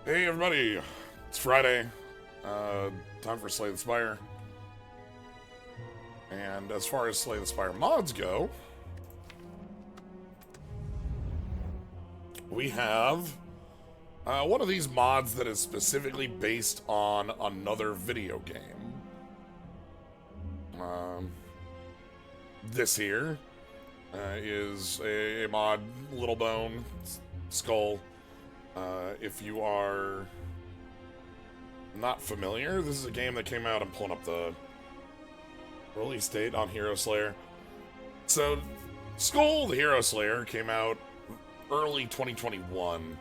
Hey everybody, it's Friday. Time for Slay the Spire. And as far as Slay the Spire mods go, we have one of these mods that is specifically based on another video game. This here is a mod, Little Bone, Skul. If you are not familiar, this is a game that came out. I'm pulling up the release date on Hero Slayer. So, Skul, the Hero Slayer, came out early 2021.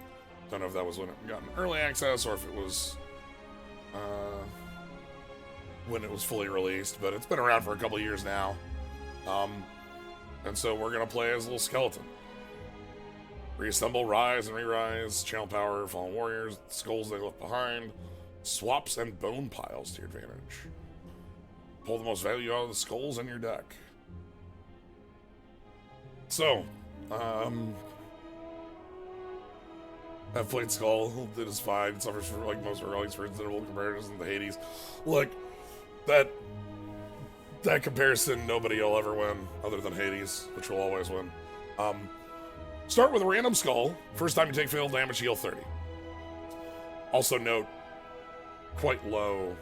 Don't know if that was when it got in early access or if it was when it was fully released, but it's been around for a couple years now. And so we're gonna play as a little skeleton. Reassemble, rise and re-rise, channel power, fallen warriors, skulls they left behind, swaps and bone piles to your advantage. Pull the most value out of the skulls in your deck. So, I've played Skul, it is fine, it suffers from like most early experience interval comparisons to Hades. Look, that comparison nobody will ever win other than Hades, which will always win. Start with a random skull. First time you take fatal damage, heal 30. Also note, quite low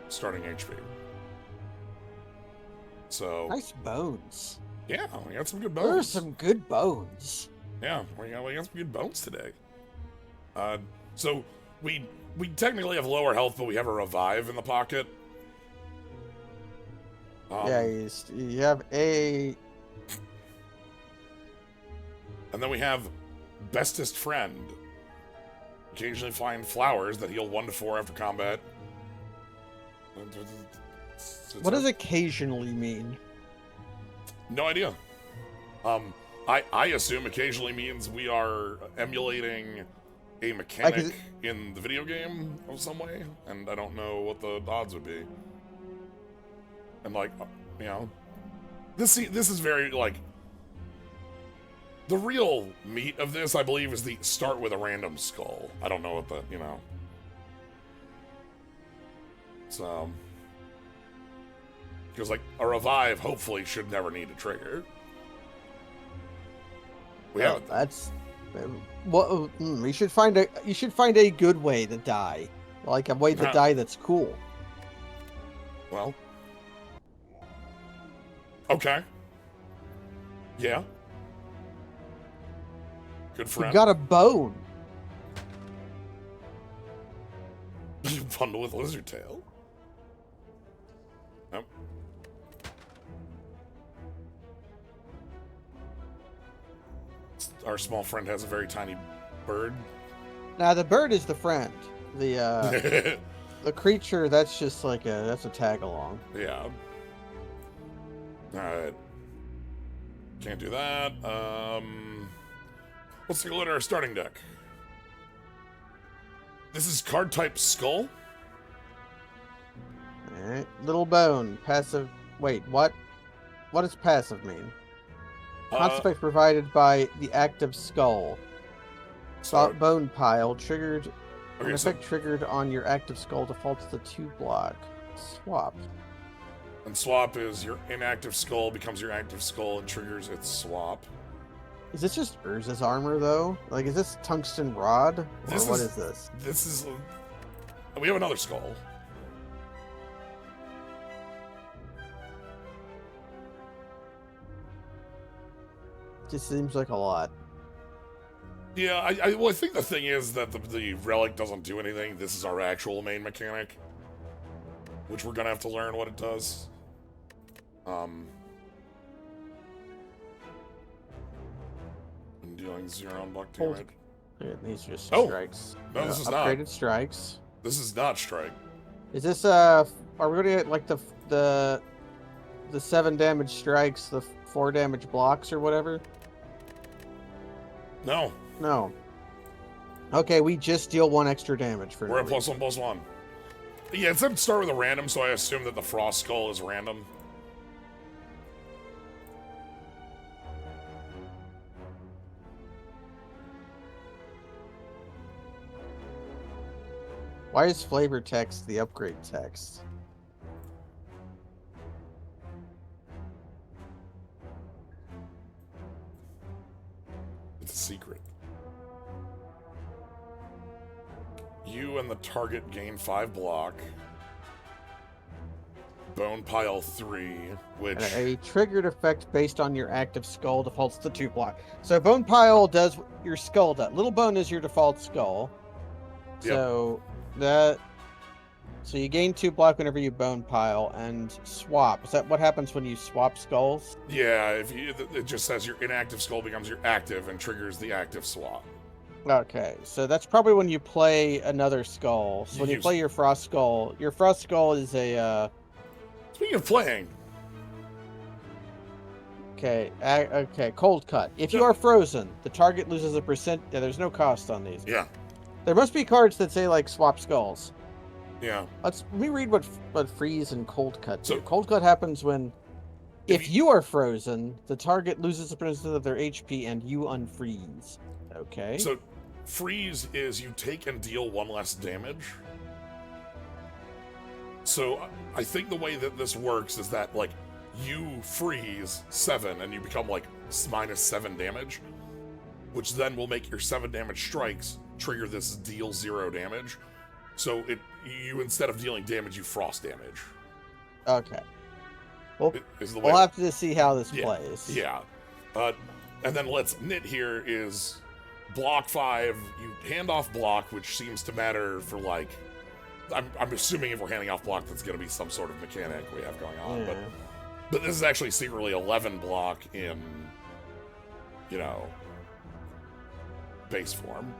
starting HP. So nice bones. Yeah, we got some good bones. There are some good bones. Yeah, we got some good bones today. So we technically have lower health, but we have a revive in the pocket. Yeah, you have a... And then we have Bestest Friend. Occasionally find flowers that heal 1 to 4 after combat. What does occasionally mean? No idea. I assume occasionally means we are emulating a mechanic in the video game of some way, and I don't know what the odds would be. And like, you know, this is very like, the real meat of this, I believe, is the start with a random skull. I don't know what the, you know. So, because like a revive, hopefully, should never need a trigger. We have it. That's well. You should find a good way to die, like a way to die that's cool. Well, okay. Yeah. Good friend. You got a bone. Bundle with lizard tail. Nope. Our small friend has a very tiny bird. Now the bird is the friend. The the creature, that's just like that's a tag along. Yeah. Alright. Can't do that. Let's take a look at our starting deck. This is card type Skul. Alright. Little bone. Passive. Wait, what? What does passive mean? Consequence provided by the active skull. Bone pile triggered. Okay, effect triggered on your active skull defaults to 2 block. Swap. And swap is your inactive skull becomes your active skull and triggers its swap. Is this just Urza's armor though? Like, is this tungsten rod? Or what is this? This is. We have another skull. Just seems like a lot. Yeah, I think the thing is that the relic doesn't do anything. This is our actual main mechanic, which we're gonna have to learn what it does. Dealing 0 on block damage. Yeah, these are just strikes. No, this is upgraded not. Strikes. This is not strike. Is this are we gonna get like the 7 damage strikes, the 4 damage blocks or whatever? No. No. Okay, we just deal 1 extra damage for. We're at +1/+1. Yeah, it said start with a random, so I assume that the Frost Skull is random. Why is flavor text the upgrade text? It's a secret. You and the target gain 5 block. Bone Pile 3, which... And a triggered effect based on your active skull defaults to 2 block. So Bone Pile does what your skull does. Little Bone is your default skull. Yep. So that... So you gain 2 block whenever you Bone Pile and swap. Is that what happens when you swap skulls? Yeah, it just says your inactive skull becomes your active and triggers the active swap. Okay, so that's probably when you play another skull. So when you play your Frost Skull is a... Speaking of playing... Okay, Cold Cut. If you are frozen, the target loses a percent... Yeah, there's no cost on these. Yeah. There must be cards that say, like, swap skulls. Yeah. Let me read what freeze and Cold Cut do. So, Cold Cut happens when... If you are frozen, the target loses a percent of their HP and you unfreeze. Okay. So, freeze is you take and deal 1 less damage. So, I think the way that this works is that, like, you freeze 7 and you become, like, minus 7 damage, which then will make your 7 damage strikes trigger this deal 0 damage. So, you instead of dealing damage, you frost damage. Okay. Well, We'll have to see how this plays. Yeah. And then let's knit here is block 5, you hand off block, which seems to matter for, like, I'm assuming if we're handing off block, that's going to be some sort of mechanic we have going on. Yeah. But this is actually secretly 11 block in, you know, base form.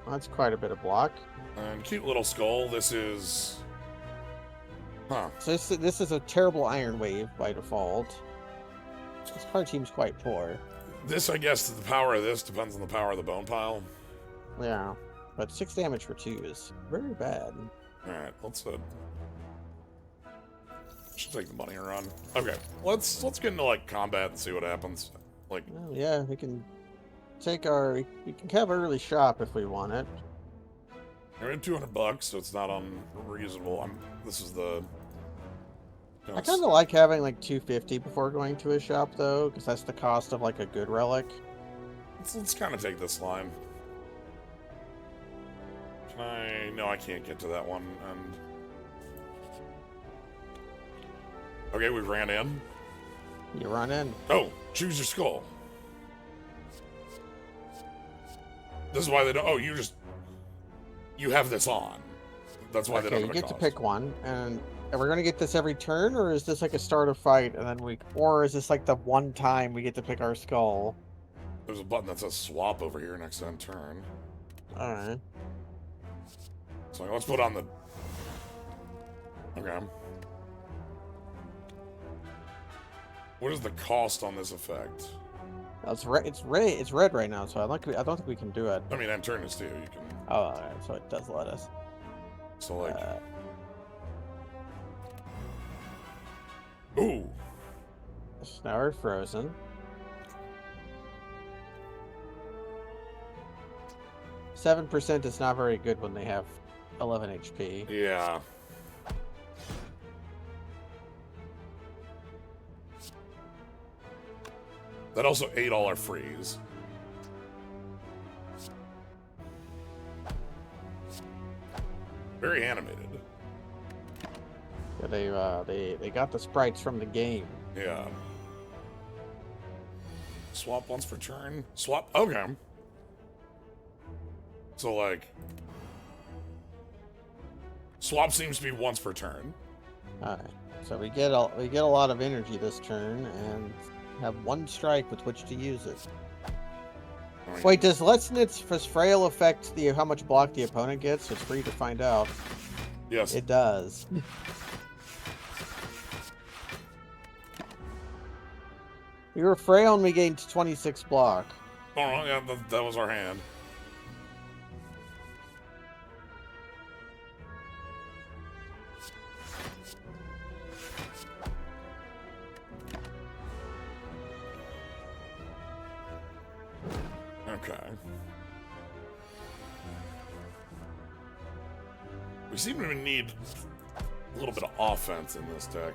Well, that's quite a bit of block. And cute little skull. This is... Huh. So this is a terrible Iron Wave by default. This card seems quite poor. This, I guess, the power of this depends on the power of the Bone Pile. Yeah. But 6 damage for 2 is very bad. Alright, let's should take the money and run. Okay, let's get into like combat and see what happens. Like, oh, yeah, we can take our... We can have early shop if we want it. You're in $200, so it's not unreasonable. This is the... You know, I kind of like having like 250 before going to a shop though, because that's the cost of like a good relic. Let's kind of take this line. Can I... No, I can't get to that one, and... Okay, we ran in. You run in. Oh, choose your skull. This is why they don't... Oh, you have this on. That's why they don't have you get cost. to pick one, and we're gonna get this every turn, or is this like a start of fight, and then or is this like the one time we get to pick our skull? There's a button that says swap over here next to end turn. Alright. So let's put on the... Okay. What is the cost on this effect? It's red right now, so I don't think we can do it. I mean, end turn is too. You can... Oh, alright, so it does let us. So, like... Ooh! Now we're frozen. %7% is not very good when they have 11 HP. Yeah. That also ate all our freeze. Very animated. Yeah, they got the sprites from the game. Yeah. Swap once per turn. Swap. Okay. So like, swap seems to be once per turn. All right. So we get a lot of energy this turn and have 1 strike with which to use it. Right. Wait, does Let's Knit's Frail affect how much block the opponent gets? It's free to find out. Yes. It does. We were frail and we gained 26 block. Oh, yeah, that was our hand. Okay. We seem to need a little bit of offense in this deck.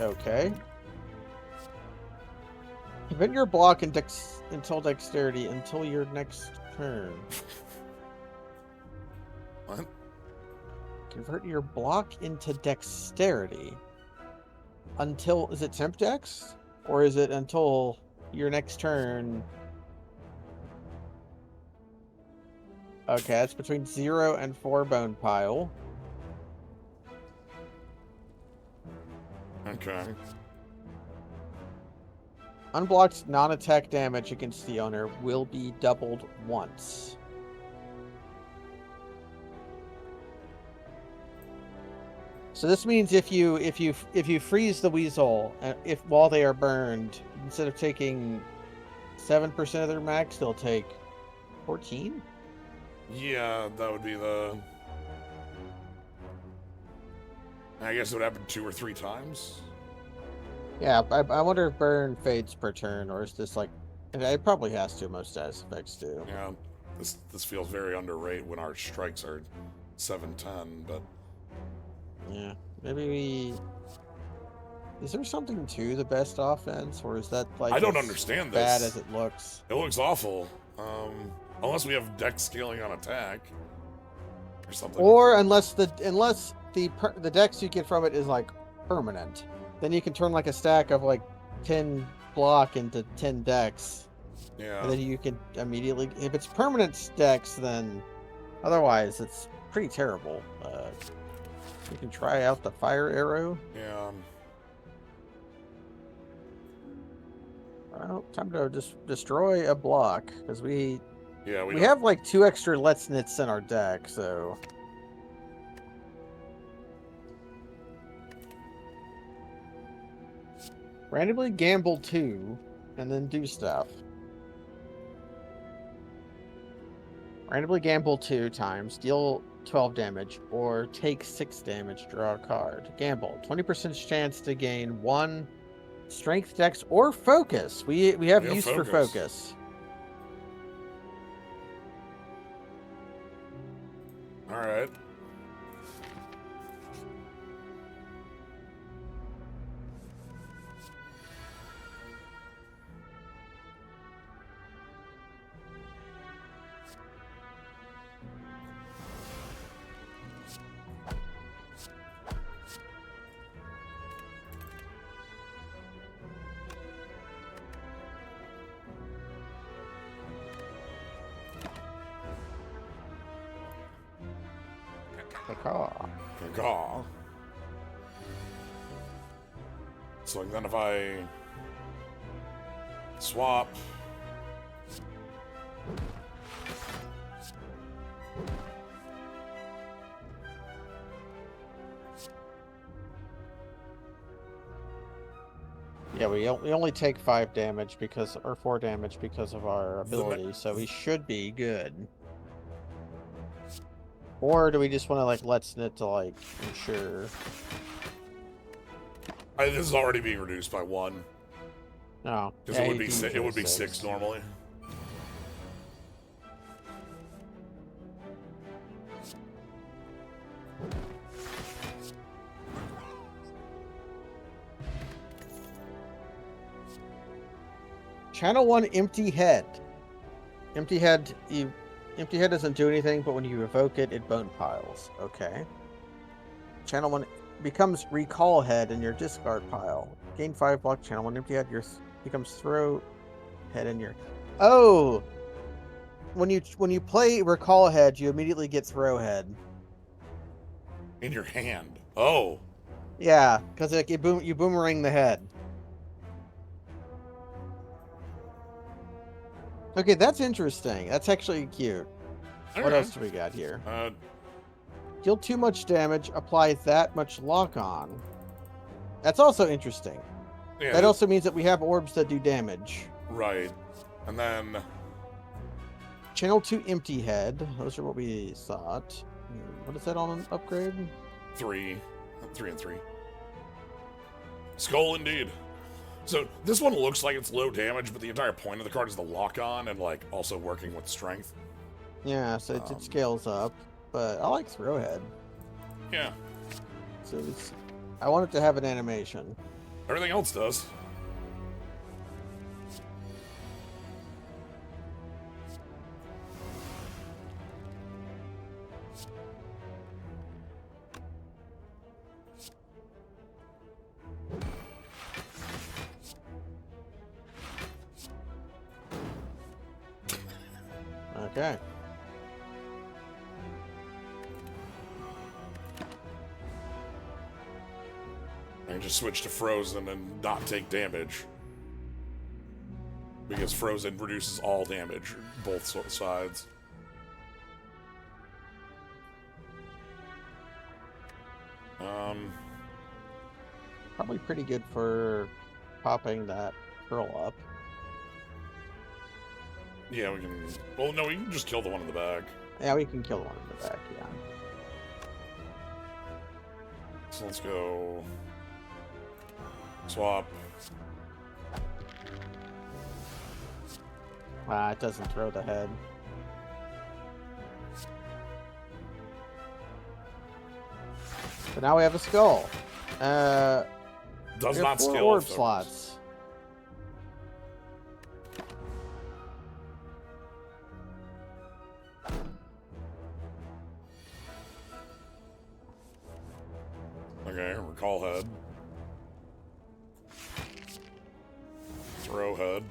Okay. Convert your block until dexterity until your next turn. What? Convert your block into dexterity until... Is it temp dex? Or is it until your next turn? Okay, that's between 0 and 4 bone pile. Okay. Unblocked non-attack damage against the owner will be doubled once. So this means if you freeze the weasel, while they are burned, instead of taking 7% of their max, they'll take 14. Yeah, that would be the... I guess it would happen 2 or 3 times. Yeah, I wonder if burn fades per turn, or is this like... It probably has to, most status effects do. Yeah, this feels very underrated when our strikes are 7-10, but... Yeah, maybe we... Is there something to the best offense, or is that like I don't understand this. bad as it looks? It looks awful. Unless we have dex scaling on attack or something. Or unless the dex you get from it is like permanent, then you can turn like a stack of like 10 block into 10 dex. Yeah. And then you can immediately, if it's permanent dex, then otherwise it's pretty terrible. You can try out the fire arrow. Yeah. Well, time to just destroy a block, because we we have like 2 extra Let's Knits in our deck, so... Randomly gamble 2, and then do stuff. Randomly gamble 2 times, deal 12 damage, or take 6 damage, draw a card. Gamble, 20% chance to gain 1 strength, dex, or focus. We have use for focus. Alright. Caw. So then if I swap Yeah, we only take 5 damage or 4 damage because of our ability, so we should be good. Or do we just want to like Let's Knit to like ensure? This is already being reduced by 1. No, because it would be 6 normally. Channel 1 Empty Head. Empty Head doesn't do anything, but when you evoke it, it bone piles. Okay. Channel 1 becomes Recall Head in your discard pile. Gain 5 block. Channel 1 Empty Head becomes Throw Head in your... Oh! When you play Recall Head, you immediately get Throw Head. In your hand. Oh. Yeah, because like, you boomerang the head. Okay, that's interesting. That's actually cute. What else do we got here? Deal too much damage, apply that much lock-on. That's also interesting. Yeah, that also means that we have orbs that do damage. Right. And then... Channel 2 Empty Head. Those are what we thought. What is that on an upgrade? 3. 3 and 3. Skul indeed. So this one looks like it's low damage, but the entire point of the card is the lock-on and like also working with strength. Yeah, so it scales up. but I like Throwhead. Yeah. So I want it to have an animation. Everything else does. Okay. I can just switch to Frozen and not take damage. Because Frozen reduces all damage, both sides. Probably pretty good for popping that curl up. Yeah, we can... Well, no, we can just kill the one in the back. Yeah, we can kill the one in the back, yeah. So let's go... Swap. It doesn't throw the head. But now we have a skull. Does we have not 4 scale. orb slots. Okay, recall head. Throw head.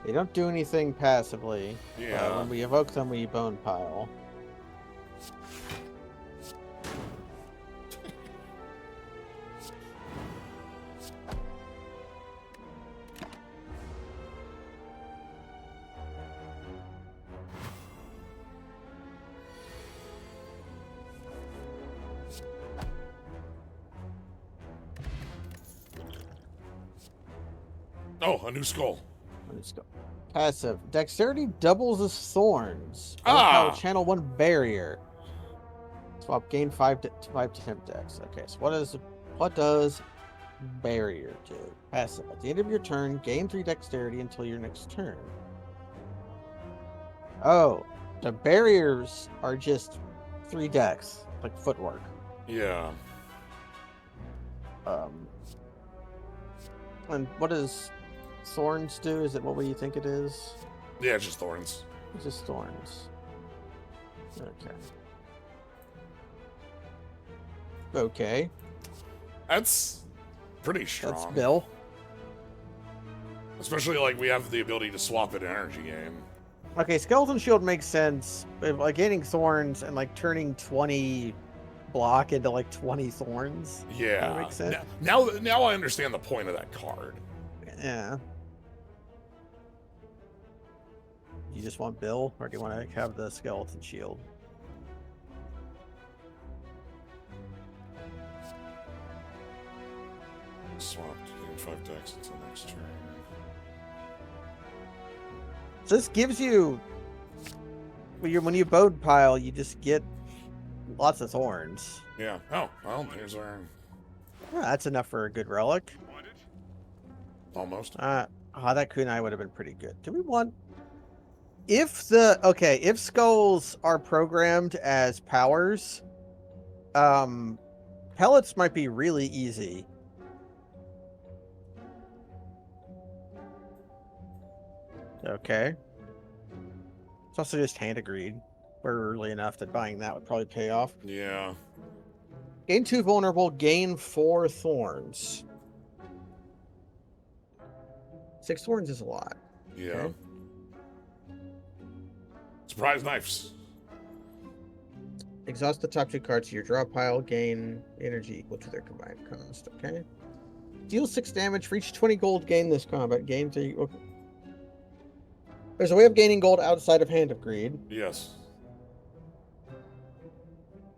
They don't do anything passively. Yeah. When we evoke them, we bone pile. Oh, a new skull. Let's go. Passive. Dexterity doubles as thorns. Ah! Channel 1 barrier. Swap gain 5 temp dex. Okay, so what does barrier do? Passive. At the end of your turn, gain 3 dexterity until your next turn. Oh, the barriers are just 3 dex, like footwork. Yeah. And what does thorns do? Is it what you think it is? Yeah, it's just thorns. It's just thorns. Okay. Okay. That's pretty strong. That's Bill. Especially like we have the ability to swap it in energy gain. Okay, Skeleton Shield makes sense. Like gaining thorns and like turning 20 block into like 20 thorns. Yeah. That makes sense. Now I understand the point of that card. Yeah. You just want Bill, or do you want to have the Skeleton Shield? Swapped. Gain 5 dex until next turn. So this gives you, when you bone pile, you just get lots of thorns. Yeah. Oh, well, here's our... Yeah, that's enough for a good relic. Almost. That kunai would have been pretty good. Do we want... If skulls are programmed as powers, pellets might be really easy. Okay. It's also just hand agreed. We're early enough that buying that would probably pay off. Yeah. Gain 2 vulnerable, gain 4 thorns. 6 thorns is a lot. Yeah. Okay. Surprise knives. Exhaust the top 2 cards of your draw pile, gain energy equal to their combined cost. Okay. Deal 6 damage for each 20 gold gain this combat. Gain 3. Okay. There's a way of gaining gold outside of Hand of Greed. Yes.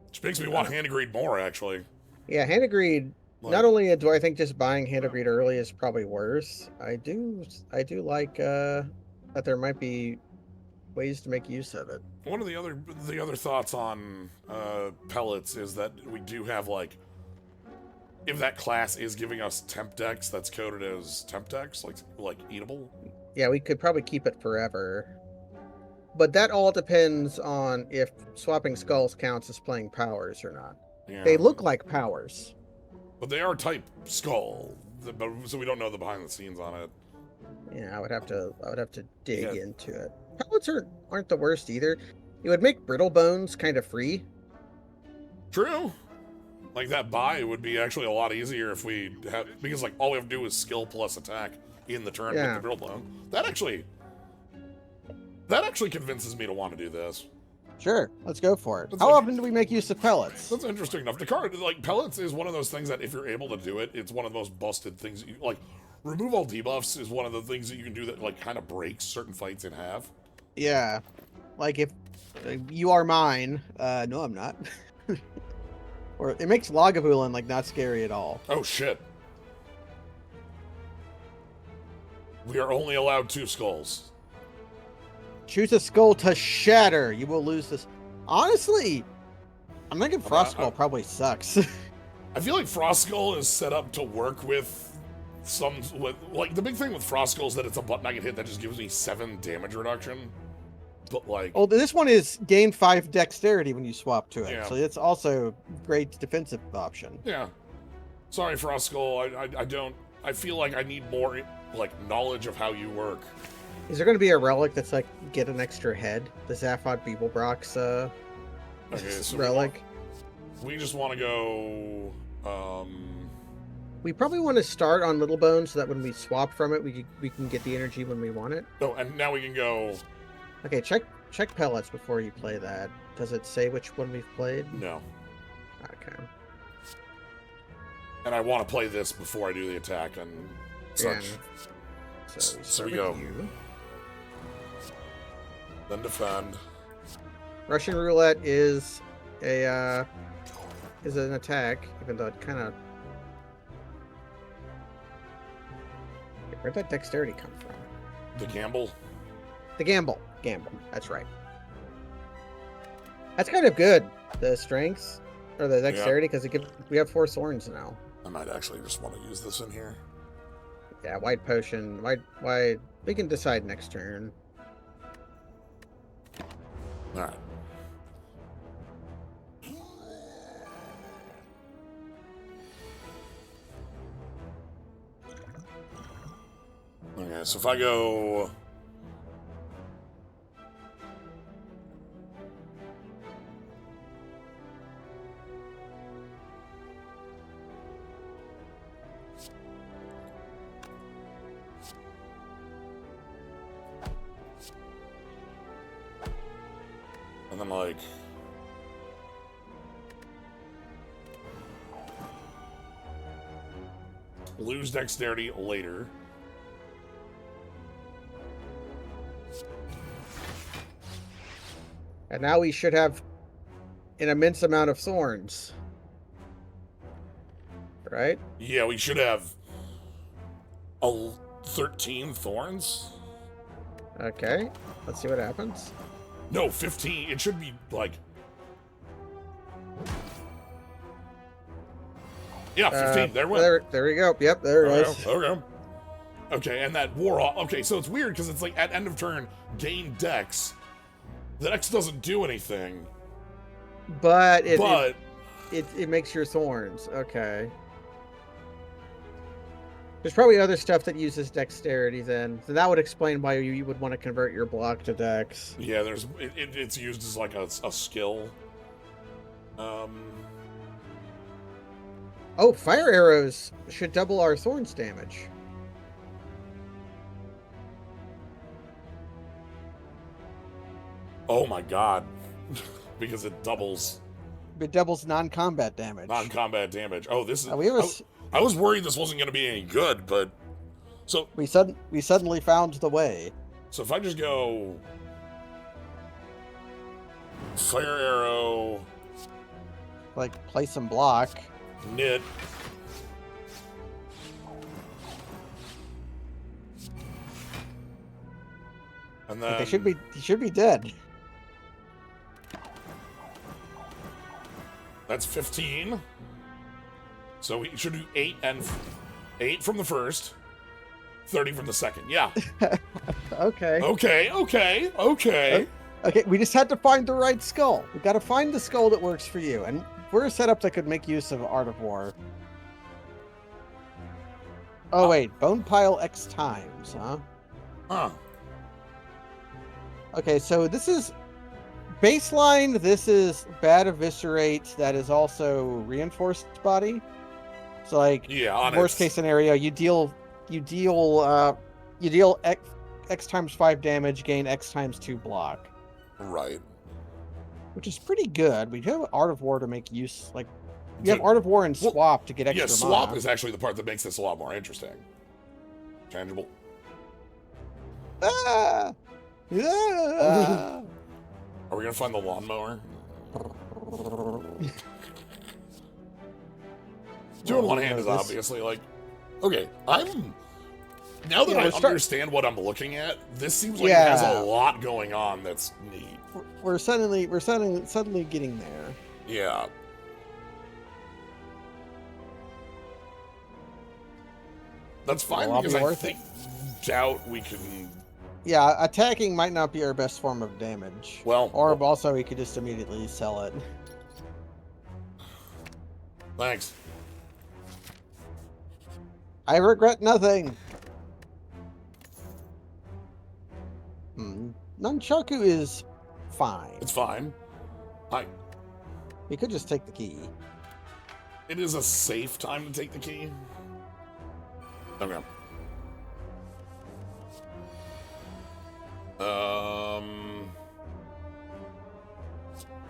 Which makes me want Hand of Greed more, actually. Yeah, Hand of Greed. Not only do I think just buying Hand of Greed early is probably worse, I do like that there might be ways to make use of it. One of the other thoughts on pellets is that we do have, like, if that class is giving us temp dex that's coded as temp dex, like eatable. Yeah, we could probably keep it forever. But that all depends on if swapping skulls counts as playing powers or not. Yeah. They look like powers. But they are type skull, so we don't know the behind the scenes on it. Yeah, I would have to dig into it. Pellets aren't the worst either. It would make brittle bones kind of free. True. Like, that buy would be actually a lot easier if we have, because, like, all we have to do is skill plus attack in the turn with the brittle bone. That actually convinces me to want to do this. Sure, let's go for it. How often do we make use of pellets? That's interesting enough. The card, like, pellets is one of those things that if you're able to do it, it's one of the most busted things. Like, remove all debuffs is one of the things that you can do that, like, kind of breaks certain fights in half. Yeah. Like, if you are mine, no, I'm not. Or it makes Lagavulin, like, not scary at all. Oh, shit. We are only allowed 2 skulls. Choose a skull to shatter. You will lose this. Honestly, I'm thinking Frost Skull probably sucks. I feel like Frost Skull is set up to work with like, the big thing with Frost Skull is that it's a button I can hit that just gives me 7 damage reduction. But, like... Oh, this one is gain 5 dexterity when you swap to it. Yeah. So it's also a great defensive option. Yeah. Sorry, Frost Skull. I feel like I need more, like, knowledge of how you work. Is there going to be a relic that's like, get an extra head? The Zaphod Beeblebrock's so relic? We just want to go... We probably want to start on Little Bone so that when we swap from it, we can get the energy when we want it. Oh, and now we can go... Okay, check pellets before you play that. Does it say which one we've played? No. Okay. And I want to play this before I do the attack and such. Yeah. So we go. Then defend. Russian roulette is an attack, even though it kind of... Where'd that dexterity come from? The gamble? The gamble. Gamble. That's right. That's kind of good. The strengths or the dexterity, because we have 4 thorns now. I might actually just want to use this in here. Yeah, white potion. White. We can decide next turn. All right. Okay, so if I go... And then, like... lose dexterity later. And now we should have an immense amount of thorns. Right? Yeah, we should have 13 thorns. Okay. Let's see what happens. No, 15. It should be, like... Yeah, 15. There we went. There we go. Yep, there it is. Okay. Okay, and that wore off. Okay, so it's weird because it's like at end of turn, gain dex. The dex doesn't do anything. But it makes your thorns. Okay. There's probably other stuff that uses dexterity then. So that would explain why you would want to convert your block to dex. Yeah, it's used as like a skill. Oh, fire arrows should double our thorns damage. Oh my god. Because it doubles. It doubles non-combat damage. Non-combat damage. Oh, this is... I was worried this wasn't going to be any good, but... So... We suddenly found the way. So if I just go... Fire arrow... Like, play some block. Knit. And Like, then he should be dead. that's 15. So we should do 8 and 8 from the first, 30 from the second. Yeah. Okay. Okay. Okay, we just had to find the right skull. We got to find the skull that works for you. And we're a setup that could make use of Art of War. Oh, wait. Bone pile X times, huh? Huh. Okay, so this is baseline. This is bad eviscerate. That is also reinforced body. So, like, Yeah, worst case scenario, you deal X times 5 damage, gain X times 2 block. Right. Which is pretty good. We have Art of War to make use, like, you have Art of War and Swap to get extra Yeah, Swap mana. is actually the part that makes this a lot more interesting. Tangible. Ah! Ah! Are we gonna find the lawnmower? Two in one hand is obviously like, okay, now that I understand what I'm looking at, this seems like it has a lot going on that's neat. We're suddenly getting there. Yeah. That's fine because I doubt we can. Yeah, attacking might not be our best form of damage. Well, or also we could just immediately sell it. Thanks. I regret nothing. Nunchaku is fine. It's fine. We could just take the key. It is a safe time to take the key. Okay.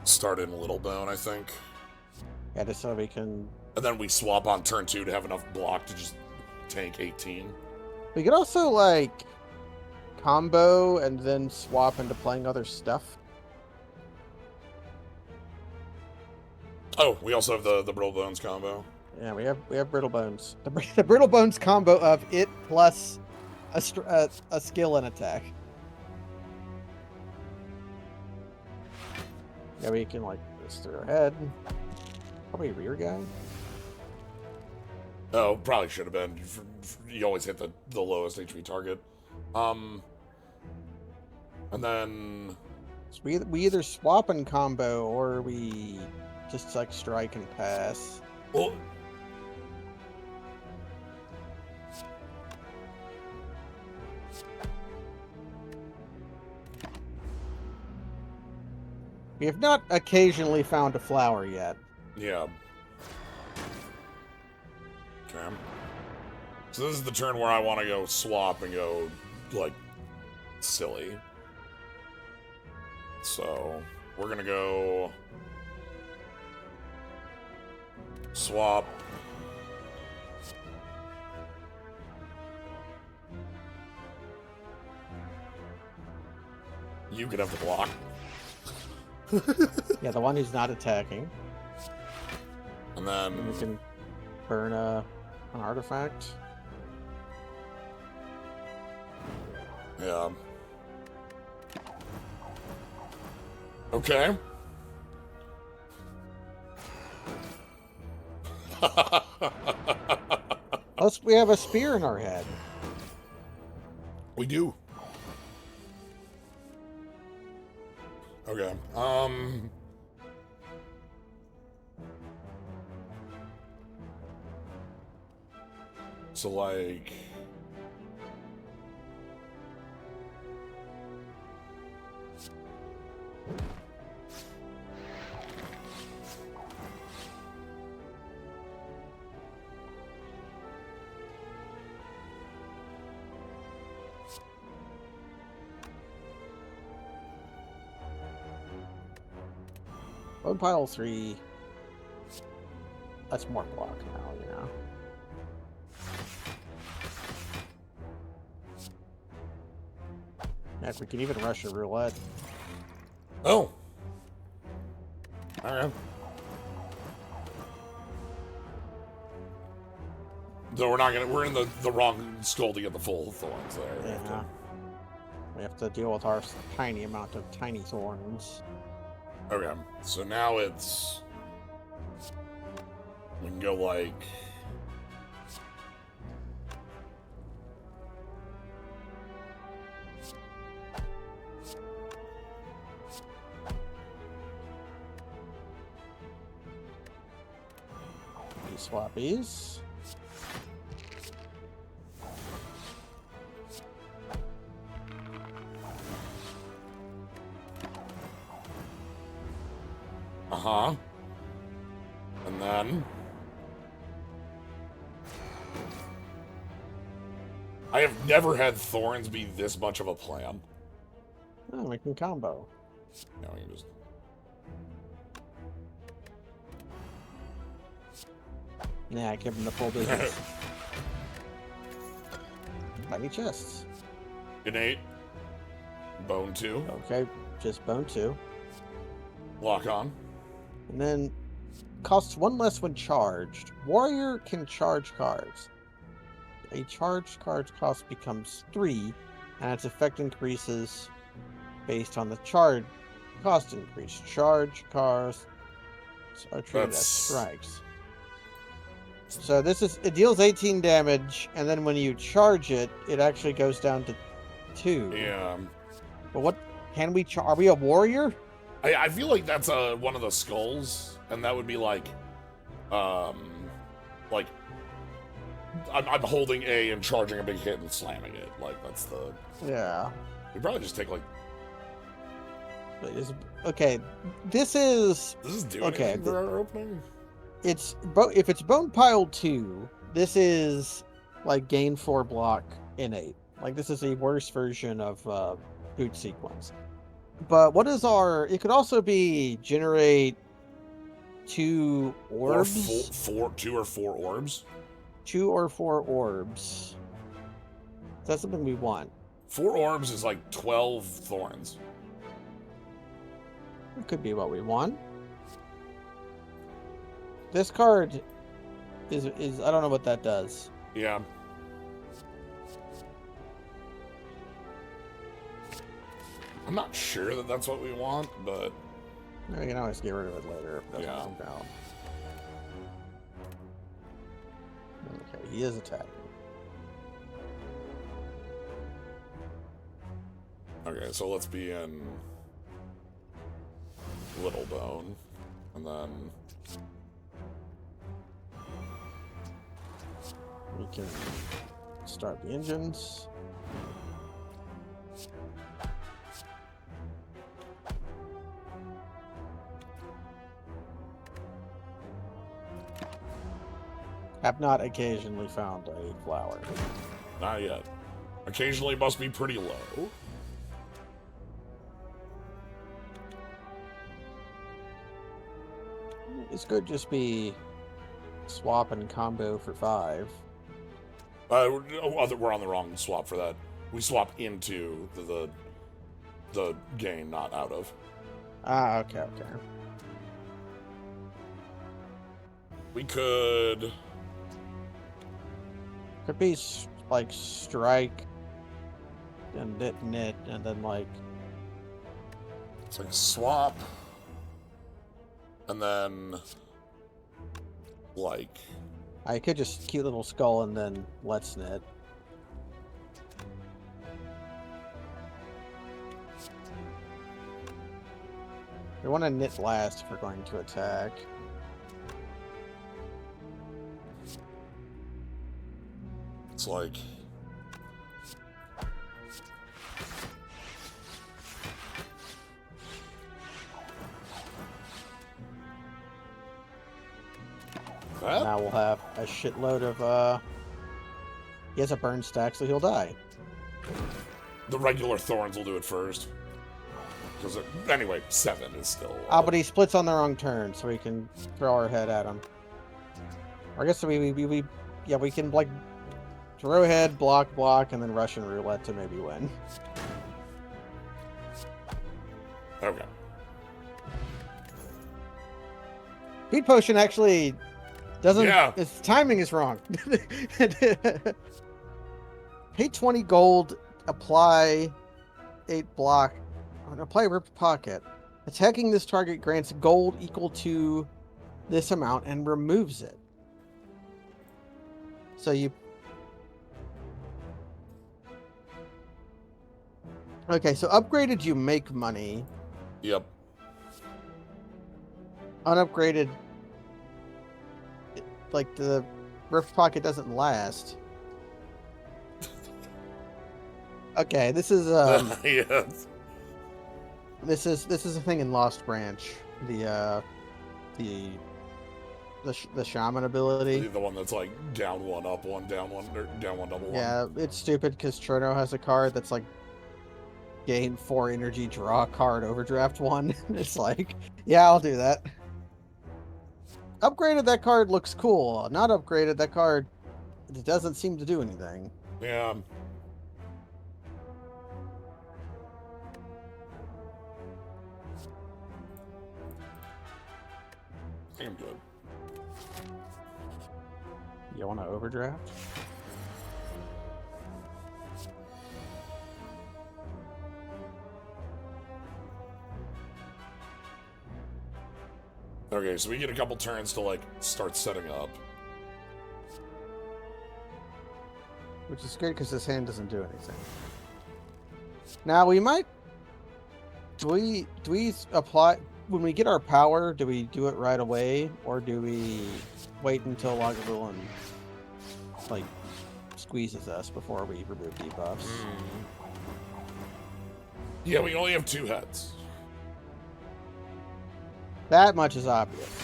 Start in Little Bone, I think. Yeah, just so we can. And then we swap on turn 2 to have enough block to just tank 18. We could also, like, combo and then swap into playing other stuff. Oh, we also have the Brittle Bones combo. Yeah, we have Brittle Bones. The Brittle Bones combo of it plus a skill and attack. Yeah, we can, like, this through our head. Probably rear guy. Oh, probably should have been. You always hit the lowest HP target. And then... So we either swap and combo, or we just, like, strike and pass. Well... We have not occasionally found a flower yet. Yeah. Okay. So this is the turn where I want to go swap and go, like, silly. So, we're gonna go... swap. You could have the block. Yeah, the one who's not attacking. And then... And we can burn an artifact. Yeah. Okay. Plus, we have a spear in our head. We do. Okay. So, like... Bone pile 3. That's more block now, you know. Heck, we can even rush a roulette. Oh. Alright. Though we're in the wrong skull to get the full thorns there. Yeah. We have to deal with our tiny amount of tiny thorns. Okay, so now it's... We can go like... These swappies. Uh-huh. And then... I have never had thorns be this much of a plan. Oh, we can combo. Now we can just... Yeah, give him the full business. Mighty chests. Innate. Bone 2. Okay, just bone 2. Lock on. And then costs 1 less when charged. Warrior can charge cards. A charged card's cost becomes 3, and its effect increases based on the charge cost increase. Charge cards are treated as strikes. So this is, it deals 18 damage, and then when you charge it, it actually goes down to 2. Yeah. But what can we are we a warrior? I feel like that's one of the skulls, and that would be like I'm holding A and charging a big hit and slamming it. Like that's the... Yeah. We probably just take like... Okay, this is... Does this do anything for our opening? It's if it's Bone Pile 2, this is like gain 4 block innate. Like this is a worse version of boot sequence. But what is our... It could also be generate 2 orbs. Or 2 or 4 orbs? 2 or 4 orbs. That's something we want. 4 orbs is like 12 thorns. It could be what we want. This card is I don't know what that does. Yeah. I'm not sure that that's what we want, but... We can always get rid of it later if it doesn't work out. Okay, he is attacking. Okay, so let's be in Little Bone, and then... We can start the engines. Have not occasionally found a flower. Not yet. Occasionally must be pretty low. This could just be swap and combo for 5. We're on the wrong swap for that. We swap into the gain, not out of. Ah, okay. We could be like strike and knit, and then like it's like a swap, and then like I could just cute little skull and then let's knit. We want to knit last if we're going to attack. it's like that? Now we'll have a shitload of he has a burn stack, so he'll die. The regular thorns will do it first. Because anyway, 7 is still. But he splits on the wrong turn, so we can throw our head at him. Or I guess we can like throw head, block, and then Russian roulette to maybe win. Okay. Speed potion actually doesn't. Yeah. Its timing is wrong. Pay 20 gold, apply 8 block. Apply Ripped Pocket. Attacking this target grants gold equal to this amount and removes it. So you... Okay, so upgraded you make money. Yep. Unupgraded, like the Rift Pocket doesn't last. Okay, this is Yes. this is a thing in Lost Branch. The shaman ability. The one that's like down one, up one, down one, or down one, double one. Yeah, it's stupid because Trono has a card that's like gain 4 energy, draw a card, overdraft 1. It's like, yeah, I'll do that. Upgraded, that card looks cool. Not upgraded, that card, it doesn't seem to do anything. Yeah. I think I'm good. You want to overdraft? Okay, so we get a couple turns to like start setting up. Which is good because this hand doesn't do anything. Now we might... Do we apply... When we get our power, do we do it right away? Or do we wait until Lagavulin like squeezes us before we remove debuffs? Yeah, we only have 2 heads. That much is obvious.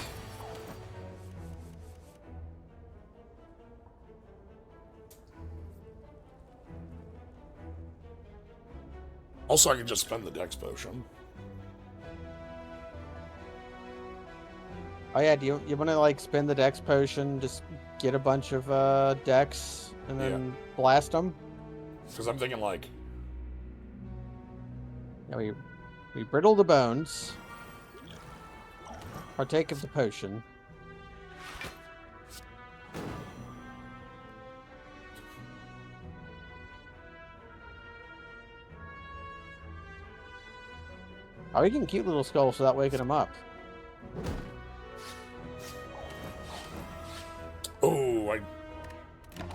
Also, I can just spend the Dex potion. Oh yeah, do you want to like spend the Dex potion, just get a bunch of Dex and then blast them? Because I'm thinking like... Yeah, we brittle the bones. Partake of the potion. Oh, we can keep little skulls without waking them up. Oh, I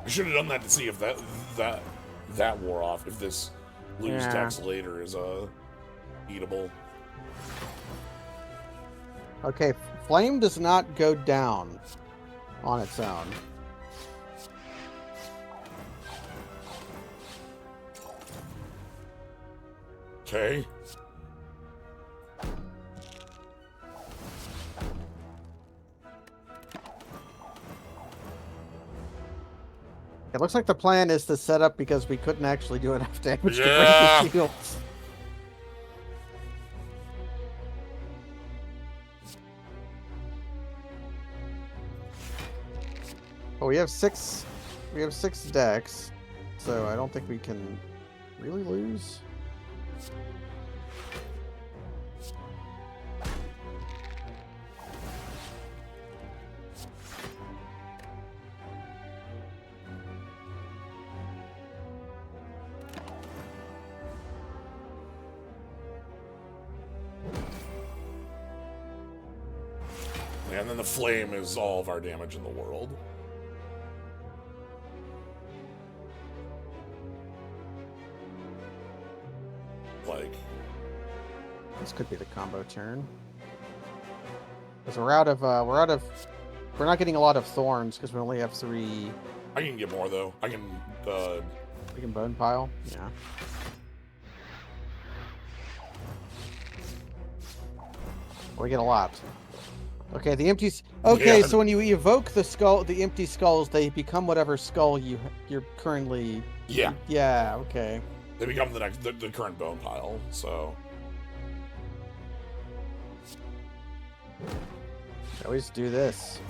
should have done that to see if that wore off. If this lose Dex later is eatable. Okay, flame does not go down on its own. Okay. It looks like the plan is to set up because we couldn't actually do enough damage to break the shields. Well, we have six decks, so I don't think we can really lose. And then the flame is all of our damage in the world. Like, This could be the combo turn. Because we're not getting a lot of thorns because we only have 3. I can get more though. I can We can bone pile. Yeah. We get a lot. Okay, the empties. Okay, Yeah. so when you evoke the skull, the empty skulls, they become whatever skull you're currently. Yeah. Yeah. Okay. They become the current bone pile, so I always do this.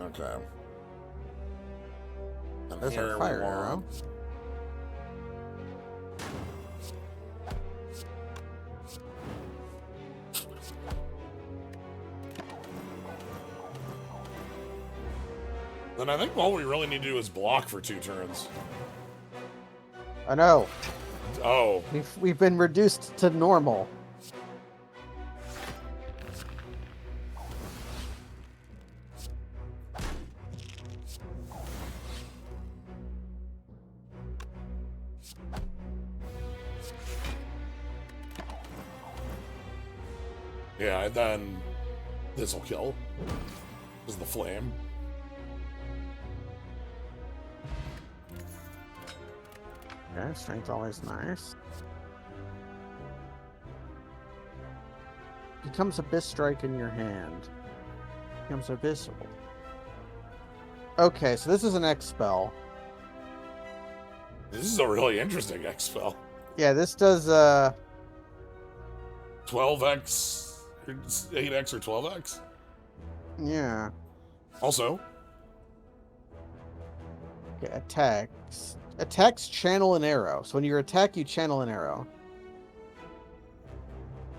okay. And There's here our we fire want- arrow. Then I think all we really need to do is block for 2 turns. I know. Oh. We've been reduced to normal. Yeah, and then this'll kill. This is the flame. Okay, strength's always nice. Becomes Abyss Strike in your hand. Becomes Abyssal. Okay, so this is an X spell. This is a really interesting X spell. Yeah, this does 12x, 8x, or 12x. yeah. Also, Okay, attacks. Attacks channel an arrow. So when you attack, you channel an arrow.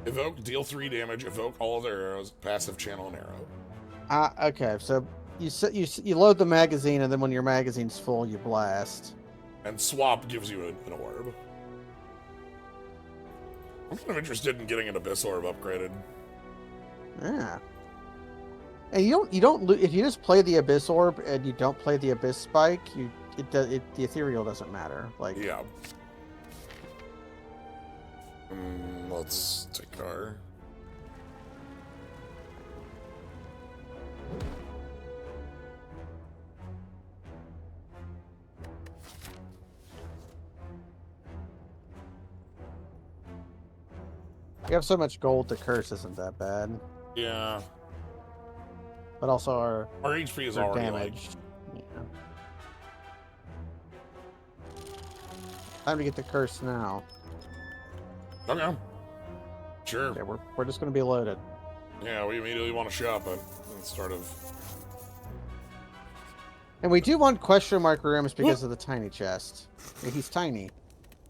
evoke, deal 3 damage, evoke all other arrows, passive channel an arrow. Okay, so you load the magazine, and then when your magazine's full, you blast. And swap gives you an orb. I'm kind of interested in getting an Abyss Orb upgraded. Yeah. And you don't if you just play the Abyss Orb and you don't play the Abyss Spike, the ethereal doesn't matter. Like Yeah. Let's take our... you have so much gold, the curse isn't that bad. Yeah. But also Our HP is our already damaged. Yeah. Time to get the curse now. Like... Okay. Sure. Okay, we're just gonna be loaded. Yeah, we immediately want to shop it instead of... And we do want question mark rooms because of the tiny chest. Yeah, he's tiny.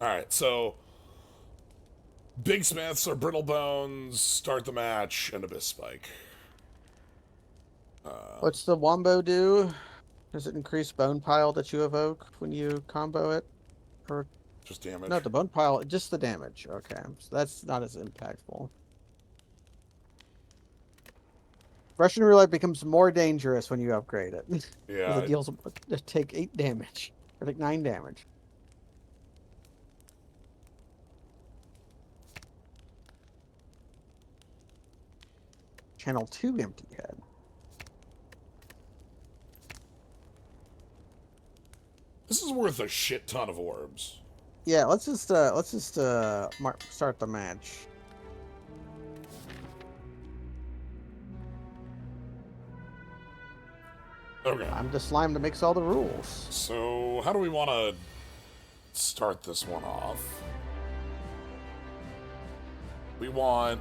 Alright, so... Big Smiths or Brittle Bones start the match, and Abyss Spike. What's the Wombo do? Does it increase bone pile that you evoke when you combo it? Or Just damage. no, the bone pile, just the damage. Okay, so that's not as impactful. Russian roulette becomes more dangerous when you upgrade it. Yeah. It deals take 8 damage or like 9 damage. Channel 2 empty head. This is worth a shit ton of orbs. Yeah, let's just start the match. Okay. I'm the slime that makes all the rules. So, how do we want to start this one off? We want...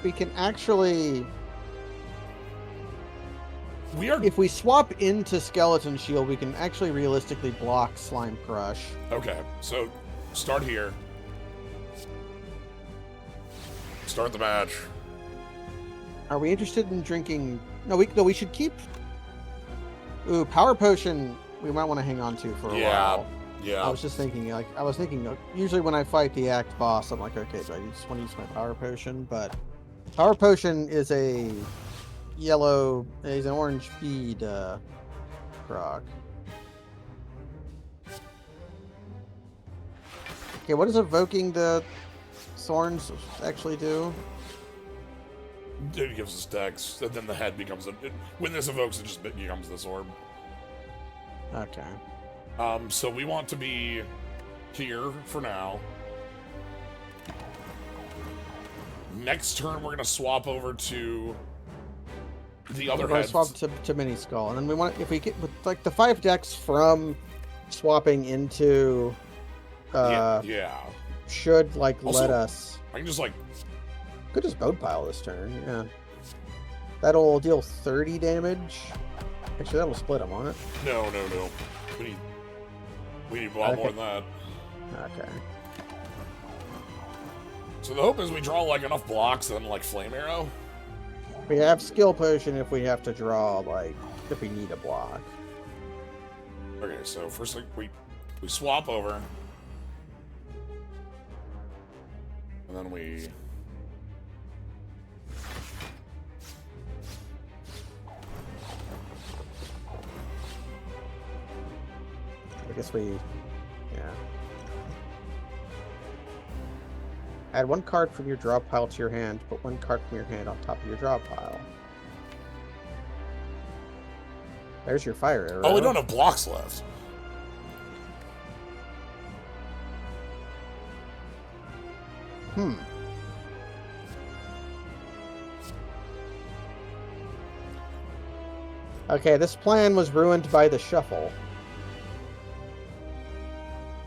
We can actually... We are... If we swap into Skeleton Shield, we can actually realistically block Slime Crush. Okay, so start here. Start the match. Are we interested in drinking... No, we should keep... Ooh, Power Potion we might want to hang on to for a while. Yeah. I was just thinking, usually when I fight the Act boss, I'm like, okay, do I just want to use my Power Potion? But Power Potion is is an orange bead proc. Okay, what does evoking the thorns actually do? It gives us dex, and then the head becomes when this evokes, it just becomes this orb. Okay. So we want to be here for now. Next turn, we're gonna swap over to the other head. Swap to Mini Skull, and then we want, if we get with like the 5 decks from swapping into, yeah. should like Also, let us. I can just like. Could just bone pile this turn, yeah. That'll deal 30 damage. Actually, that'll split them on it. No. We need a lot more than that. Okay. So the hope is we draw like enough blocks and like flame arrow. We have skill potion if we have to draw, like, if we need a block. Okay, so first like, we swap over. And then we... I guess we... yeah. Add one card from your draw pile to your hand. Put one card from your hand on top of your draw pile. There's your fire arrow. Oh, we don't have blocks left. Okay, this plan was ruined by the shuffle.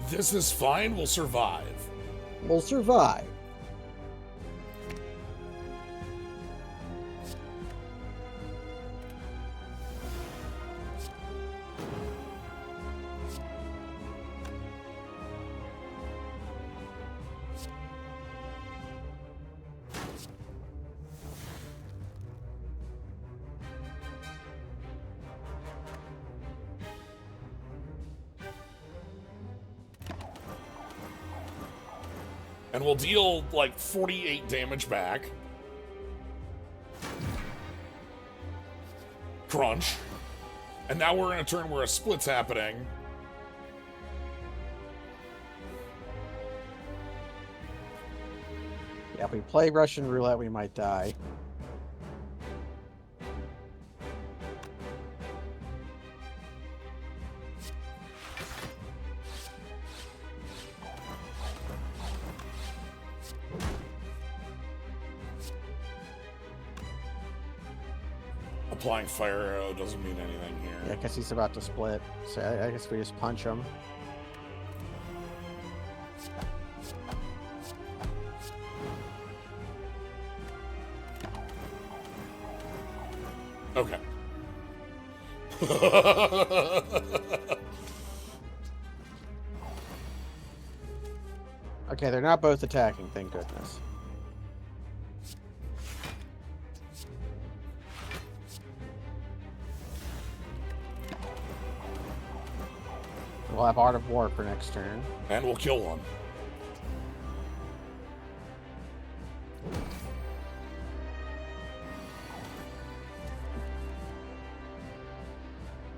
This is fine. We'll survive. We'll survive. And we'll deal like 48 damage back. Crunch. And now we're in a turn where a split's happening. Yeah, if we play Russian roulette, we might die. Applying fire arrow doesn't mean anything here. Yeah, because he's about to split. So I guess we just punch him. Okay. Okay, they're not both attacking, thank goodness. We'll have Art of War for next turn. And we'll kill one.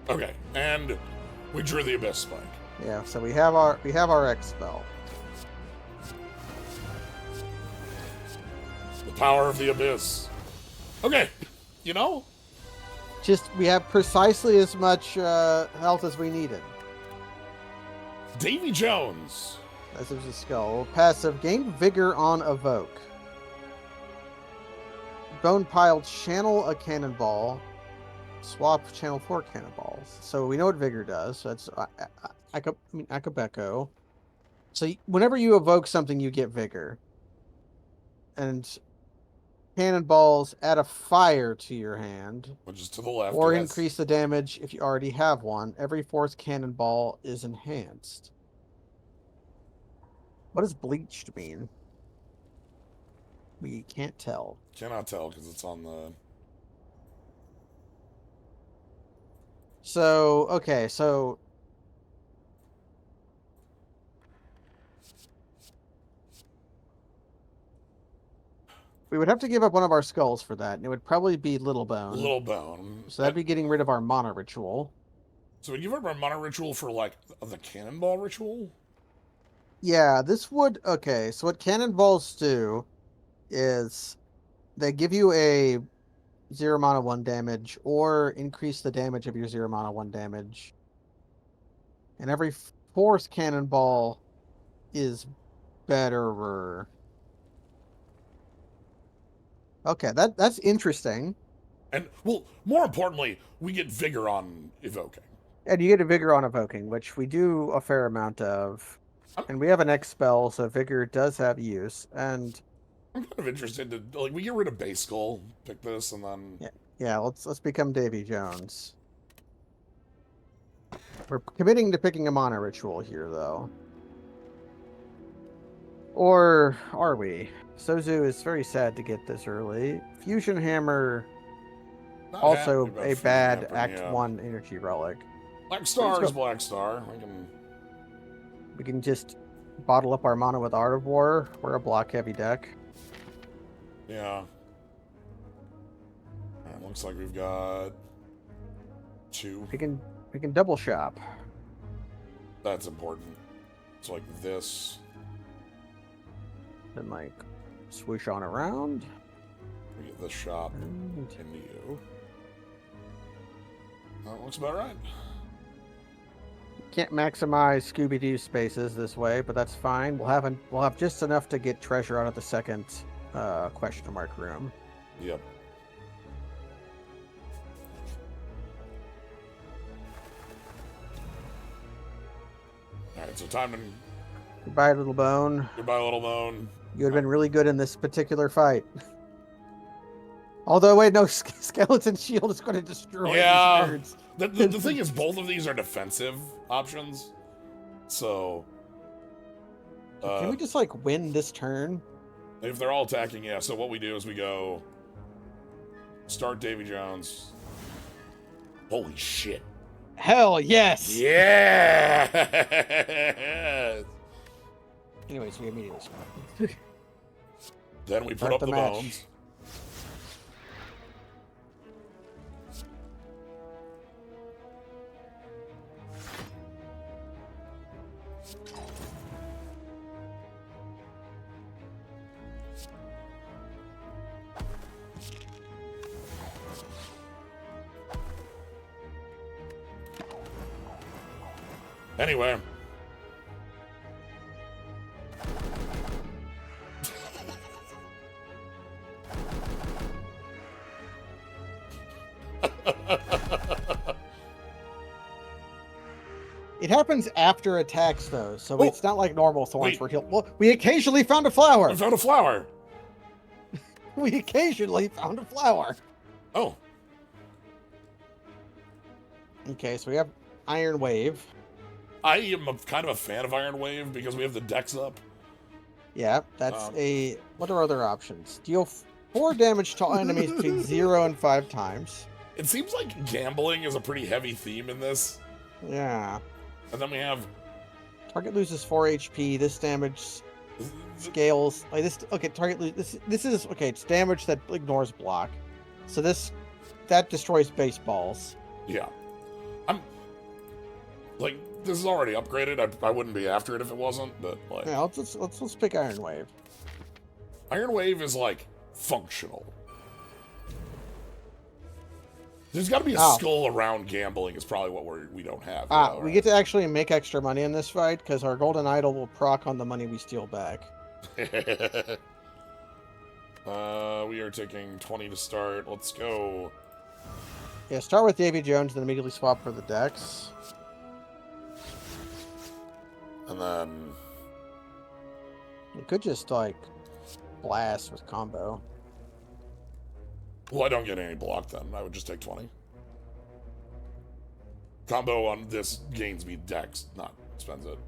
Okay, and we drew the Abyss Spike. Yeah, so we have our X spell. The power of the Abyss. Okay, you know? Just, we have precisely as much health as we needed. Davy Jones. This is a skull. Passive, gain vigor on evoke. Bone pile, channel a cannonball. Swap channel 4 cannonballs. So we know what vigor does. So that's Akabeko. So whenever you evoke something, you get vigor. And cannonballs add a fire to your hand. Which is to the left. Or increase the damage if you already have one. Every fourth cannonball is enhanced. What does bleached mean? We can't tell. Cannot tell because it's on the... So, okay, so... we would have to give up one of our skulls for that, and it would probably be Little Bone. Little Bone. So that'd be getting rid of our mana ritual. So we give up our mana ritual for, like, the cannonball ritual? Yeah, this would... okay, so what cannonballs do is they give you a 0 mana 1 damage, or increase the damage of your 0 mana 1 damage. And every fourth cannonball is betterer. Okay, that's interesting. And, well, more importantly, we get vigor on evoking. And you get a vigor on evoking, which we do a fair amount of. And we have an X spell, so vigor does have use. And I'm kind of interested to, like, we get rid of base skull, pick this, and then... Yeah, let's become Davy Jones. We're committing to picking a mana ritual here, though. Or are we? Sozu is very sad to get this early. Fusion Hammer, Not also happy about a Fusion bad Hammer, Act yeah. 1 energy relic. Black Star is Black Star. We can just bottle up our mana with Art of War. We're a block heavy deck. Yeah. Alright, looks like we've got 2. We can double shop. That's important. It's like this. Then like swoosh on around. We get this shop into you. That looks about right. Can't maximize Scooby-Doo spaces this way, but that's fine. We'll have just enough to get treasure out of the second question mark room. Yep. Alright, so time to... Goodbye, Little Bone. Goodbye, Little Bone. You would have been really good in this particular fight. Although, wait, no, Skeleton Shield is going to destroy these nerds. The thing is, both of these are defensive options. So... can we just, like, win this turn? If they're all attacking, yeah. So what we do is we go... Start Davy Jones. Holy shit. Hell yes! Yeah! Anyways, we immediately start. Then we put Start up the the match. bones. Anyway. It happens after attacks, though, so it's not like normal thorns where he'll... Well, we occasionally found a We flower! found a flower! We occasionally found a flower! Oh. Okay, so we have Iron Wave. I am kind of a fan of Iron Wave because we have the decks up. Yeah, that's a... What are other options? Deal 4 damage to all enemies between 0 and 5 times. It seems like gambling is a pretty heavy theme in this. Yeah. And then we have... Target loses 4 HP. This damage scales... Like this... Okay, target loses... This is... Okay, it's damage that ignores block. So this... That destroys baseballs. Yeah. I'm... Like, this is already upgraded. I wouldn't be after it if it wasn't, but, like... Yeah, let's pick Iron Wave. Iron Wave is, like, functional. There's got to be a skull around gambling is probably what we don't have. We get to actually make extra money in this fight because our golden idol will proc on the money we steal back. We are taking 20 to start. Let's go. Yeah, start with Davy Jones, then immediately swap for the decks. And then... We could just, like, blast with combo. Well, I don't get any block then. I would just take 20. Combo on this gains me dex, not spends it.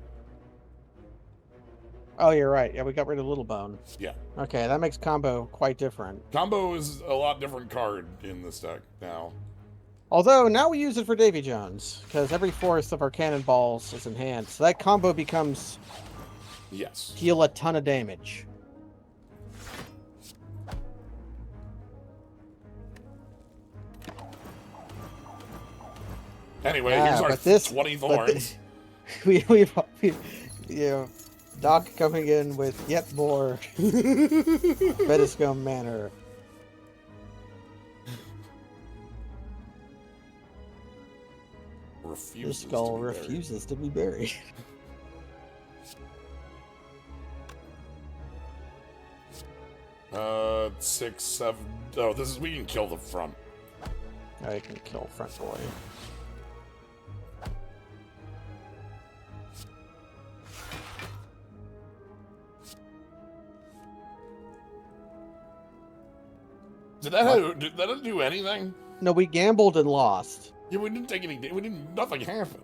Oh, you're right. Yeah, we got rid of Little Bone. Yeah. Okay, that makes combo quite different. Combo is a lot different card in this deck now. Although, now we use it for Davy Jones, because every 4th of our cannonballs is in hand. So that combo becomes... Yes. Deal a ton of damage. Anyway, here's our 20 thorns. We Doc coming in with yet more Betiscum Manor. Refuses the skull to be refuses to be buried. buried. 6, 7. Oh, this is... We can kill the front. I can kill front boy. Did that do anything? No, we gambled and lost. Yeah, we didn't take any... We didn't... Nothing happened.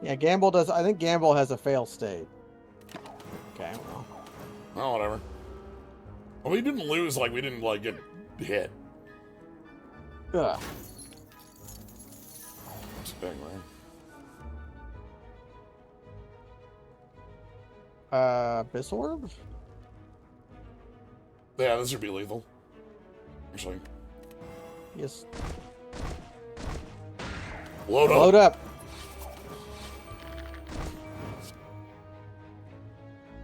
Yeah, gamble does... I think gamble has a fail state. Okay, well. Oh, whatever. Well, we didn't lose, like, we didn't, like, get hit. Ugh. Anyway. Abyss Orb? Yeah, this should be lethal. Actually. Yes. Load up. Load up.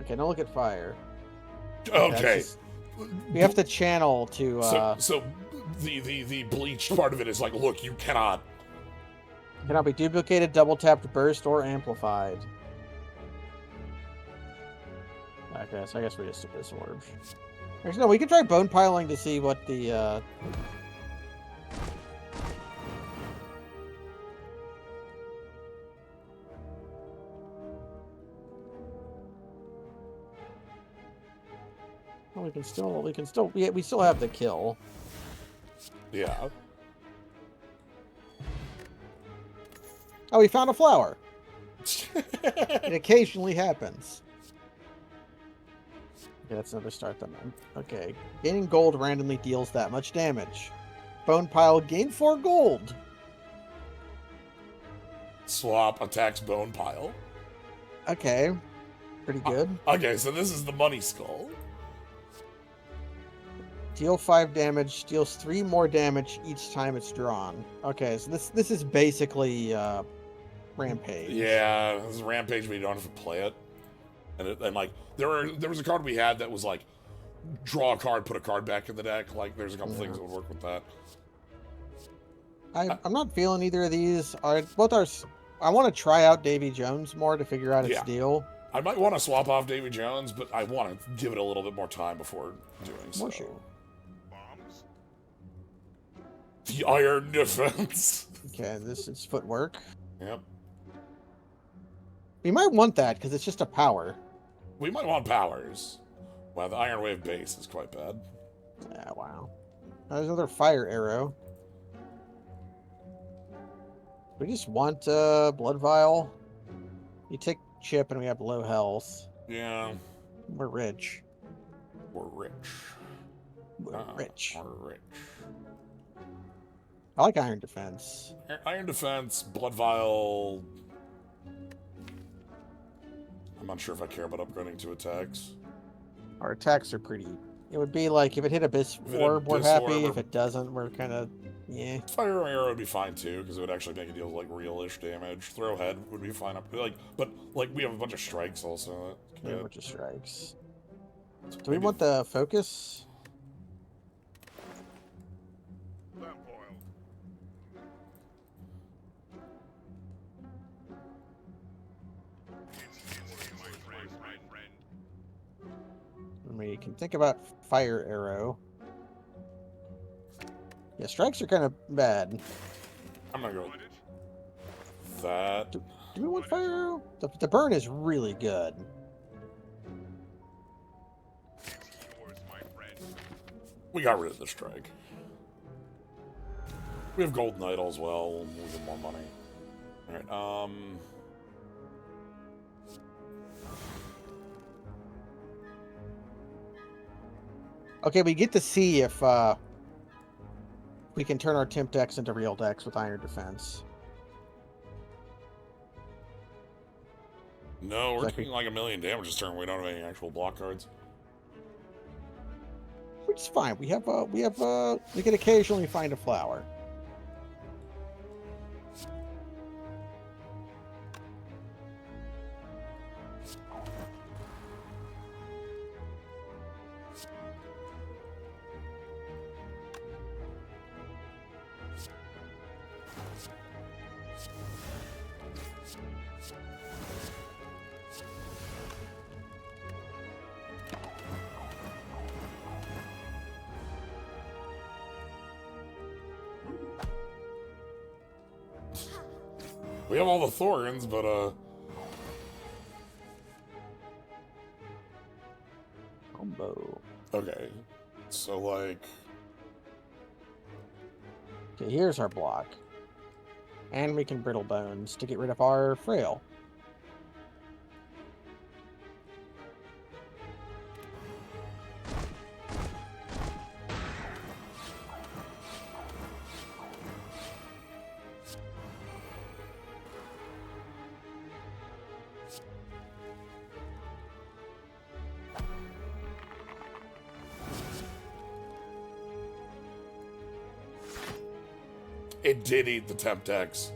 Okay, don't look at fire. Okay. We have to channel to. So the bleached part of it is like, look, you cannot Be duplicated, double tapped, burst, or amplified. Okay, so I guess we just took this orb. Actually, no, we can try bone piling to see what the. Well, we still have the kill. Yeah. Oh, we found a flower. It occasionally happens. Okay, that's another start then. Okay. Gaining gold randomly deals that much damage. Bone pile, gain 4 gold. Swap attacks bone pile. Okay. Pretty good. Okay, so this is the money skull. Deal 5 damage, deals 3 more damage each time it's drawn. Okay, so this is basically Rampage. Yeah, this is Rampage, but you don't have to play it. And like there was a card we had that was like draw a card, put a card back in the deck. Like there's a couple things that would work with that. I'm not feeling either of these. I want to try out Davy Jones more to figure out its deal. I might want to swap off Davy Jones, but I want to give it a little bit more time before doing so. Sure. The Iron Defense. Okay, this is footwork. Yep. We might want that because it's just a power. We might want powers. Wow, the Iron Wave base is quite bad. Yeah, wow. There's another fire arrow. We just want blood vial. You take chip and we have low health. Yeah. We're rich. We're rich. We're rich. We're rich. I like Iron Defense. Iron Defense, blood vial. I'm not sure if I care about upgrading to attacks. Our attacks are pretty. It would be like if it hit Abyss Orb, we're happy. If it doesn't, we're kind of yeah. Fire arrow would be fine too, because it would actually make a deal like real-ish damage. Throw head would be fine. But we have a bunch of strikes also. Yeah, a bunch of strikes. Do we want the focus? We can think about fire arrow. Yeah, strikes are kind of bad. I'm gonna go with that. Do we want fire arrow? The burn is really good. We got rid of the strike. We have Golden Idol as well. We'll get more money. Alright, Okay, we get to see if we can turn our temp decks into real decks with Iron Defense. No, we're taking like 1 million damage this turn. We don't have any actual block cards. Which is fine. We can occasionally find a flower. We have all the thorns, but Combo. okay. So like Okay, here's our block. And we can brittle bones to get rid of our frail. It did eat the temp dex.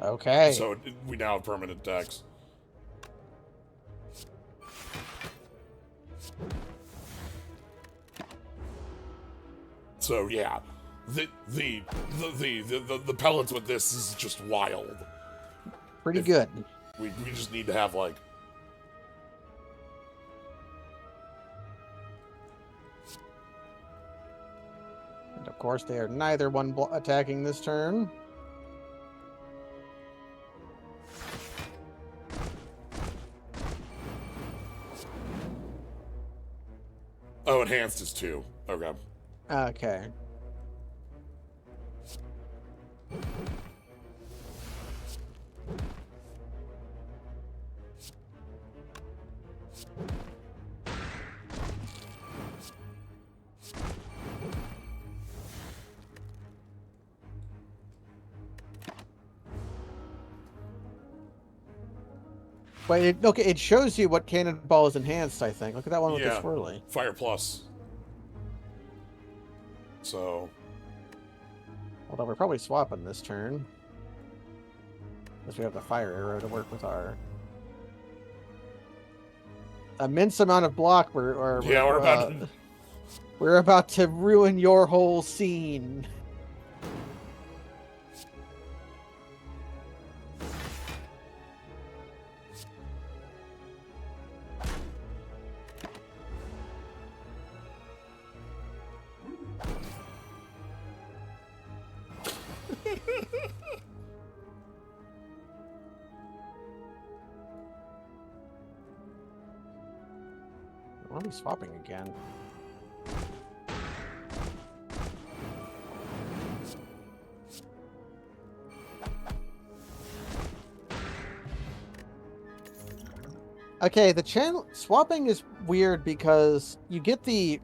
Okay. So we now have permanent dex. So yeah, the pellets with this is just wild. Pretty good. We just need to have like. And of course, they are neither one attacking this turn. Oh, enhanced is 2. Okay. Okay. But it shows you what cannonball is enhanced, I think. Look at that one with the swirly. Fire plus. So. Although we're probably swapping this turn. Because we have the fire arrow to work with our immense amount of block. We're about to ruin your whole scene. Why are we swapping again? Okay, the channel swapping is weird because you get the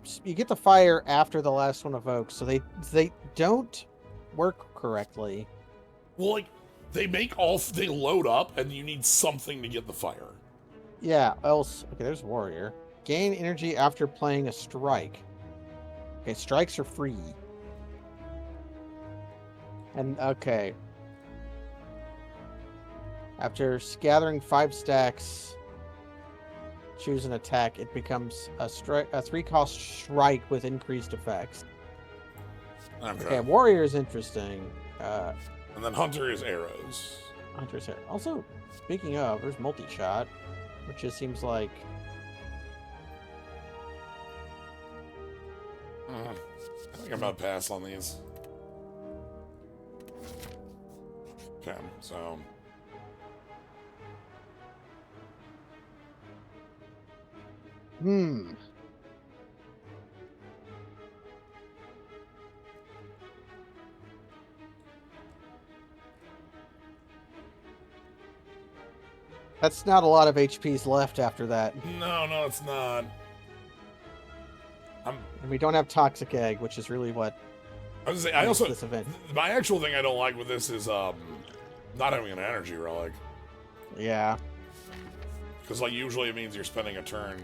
fire after the last one evokes, so they don't work correctly. Well, like they load up, and you need something to get the fire. Yeah. Else, okay. There's warrior. Gain energy after playing a strike. Okay, strikes are free. And okay. After gathering 5 stacks, choose an attack. It becomes a 3-cost strike with increased effects. Okay, warrior is interesting. And then hunter is arrows. Hunter's arrow. Also, speaking of, there's multi-shot, which just seems like. I think I'm about to pass on these. Okay, so. That's not a lot of HPs left after that. No, it's not. And we don't have Toxic Egg, which is really what. I was gonna say, this event. My actual thing I don't like with this is not having an energy relic. Yeah. Because like usually it means you're spending a turn.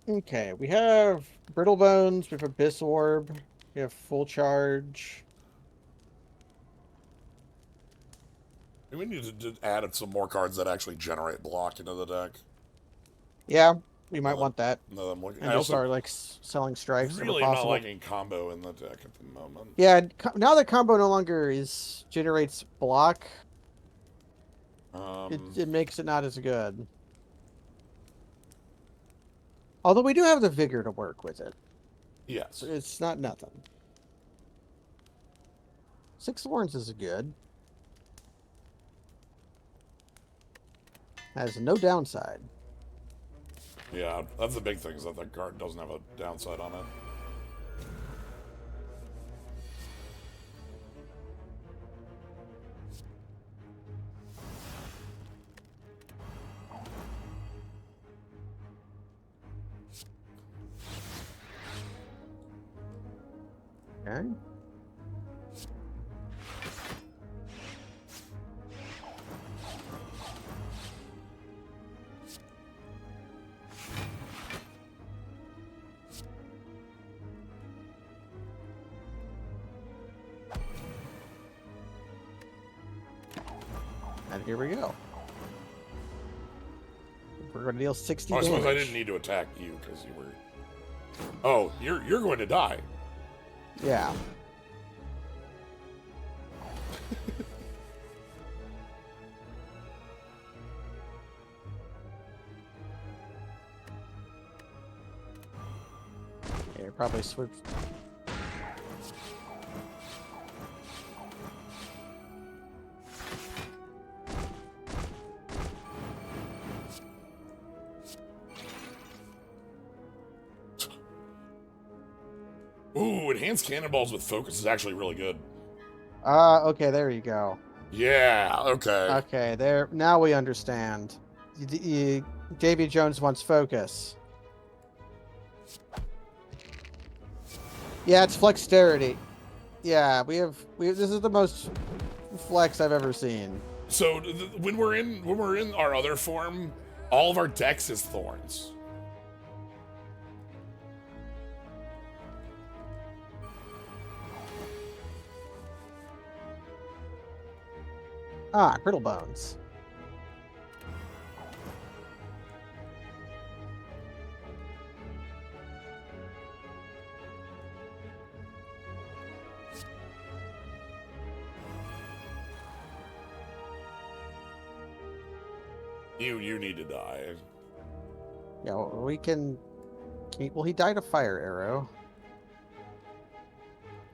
Okay, we have Brittle Bones, we have Abyss Orb, we have Full Charge. We need to add some more cards that actually generate block into the deck. Yeah, we might want that. No, I'm looking. And just start like selling strikes. Really not liking combo in the deck at the moment. Yeah, now that combo no longer generates block, it makes it not as good. Although we do have the vigor to work with it. Yes. It's not nothing. 6 Thorns is good. Has no downside. Yeah, that's the big thing, is that the card doesn't have a downside on it. Okay. And here we go. We're going to deal 60 I damage. suppose I didn't need to attack you because you were... Oh, you're going to die. Yeah. Yeah, probably switch. Ooh, enhanced cannonballs with focus is actually really good. Okay, there you go. Yeah, okay. Okay, there. Now we understand. Davy Jones wants focus. Yeah, it's flexterity. Yeah, we have. This is the most flex I've ever seen. So when we're in our other form, all of our dex is thorns. Ah, brittle bones. You need to die. Yeah, well, we can. Well, he died of fire arrow.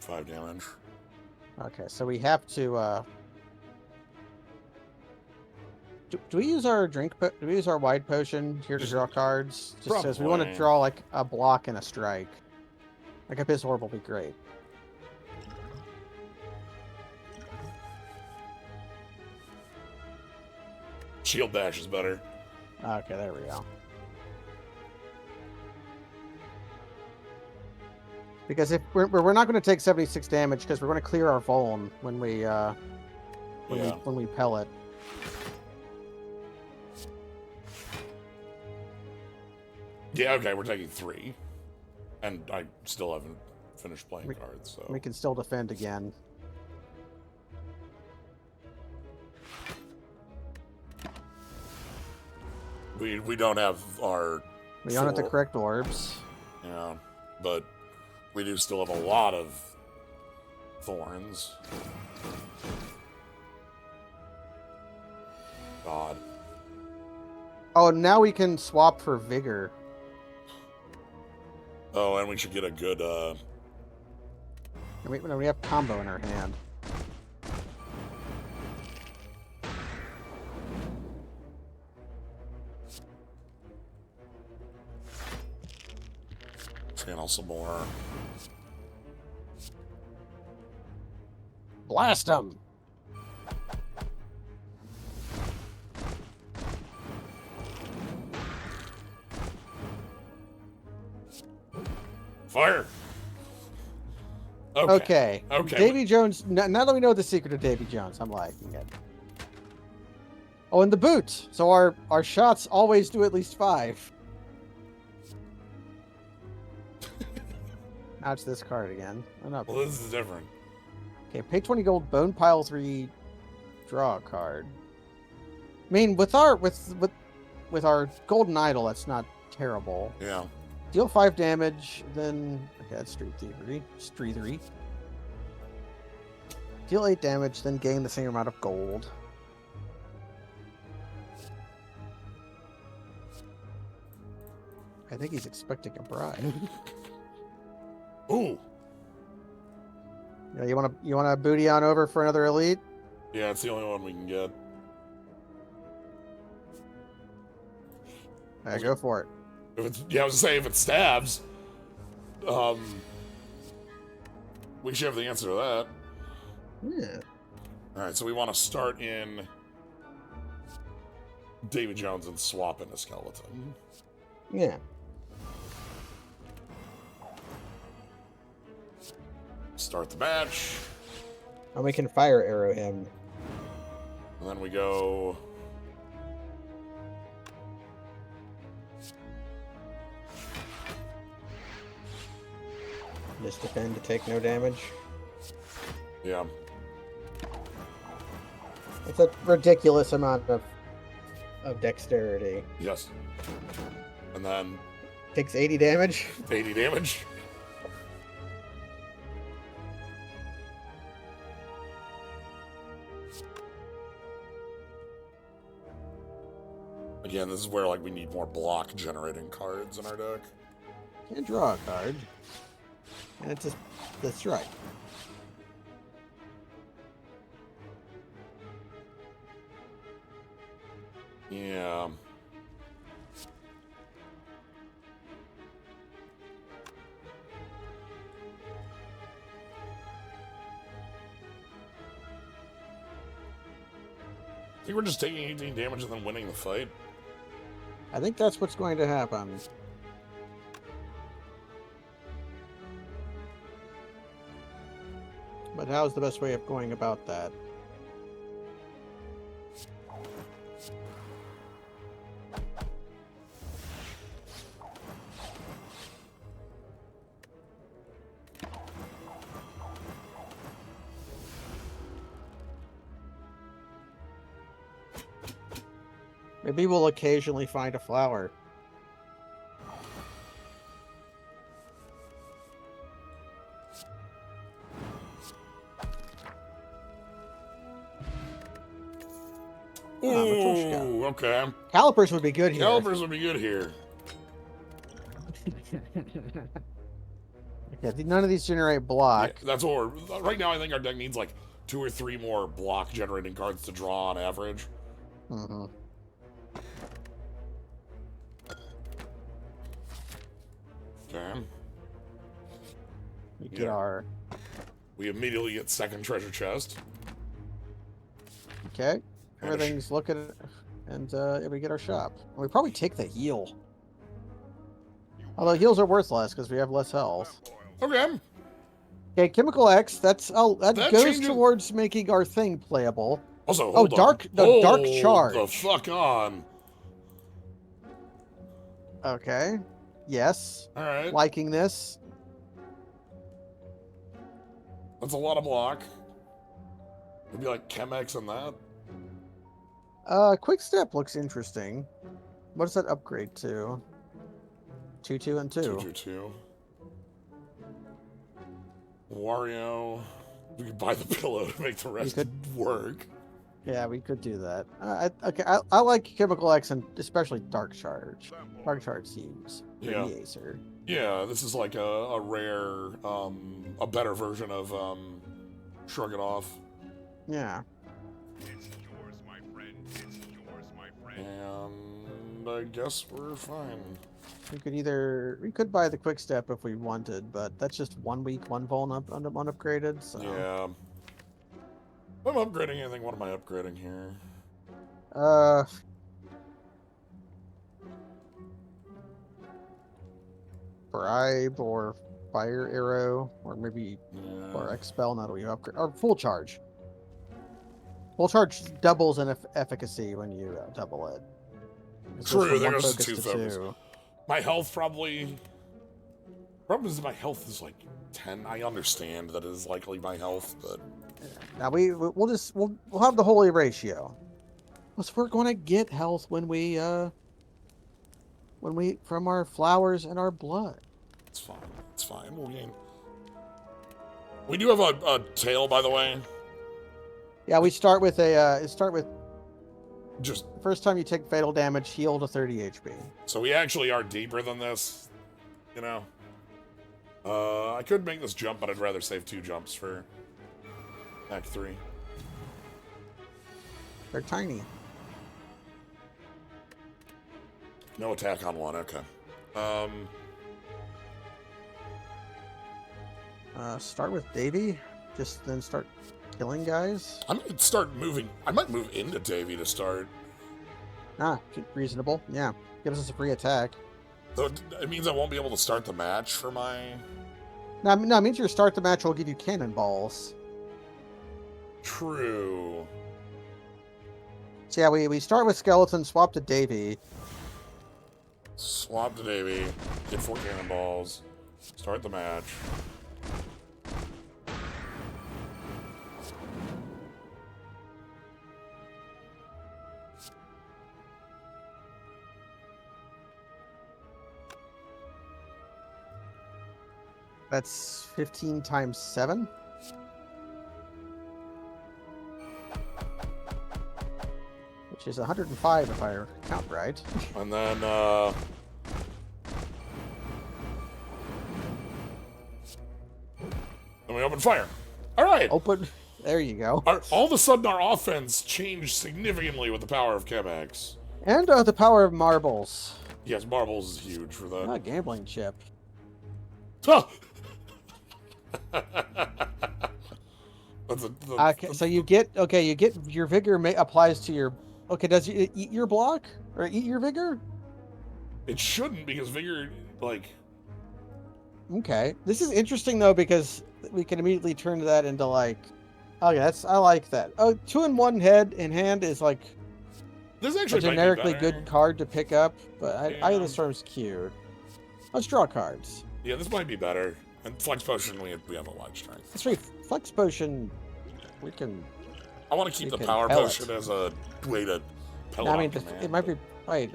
5 damage. Okay, so we have to. Do we use our do we use our wide potion here to draw cards? Just because we want to Probably. draw like a block and a strike. Like Abyss Orb will be great. Shield dash is better. Okay, there we go. Because if we're not going to take 76 damage because we're going to clear our vuln when we when we pellet. Yeah, okay, we're taking 3. And I still haven't finished playing cards, so... We can still defend again. We don't have our... We don't have the correct orbs. Yeah, but we do still have a lot of thorns. God. Oh, now we can swap for vigor. Oh, and we should get a good, We have combo in our hand. channel some more. Blast them! Fire! Okay. Okay. Davy Jones, now that we know the secret of Davy Jones, I'm liking it. Oh, and the boot! So our shots always do at least 5. Now it's this card again. Oh, no. Well, this is different. Okay, pay 20 gold, bone pile 3, draw a card. I mean, with our golden idol, that's not terrible. Yeah. Deal 5 damage, then okay, that's street thievery. Deal 8 damage, then gain the same amount of gold. I think he's expecting a bribe. Ooh. Yeah, you wanna booty on over for another elite? Yeah, it's the only one we can get. Alright, go for it. If it's, yeah, I was gonna say if it stabs, we should have the answer to that. Yeah. All right, so we want to start in David Jones and swap into skeleton. Yeah. Start the match, And we can fire arrow him. and then we go. Just defend to take no damage. Yeah. It's a ridiculous amount of dexterity. Yes. And then Takes 80 damage. 80 damage. Again, this is where like we need more block generating cards in our deck. Can't draw a card. And it's just the strike. Yeah. I think we're just taking 18 damage and then winning the fight. I think that's what's going to happen. But how's the best way of going about that? Maybe we'll occasionally find a flower. Ooh, okay. Calipers would be good here. Calipers would be good here. Okay, none of these generate block. Yeah, that's what we're... Right now, I think our deck needs like 2 or 3 more block generating cards to draw on average. Mm-hmm. Okay. We get our... We immediately get second treasure chest. Okay. Everything's looking... And we get our shop. We probably take the heal. Although heals are worth less because we have less health. Okay. Okay, Chemical X, that goes changes... towards making our thing playable. Also, hold on. Dark Charge. The fuck on. Okay. Yes. Alright. Liking this. That's a lot of block. Maybe like Chemex and that. Quick Step looks interesting. What does that upgrade to? 2, 2, and 2. 2, 2, 2. Wario. We could buy the pillow to make the rest work. Yeah, we could do that. I like Chemical X and especially Dark Charge. Dark Charge seems pretty acer. Yeah, this is like a rare, a better version of Shrug It Off. Yeah. It's yours, my friend. It's yours, my friend. And I guess we're fine. We could buy the Quick Step if we wanted, but that's just 1 week, 1 vuln unupgraded. So. Yeah. If I'm upgrading anything, what am I upgrading here? Bribe or Fire Arrow, or maybe or Expel. Not we upgrade or Full Charge. Full Charge doubles in efficacy when you double it. True, there goes 2 focus. My health probably... Problem is my health is like 10. I understand that it is likely my health, but... Now we'll have the holy ratio. Plus we're gonna get health when we from our flowers and our blood. It's fine. It's fine. We'll gain. We do have a tail, by the way. Yeah, we start with just first time you take fatal damage, heal to 30 HP. So we actually are deeper than this, you know. I could make this jump, but I'd rather save 2 jumps for Act 3. They're tiny. No attack on 1, okay. Start with Davy, just then start killing guys. I might start moving. I might move into Davy to start. Reasonable. Yeah, gives us a free attack. So it means I won't be able to start the match for my... No, it means your start the match will give you cannonballs. True. So yeah, we start with Skeleton, swap to Davy. Swap to Davy, get 4 cannonballs, start the match. That's 15 times 7. Which is 105 if I count right. And then, and we open fire. All right. Open. There you go. All of a sudden, our offense changed significantly with the power of Chemex. And the power of marbles. Yes, marbles is huge for that. A gambling chip. Ah! Okay, so you get your vigor applies to your. Okay, does it eat your block or eat your vigor? It shouldn't, because vigor, like. Okay, this is interesting though, because we can immediately turn that into like. Okay, I like that. Oh, 2 in 1 head in hand is like This a actually might be generically better. good card to pick up, but Eye of the Yeah. Storm's cute. Let's draw cards. Yeah, this might be better. And Flex Potion, we have a lot of strength. That's right. Flex Potion, we can. I want to keep You the can Power pellet. Potion as a way to pellet I on mean, command, it might but- be right.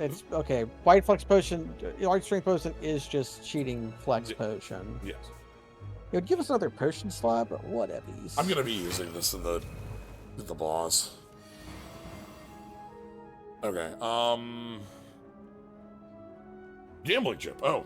It's okay. White Flex Potion, White Strength Potion is just cheating Flex Yeah. Potion. Yes. It would give us another potion slot, but whatever. I'm going to be using this in the boss. Okay, Gambling chip. Oh.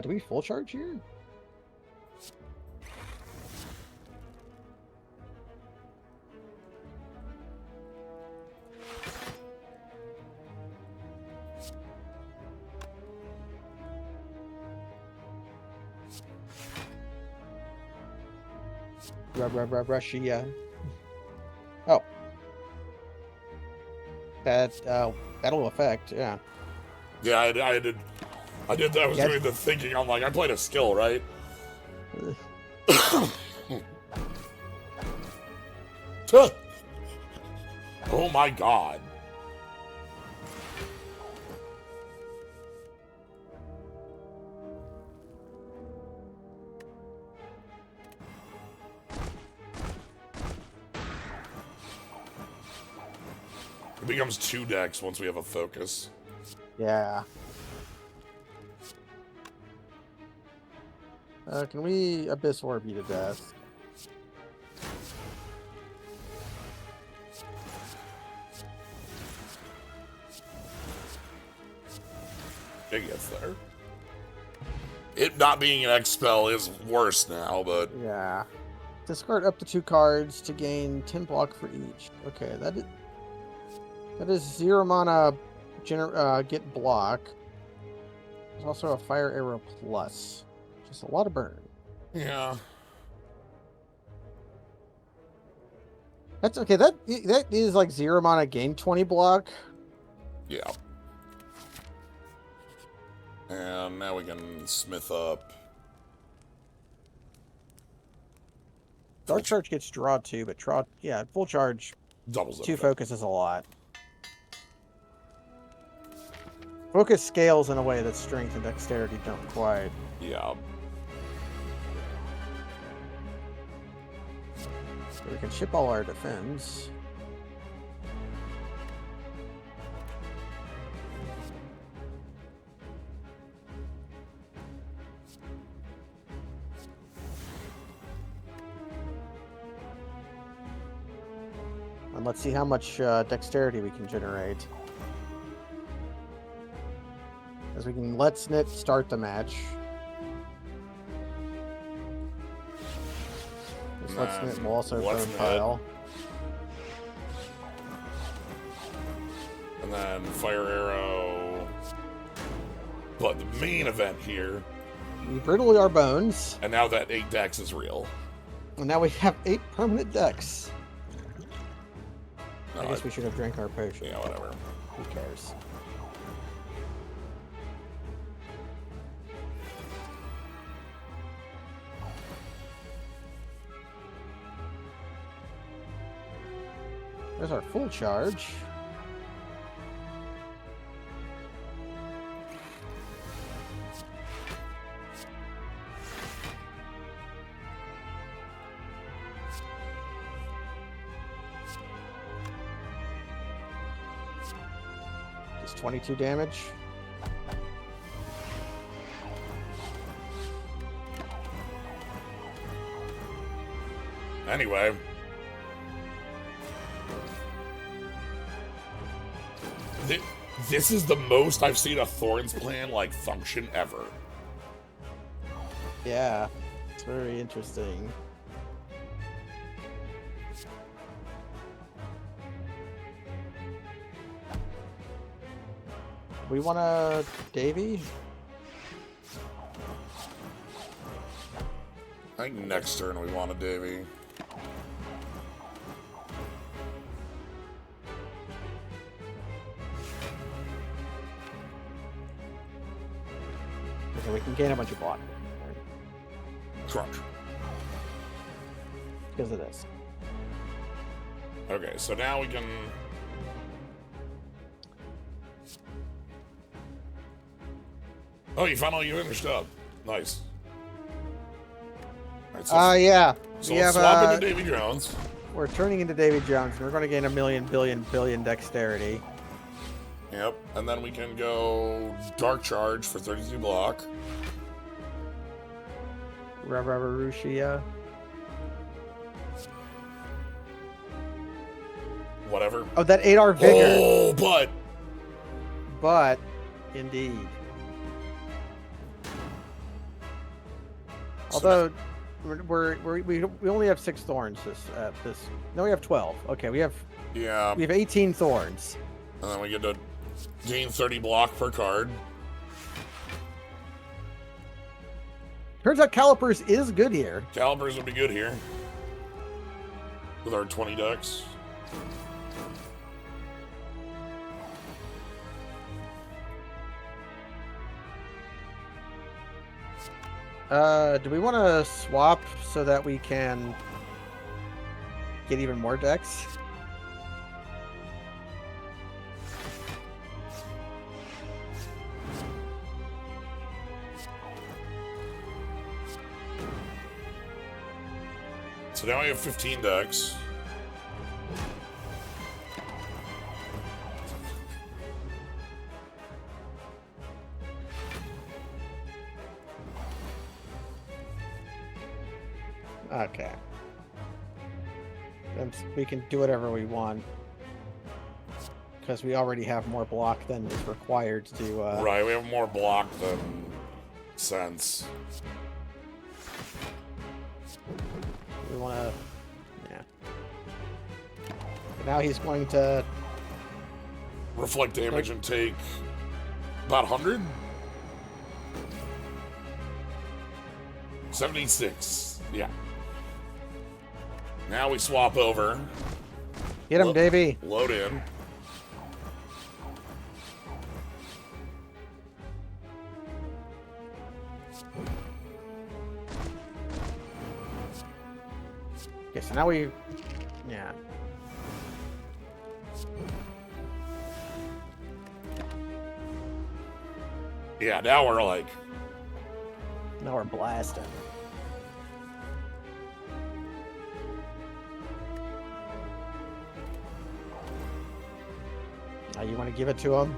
Do we full charge here? Russia. Oh. That'll affect, yeah. Yeah, I did. I was Yes. doing the thinking. I'm like, I played a skill, right? Tuh. Oh my god. It becomes 2 decks once we have a focus. Yeah. Can we Abyss Orb you to death? It gets there. It not being an X spell is worse now, but Yeah. Discard up to 2 cards to gain 10 block for each. Okay, that is 0 mana get block. There's also a Fire Arrow Plus. Just a lot of burn. yeah. That's okay, that is like 0 mana gain 20 block. Yeah. And now we can smith up. Dark Charge gets draw 2, but full charge Doubles 2 up. focus is a lot. Focus scales in a way that strength and dexterity don't quite. Yeah. So we can ship all our defense. And let's see how much dexterity we can generate. As we can let Snit start the match. This let Snit will also Let burn Snit. pile. And then Fire Arrow. But the main event here, We brittle our bones, and now that 8 dex is real. and now we have 8 permanent decks. No, I guess we should have drank our potion. Yeah, whatever. Who cares? There's our full charge. It's 22 damage. Anyway. This is the most I've seen a Thorns plan, like, function ever. Yeah, it's very interesting. We want a Davy? I think next turn we want a Davy. Okay, we can gain a bunch of block. Crunch. Because of this. Okay, so now we can... Oh, you finally finished up. Nice. Alright, so, Yeah. so We let's have, swap into Davy Jones. We're turning into Davy Jones, and we're going to gain a billion dexterity. Yep, and then we can go Dark Charge for 32 block. Ravarushia. Whatever. Oh, that 8R Vigor. Oh, But, indeed. Although, we only have 6 thorns this. No, we have 12. Okay, we have Yeah, 18 thorns. and then we get to gain 30 block per card. Turns out Calipers is good here. Calipers would be good here. With our 20 decks. Do we want to swap so that we can get even more decks? So now we have 15 decks. Okay. Then we can do whatever we want. Because we already have more block than is required to... Right, we have more block than sense. We want to... Yeah. Now he's going to... Reflect damage and take about 100? 76. Yeah. Now we swap over. Get him, Davey. Load in. Okay, so now we... Yeah. Yeah, now we're like... Now we're blasting. Now you want to give it to him?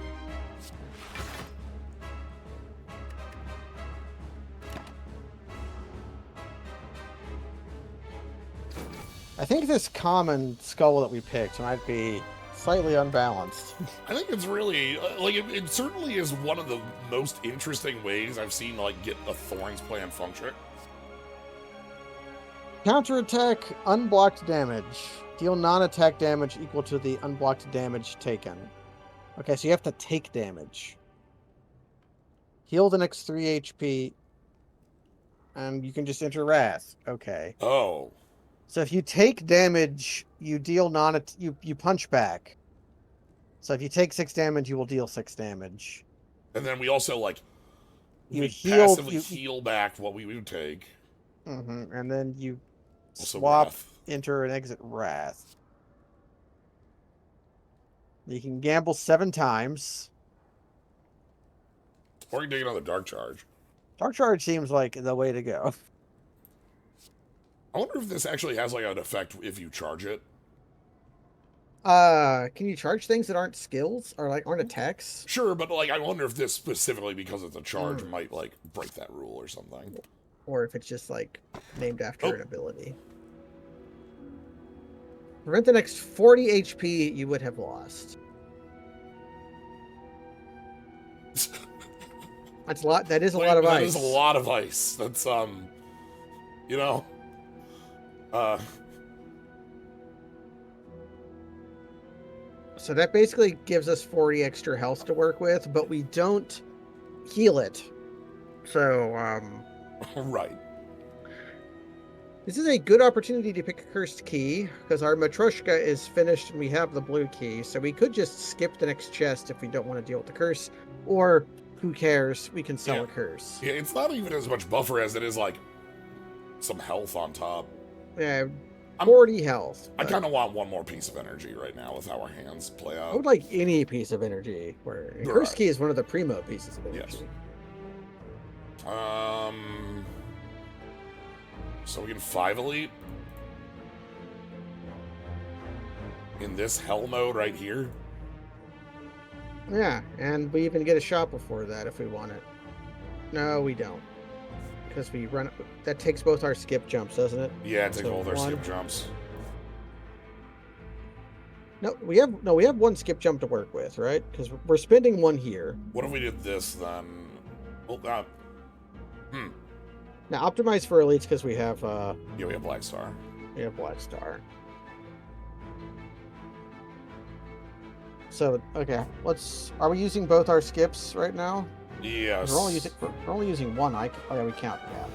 I think this common skull that we picked might be slightly unbalanced. I think it's really... like, it certainly is one of the most interesting ways I've seen, like, get a Thorns plan function. Counterattack, unblocked damage. Deal non-attack damage equal to the unblocked damage taken. Okay, so you have to take damage. Heal the next 3 HP. And you can just enter Wrath. Okay. Oh. So if you take damage, you deal you punch back. So if you take 6 damage, you will deal 6 damage. And then we also, like... You we heal... passively heal back what we would take. Mm-hmm. And then you Also swap, Wrath. enter, and exit Wrath. You can gamble 7 times. Or you can take another Dark Charge. Dark Charge seems like the way to go. I wonder if this actually has, like, an effect if you charge it. Can you charge things that aren't skills or like aren't attacks? Sure, but like, I wonder if this specifically because it's a charge Mm. might like break that rule or something. Or if it's just like named after Oh. an ability. Prevent the next 40 HP you would have lost. That's a lot. That is a lot of That ice. is a lot of ice. That's you know, So that basically gives us 40 extra health to work with, but we don't heal it. So, right. this is a good opportunity to pick a cursed key, because our Matryoshka is finished and we have the blue key, so we could just skip the next chest if we don't want to deal with the curse, or, who cares, we can sell a curse. Yeah, it's not even as much buffer as it is like some health on top. Yeah, 40 health. I kind of want one more piece of energy right now with how our hands play I out. would like any piece of energy. Where cursed key is one of the primo pieces of energy. Yes. So we get 5 elite in this hell mode right here. Yeah, and we even get a shot before that if we want it. No, we don't. Because we run... That takes both our skip jumps, doesn't it? Yeah, it takes So both our skip one. jumps. No, we have one skip jump to work with, right? Because we're spending one here. What if we did this then? Oh, Now, optimize for elites because we have yeah, we have Black Star. Black Star. So, okay, are we using both our skips right now? Yes. We're only using one. Oh yeah, we count. Yeah.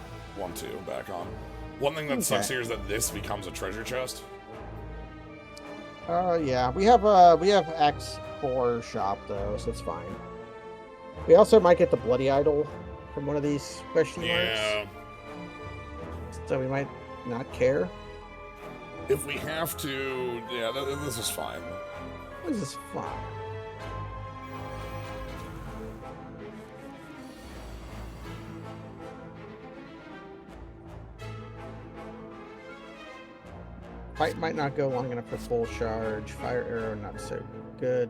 1, 2, back on. One thing that sucks here is that this becomes a treasure chest. Yeah, we have Act 4 shop though, so it's fine. We also might get the bloody idol from one of these question marks. Yeah. So we might not care. If we have to, yeah, this is fine. This is fine. Fight might not go long enough for full charge. Fire arrow not so good.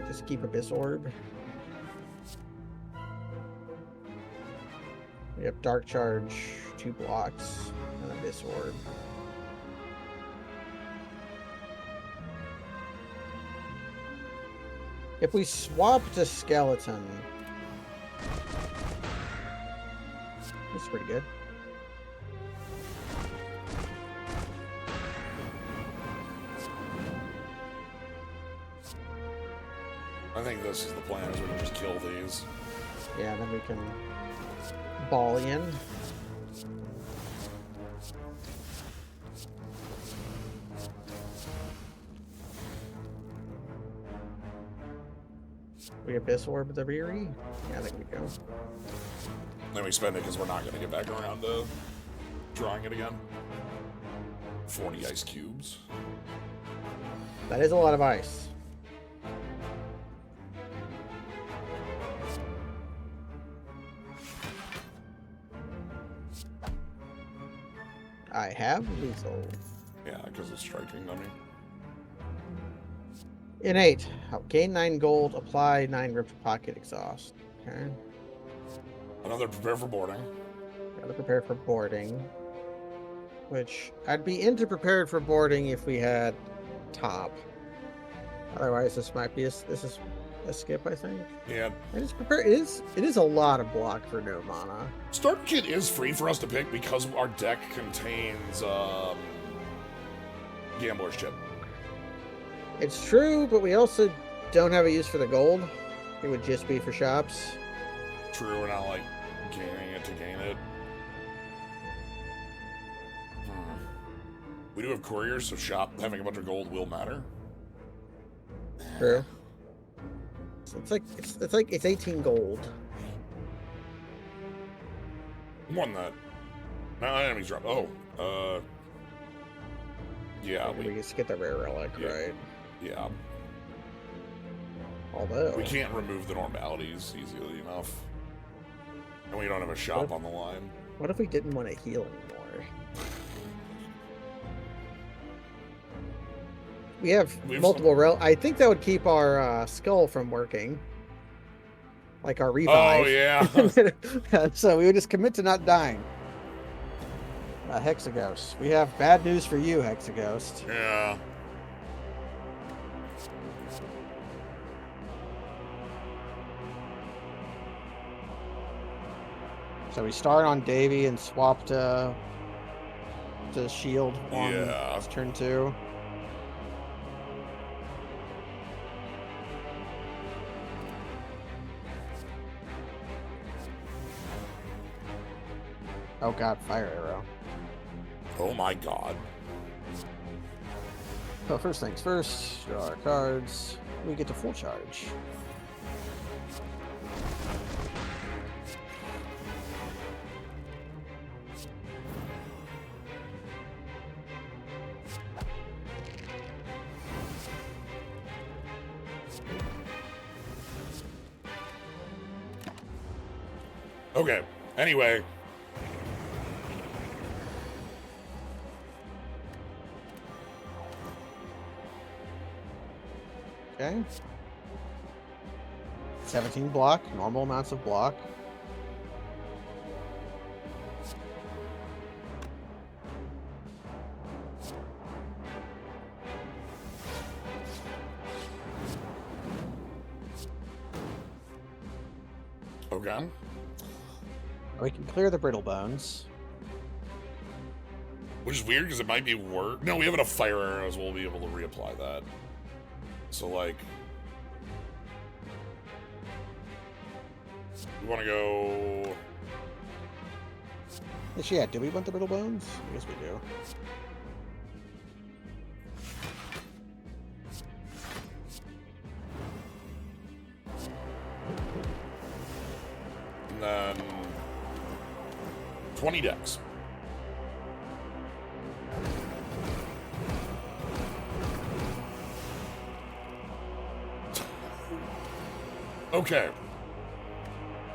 Just keep Abyss Orb. We have Dark Charge, 2 blocks, and Abyss Orb. If we swap to Skeleton, that's pretty good. I think this is the plan, is we can just kill these. Yeah, then we can ball in. We Abyss Orb the Riri? Yeah, there we go. Then we spend it because we're not going to get back around to drawing it again. 40 ice cubes. That is a lot of ice. I have lethal. Yeah, because it's striking dummy. Innate. Gain 9 gold, apply 9 ripped pocket exhaust. Okay. Another prepare for boarding. Gotta prepare for boarding. Which I'd be into prepared for boarding if we had top. Otherwise, this is a skip, I think. Yeah. And it's prepared. It is a lot of block for no mana. Start kit is free for us to pick because our deck contains Gambler's Chip. It's true, but we also don't have a use for the gold. It would just be for shops. True, we're not like gaining it to gain it. We do have couriers, so shop having a bunch of gold will matter. True. So it's 18 gold. More than that. No, enemies drop. Oh, yeah, We just get the rare relic, Yeah. right? yeah. Although We can't remove the normalities easily enough. And we don't have a shop on the line. what if we didn't want to heal anymore? We have We've- multiple I think that would keep our skull from working. Like our revive. Oh, yeah. So we would just commit to not dying. Hexaghost. We have bad news for you, Hexaghost. Yeah. So we start on Davy and swap to shield on Yeah. turn 2. Oh god, fire arrow. Oh my god. So first things first, draw our cards. We get to full charge. Okay. Anyway. Okay. 17 block, normal amounts of block. Okay. We can clear the brittle bones. Which is weird because it might be worse. No, we have enough fire arrows. We'll be able to reapply that. So, like, we want to go. Actually, yeah, do we want the brittle bones? I guess we do. And then 20 decks. Okay.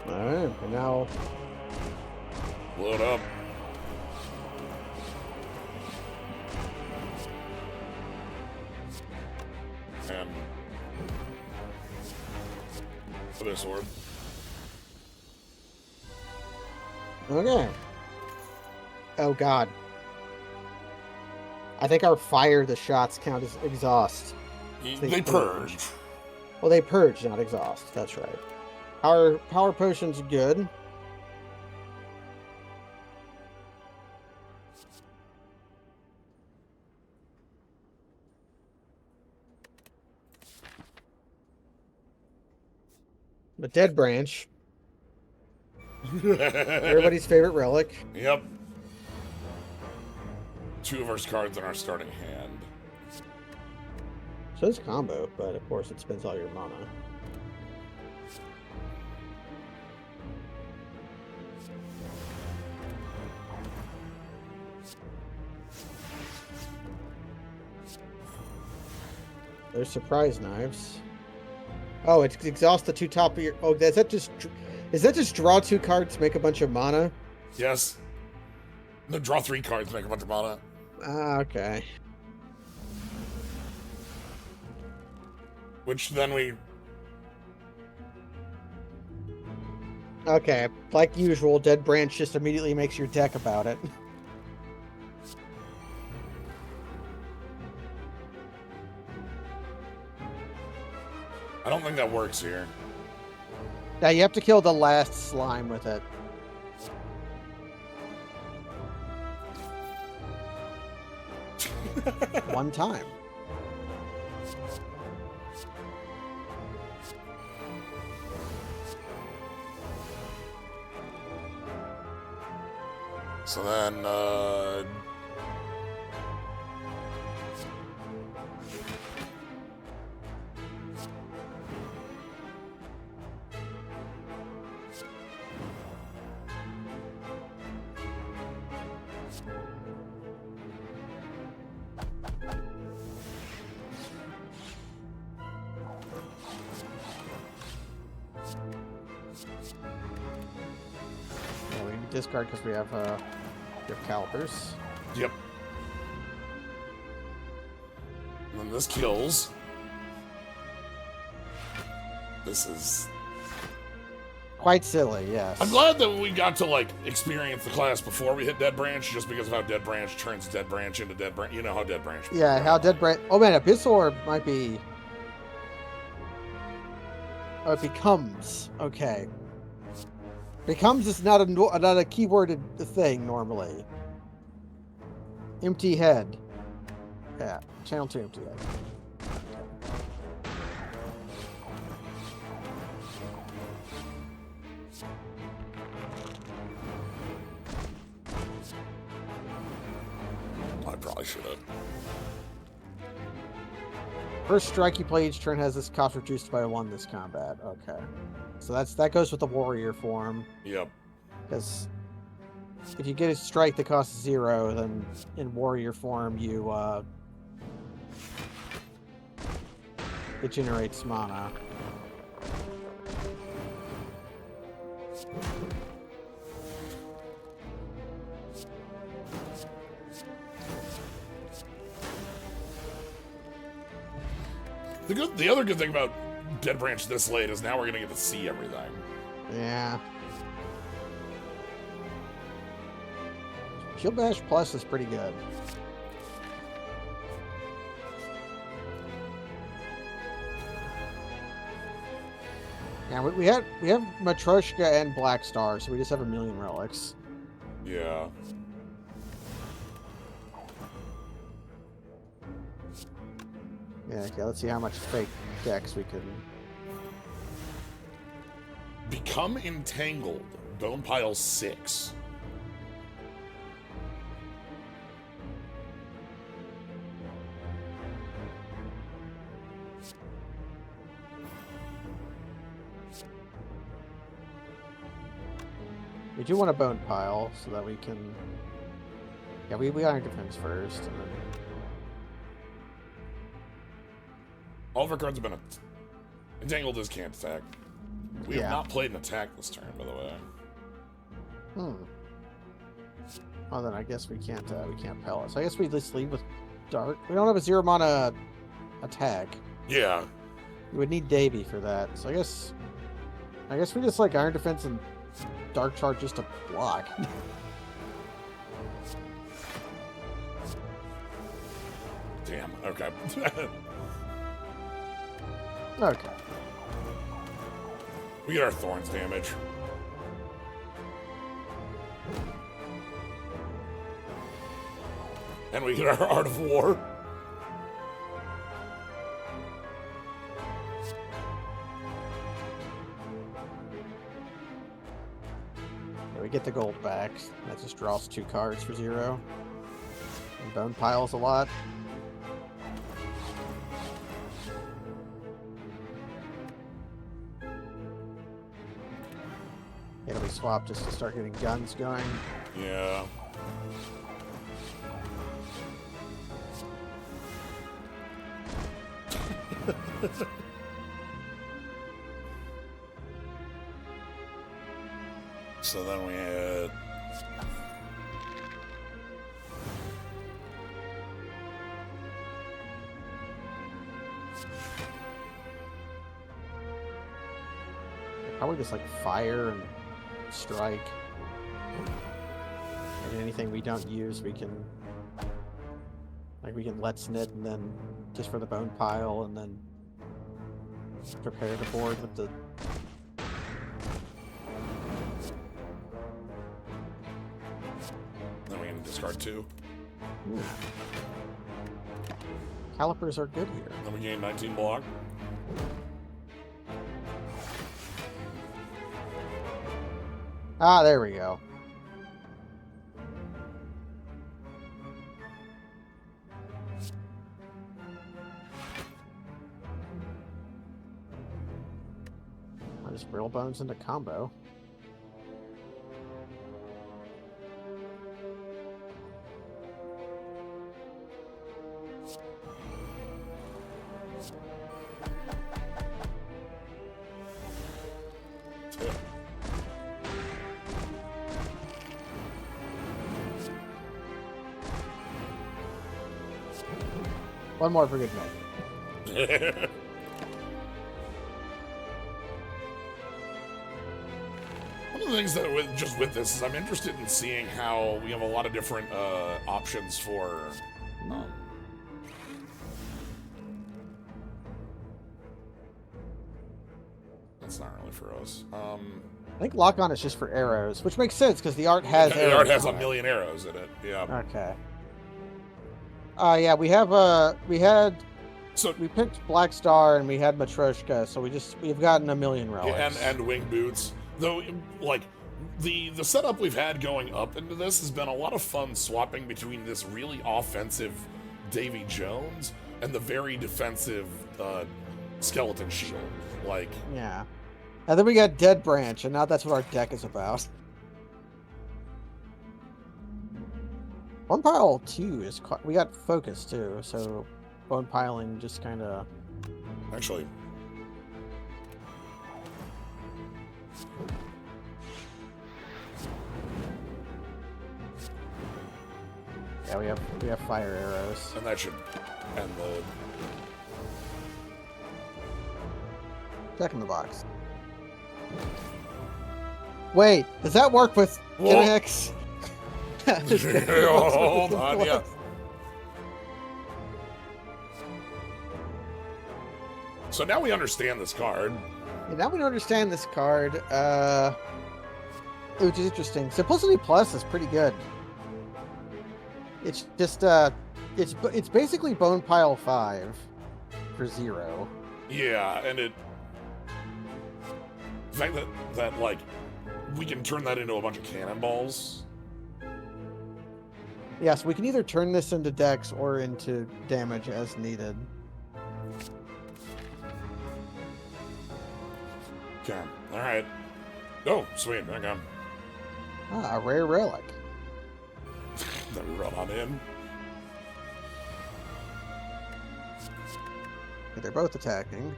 Alright, and now Load up. And other sword. okay. Oh god. I think our fire the shots count as exhaust. They purge. Well, they purge, not exhaust. That's right. Our power potion's good. The dead branch. Everybody's favorite relic. Yep. 2 of our cards in our starting hand. So it's combo, but of course it spends all your mana. There's surprise knives. Oh, it's exhaust the 2 top of your. Oh, is that just draw 2 cards, make a bunch of mana? Yes. No, draw 3 cards, make a bunch of mana. Ah, okay. Which then we. Okay, like usual, Dead Branch just immediately makes your deck about it. I don't think that works here. Now you have to kill the last slime with it. One time. So then, Yeah, we discard because we have calipers. yep. then this kills. This is... Quite silly, yes. I'm glad that we got to, like, experience the class before we hit Dead Branch, just because of how Dead Branch turns Dead Branch into Dead Branch. You know how Dead Branch... Yeah, how Dead Branch... Oh, man, Abyssal Orb might be... Oh, it becomes. Okay. Becomes is not a keyworded thing, normally. Empty head. Yeah, channel 2 empty head. I probably should have. First strike you play each turn has this cost reduced by 1 this combat. Okay. So that goes with the warrior form. Yep. Because if you get a strike that costs 0, then in warrior form you it generates mana. The other good thing about Dead Branch this late is now we're gonna get to see everything. Yeah. Shield Bash Plus is pretty good. Yeah, we have Matryoshka and Black Star, so we just have 1,000,000 relics. Yeah. Yeah, okay, let's see how much fake decks we can... Become Entangled. Bone Pile 6. We do want a Bone Pile, so that we can... Yeah, we got our defense first, and then... All of our cards have been Entangled is can't attack. We have not played an attack this turn, by the way. Oh, then I guess we can't Palace. I guess we just leave with Dark. We don't have a 0 mana attack. Yeah. You would need Davy for that. So I guess we just like Iron Defense and Dark Charge just to block. Damn. Okay. Okay. We get our Thorns damage. And we get our Art of War. Yeah, we get the gold back. That just draws 2 cards for 0. And Bone Piles a lot. It'll be swapped just to start getting guns going. Yeah. So then we had... Probably just like fire and strike. And anything we don't use, we can... Like, we can Let's Knit, and then just for the Bone Pile, and then prepare the board with the... Then we can discard 2. Ooh. Calipers are good here. Then we gain 19 block. Ah, there we go. I just Brittle Bones into combo. One more for good measure. One of the things that with this is I'm interested in seeing how we have a lot of different options for. That's not really for us. I think lock-on is just for arrows, which makes sense because the art has the arrows. art has on a it. million arrows in it. Yeah. Okay. Yeah, we have So we picked Black Star and we had Matryoshka, so we've gotten a million relics. and wing boots. Though, like the setup we've had going up into this has been a lot of fun swapping between this really offensive Davy Jones and the very defensive skeleton shield. Like, Yeah. And then we got Dead Branch, and now that's what our deck is about. Bone Pile 2 is we got Focus too, so Bone Piling just kind of. actually, Yeah, we have fire arrows. and that should end the. Check in the box. Wait, does that work with Whoa. Kinetics? Hold on, yeah. So now we understand this card. Yeah, now we understand this card, which is interesting. Simplicity Plus is pretty good. It's just it's basically Bone Pile 5 for 0. Yeah, and the fact that like we can turn that into a bunch of cannonballs. Yeah, so we can either turn this into dex or into damage as needed. Okay, all right. Oh, sweet. Okay. Ah, a rare relic. Then we run on in. Okay, they're both attacking.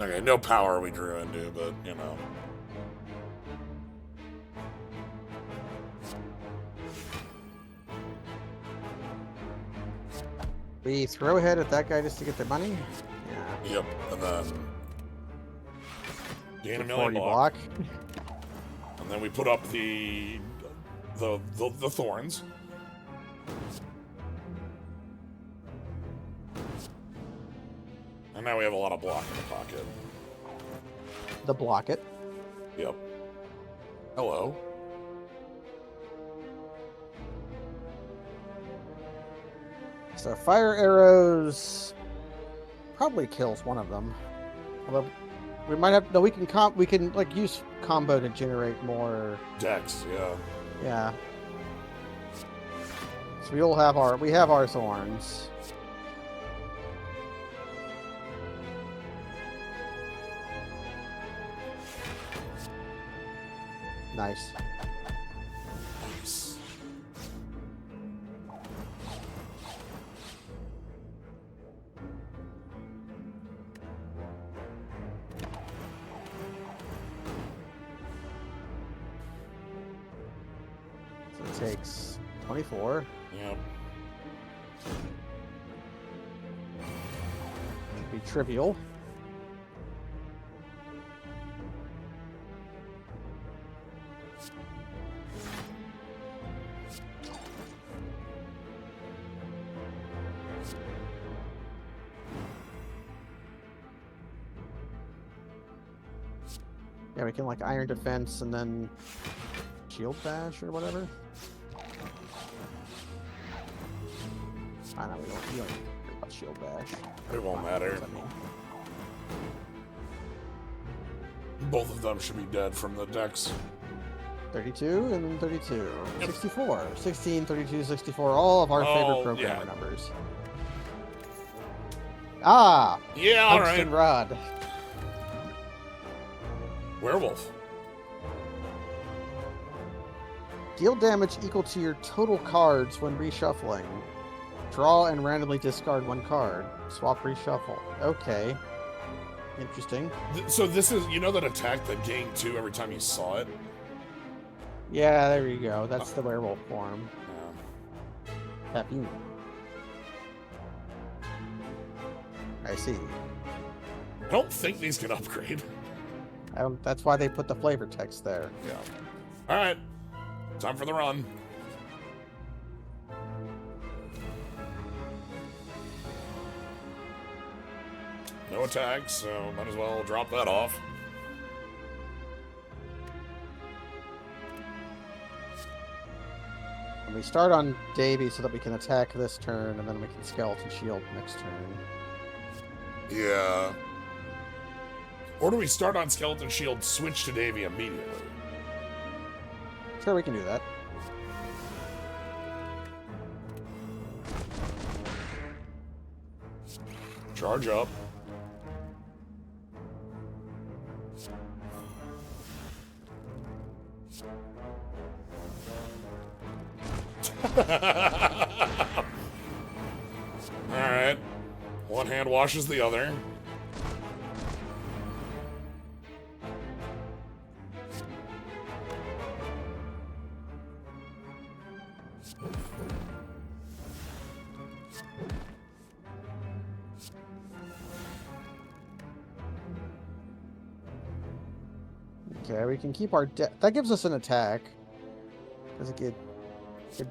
Okay, no power we drew into, but you know. We throw ahead at that guy just to get the money. Yeah. Yep, and then gain a 40 million block. and then we put up the thorns. And now we have a lot of block in the pocket. The block it. Yep. Hello. So fire arrows probably kills one of them. Although we might have we can like use combo to generate more. Dex, yeah. Yeah. So we have our thorns. Nice. Nice. So it takes 24. Yep. Should be trivial. Yeah, we can like Iron Defense and then Shield Bash or whatever. I know we don't worry about Shield Bash. It won't matter. I mean, Both of them should be dead from the Dex. 32 and 32. 64. 16, 32, 64. All of our favorite programmer yeah. numbers. Ah! Yeah, all Tungsten right. Rod. Werewolf. Deal damage equal to your total cards when reshuffling. Draw and randomly discard one card. Swap, reshuffle. Okay. Interesting. So this is, you know that attack that gained 2 every time you saw it? Yeah, there you go. That's the werewolf form. Yeah. Happy. I see. I don't think these can upgrade. That's why they put the flavor text there. Yeah. Alright. Time for the run. No attacks, so might as well drop that off. And we start on Davy so that we can attack this turn, and then we can skeleton shield next turn. Yeah. Or do we start on Skeleton Shield, switch to Davy immediately? Sure, we can do that. Charge up. Alright. One hand washes the other. Okay, we can keep our that gives us an attack. Does it get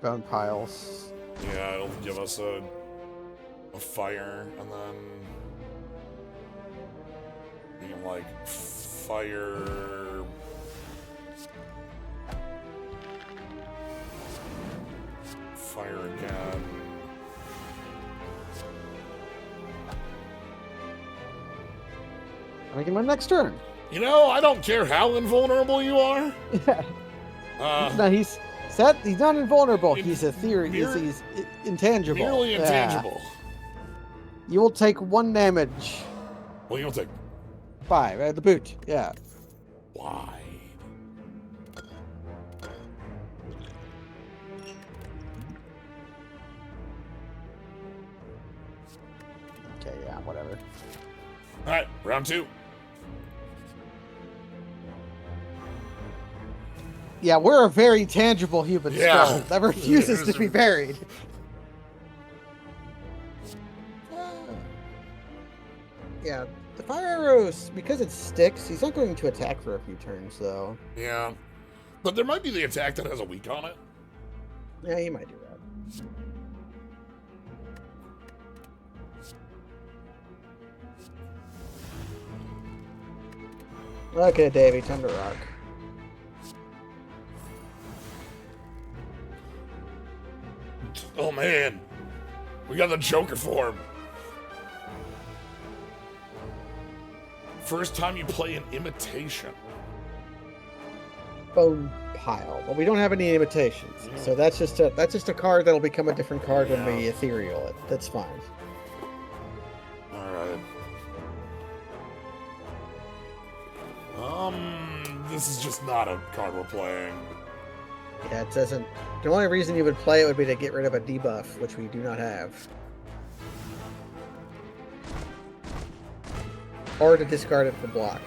bone piles? Yeah, it'll give us a fire, and then you can like fire. Fire again. I can win next turn. You know, I don't care how invulnerable you are. Yeah. No, he's not invulnerable. He's a theory. He's intangible. Merely intangible. You will take 1 damage. Well, you'll take 5 at the boot. Yeah. wide. Okay, yeah, whatever. All right, round 2. Yeah, we're a very tangible human Yeah. skull that refuses to be buried. Yeah, the fire arrows, because it sticks, he's not going to attack for a few turns, though. Yeah, but there might be the attack that has a weak on it. Yeah, he might do that. Okay, Davey, time to rock. Oh man, we got the Joker form. First time you play an imitation. Bone pile. Well, we don't have any imitations, so that's just a card that'll become a different card when we ethereal it. That's fine. All right. This is just not a card we're playing. Yeah, it doesn't. The only reason you would play it would be to get rid of a debuff, which we do not have. Or to discard it for block.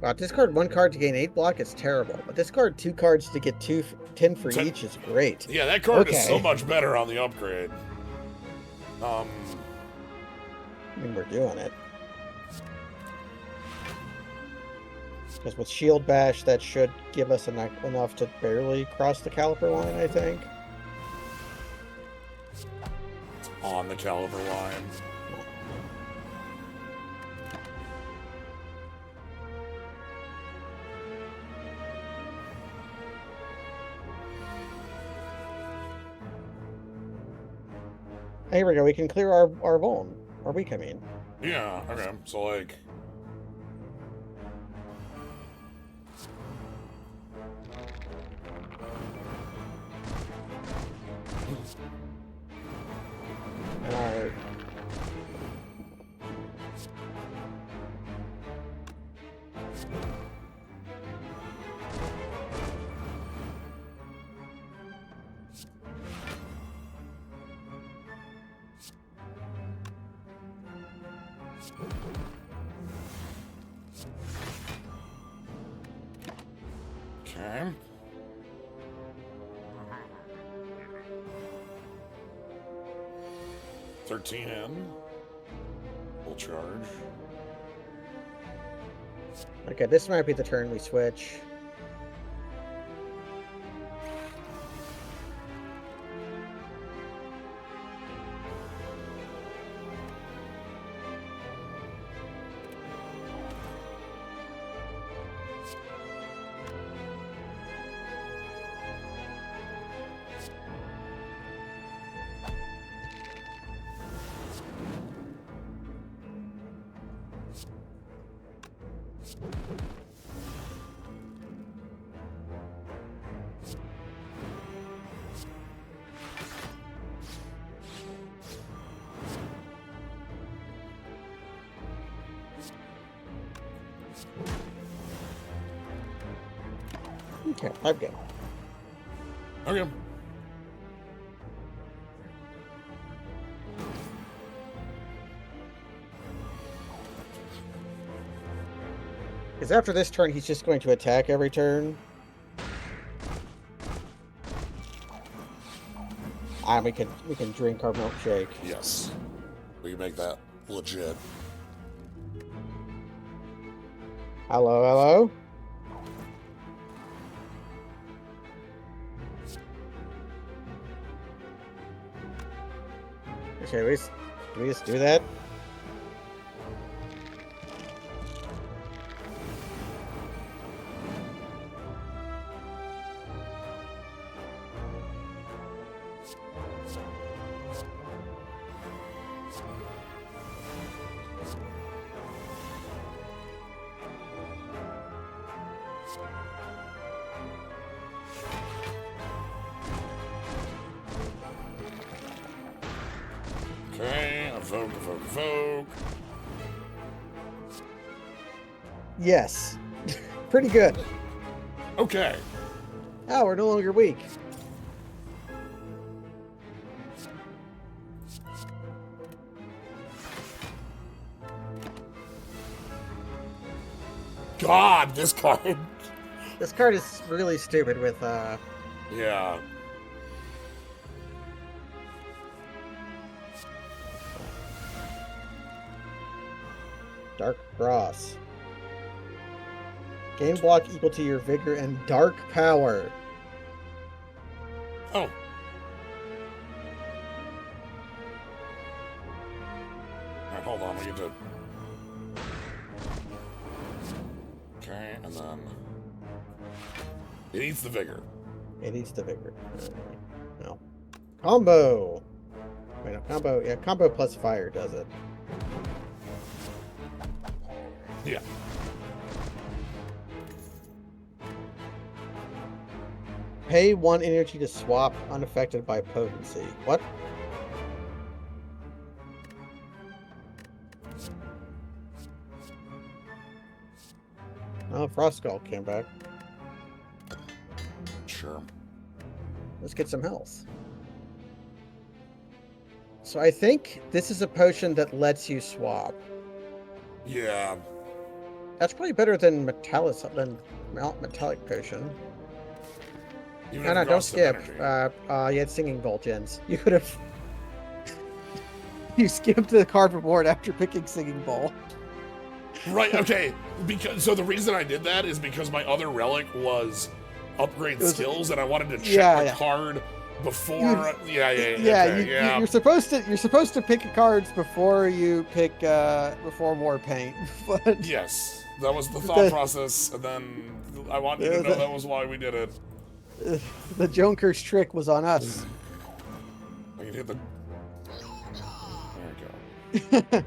Wow, discard 1 card to gain 8 block is terrible, but discard 2 cards to get 10 for each is great. Yeah, that card is so much better on the upgrade. I mean, we're doing it. Because with Shield Bash, that should give us enough to barely cross the caliper line, I think. It's on the caliber line. Here we go. We can clear our vuln. Or weak, I mean. Yeah, okay. So, like... Alright. Okay. $13 in. Full charge. Okay, this might be the turn we switch. Okay, I'm good. Okay. Because after this turn, he's just going to attack every turn. And we can drink our milkshake. Yes. We can make that legit. Hello, hello. Okay, do we just do that? Okay, evoke. Yes. Pretty good. Okay. Oh, we're no longer weak. God, this card. This card is really stupid with, Yeah. Dark Cross. Gain block equal to your vigor and dark power. Oh. Alright, hold on, we get to... Okay, and then... It eats the vigor. It eats the vigor. No. Combo! Wait, no, combo. Yeah, combo plus fire does it. Yeah. Pay 1 energy to swap unaffected by potency. What? Oh, Frost Skull came back. Sure. Let's get some health. So I think this is a potion that lets you swap. Yeah. That's probably better than metallic potion. Even No, if no, it don't costs some skip. energy. You had Singing Bowl gens. You could have... you skipped the card reward after picking Singing Bowl. Right, okay. So the reason I did that is because my other relic was upgrade skills, and I wanted to check the card before. You're supposed to pick cards before you pick before war paint. But yes, that was the thought process, and then I wanted you to know that was why we did it. The Joker's trick was on us. I can hit the. There we go.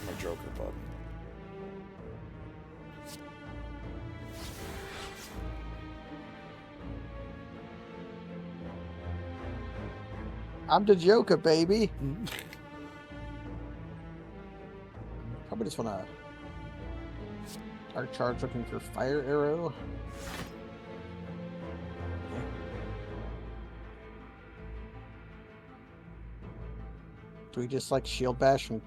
My Joker button. I'm the Joker, baby. Probably just want to Dark Charge looking for Fire Arrow. Do we just like Shield Bash and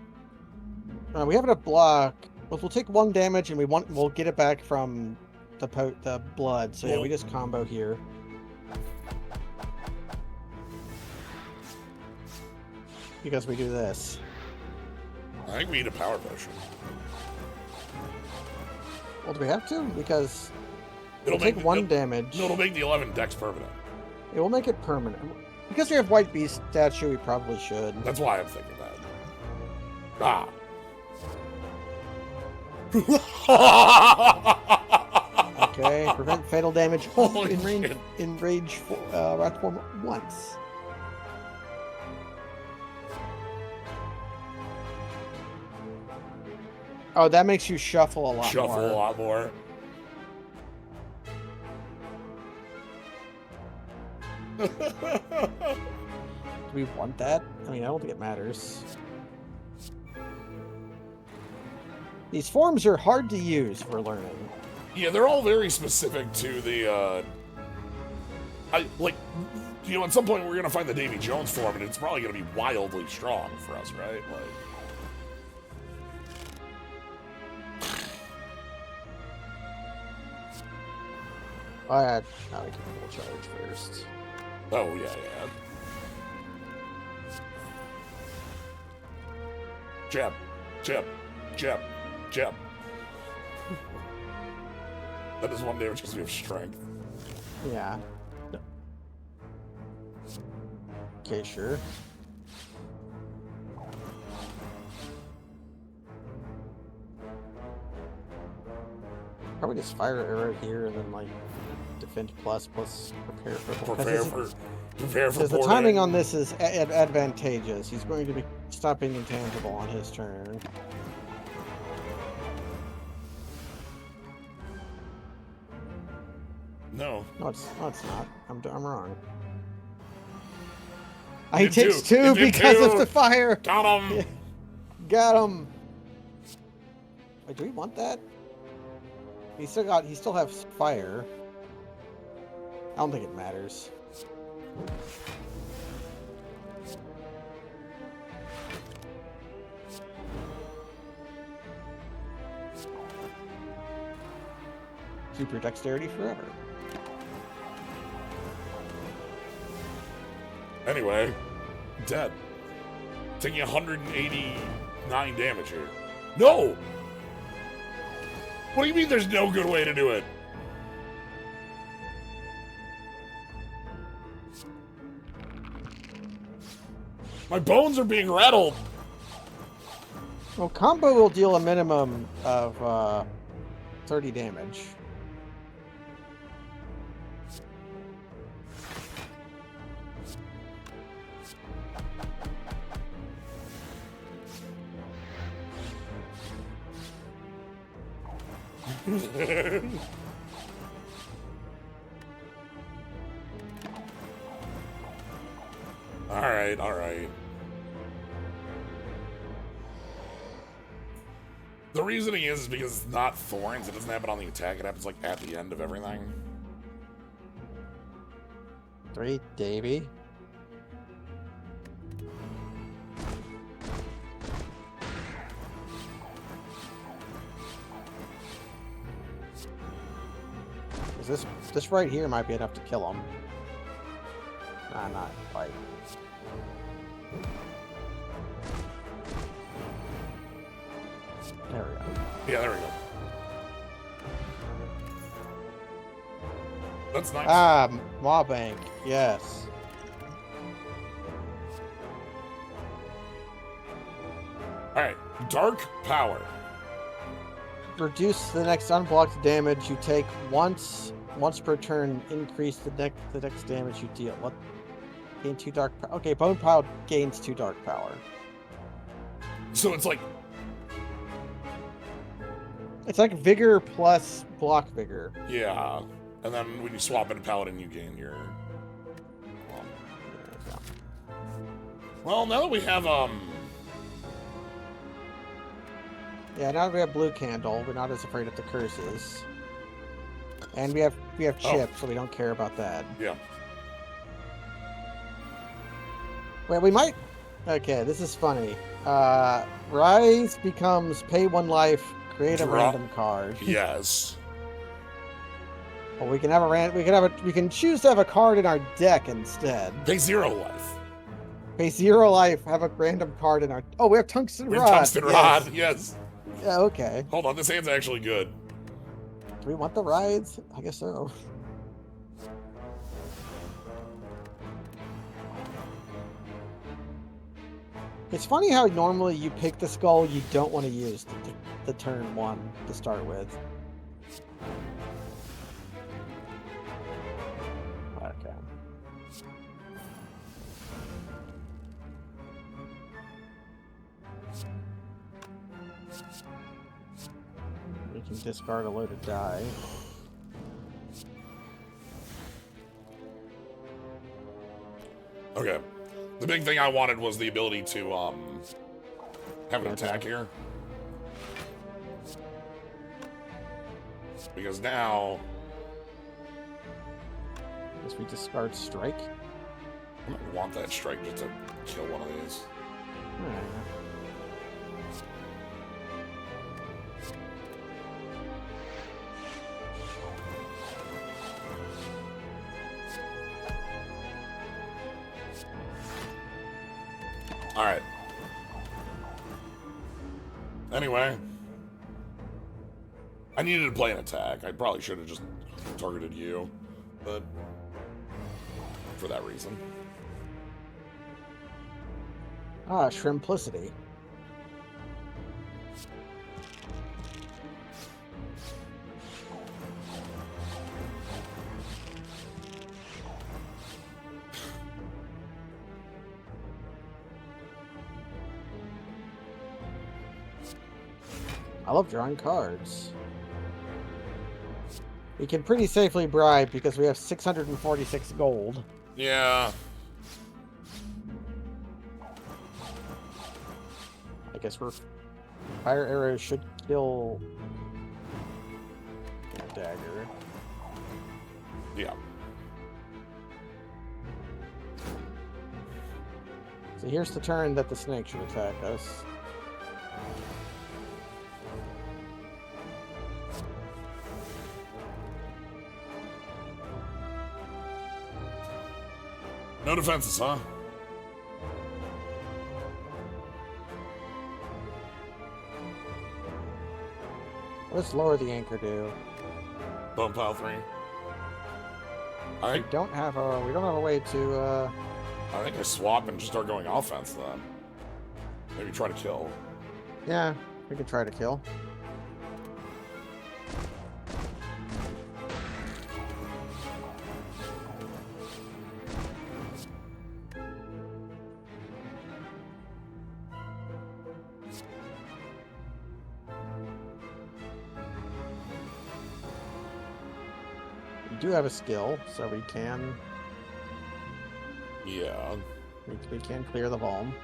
We have enough block. We'll take 1 damage and we'll get it back from the blood. So yeah, we just combo here. Because we do this. I think we need a power potion. Well, do we have to? Because It'll we'll take 1 damage. No, it'll make the 11 dex permanent. It will make it permanent. Because we have White Beast statue, we probably should. That's why I'm thinking that. Okay, prevent fatal damage Holy in rage wrath form once. Oh, that makes you shuffle a lot more. Shuffle a lot more. Do we want that? I mean, I don't think it matters. These forms are hard to use for learning. Yeah, they're all very specific to the, at some point we're gonna find the Davy Jones form, and it's probably gonna be wildly strong for us, right? Like... Now we can full charge first. Oh, yeah. Jab. That is 1 damage because we have strength. Yeah. Okay, sure. Probably just fire an arrow here and then, like, defend plus prepare for... Prepare for Because the timing on this is advantageous. He's going to be stopping intangible on his turn. No. No, it's not. I'm wrong. He takes 2 because of the fire. Got him. Yeah. Got him. Wait, do we want that? He still has fire. I don't think it matters. Keep your dexterity forever. Anyway, dead. Taking 189 damage here. No! What do you mean there's no good way to do it? My bones are being rattled. Well, combo will deal a minimum of 30 damage. All right. The reasoning is because it's not thorns. It doesn't happen on the attack. It happens like at the end of everything. 3, Davy. This right here might be enough to kill him. Nah, not quite. There we go. Yeah, there we go. That's nice. Ah, Maw Bank. Yes. Alright, Dark Power. Reduce the next unblocked damage you take once per turn. Increase the next damage you deal. What? Gain 2 dark power. Okay, Bone Pile gains 2 dark power. So it's like Vigor plus block Vigor. yeah, and then when you swap into Paladin, you gain your. Well, now that we have Yeah, now that we have Blue Candle, we're not as afraid of the curses. And we have Chip, so we don't care about that. Yeah. Well, we might Okay, this is funny. Rise becomes pay 1 life, create a Draw. random card. Yes. Well, we can have we can choose to have a card in our deck instead. Pay 0 life. Pay 0 life, have a random card in our. Oh, we have tungsten We rod. have tungsten yes. rod. Yes. Yeah, okay. Hold on, this hand's actually good. Do we want the rides? I guess so. It's funny how normally you pick the skull you don't want to use the turn 1 to start with. Okay. We can discard a loaded die. Okay. The big thing I wanted was the ability to have an attack here. Because now Guess we discard strike. I might want that strike just to kill one of these. Alright. Alright. Anyway. I needed to play an attack. I probably should have just targeted you. But for that reason. Ah, Shrimplicity. I love drawing cards. We can pretty safely bribe because we have 646 gold. Yeah. I guess fire arrows should kill dagger. Yeah. So here's the turn that the snake should attack us. No defenses, huh? Let's lower the anchor do. Bone pile 3. I We don't have a way to I think I swap and just start going offense then. Maybe try to kill. yeah, we can try to kill. We do have a skill, so we can Yeah. we can clear the Vulm.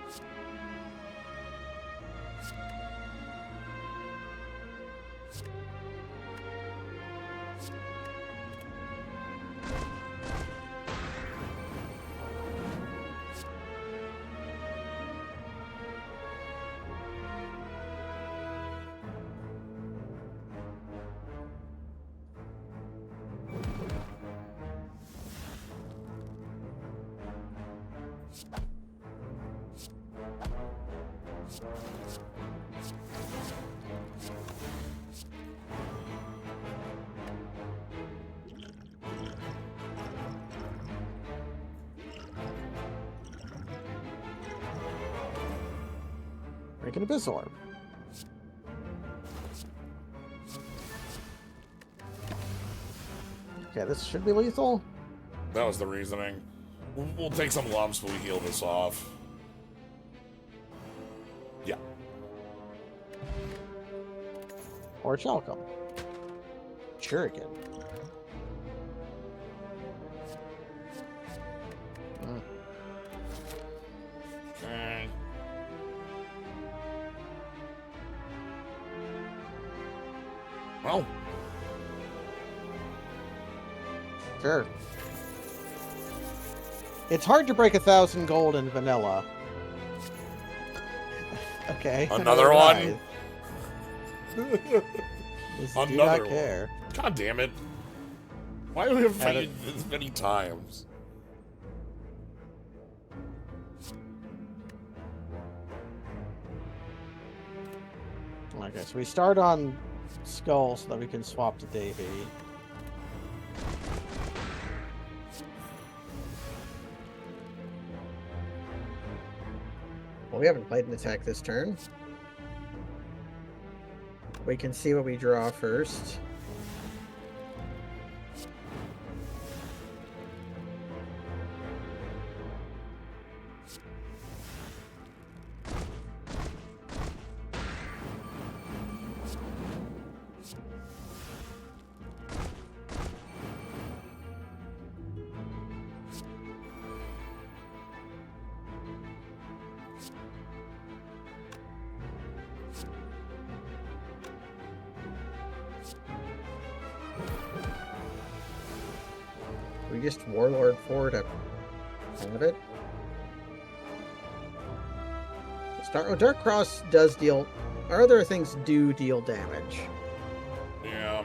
Make an Abyss Orb. Okay, this should be lethal. That was the reasoning. We'll take some lumps, but we heal this off. Yeah. Or Chalcum. Shuriken. Okay. Well. Sure. It's hard to break 1,000 gold in vanilla. Okay. Another one? Just do Another not care. one. God damn it. Why do we have Had failed this many times? Okay, so we start on Skull so that we can swap to Davy. Well, we haven't played an attack this turn. We can see what we draw first. We just Warlord for to have it. Dark Cross does deal. Our other things do deal damage, Yeah.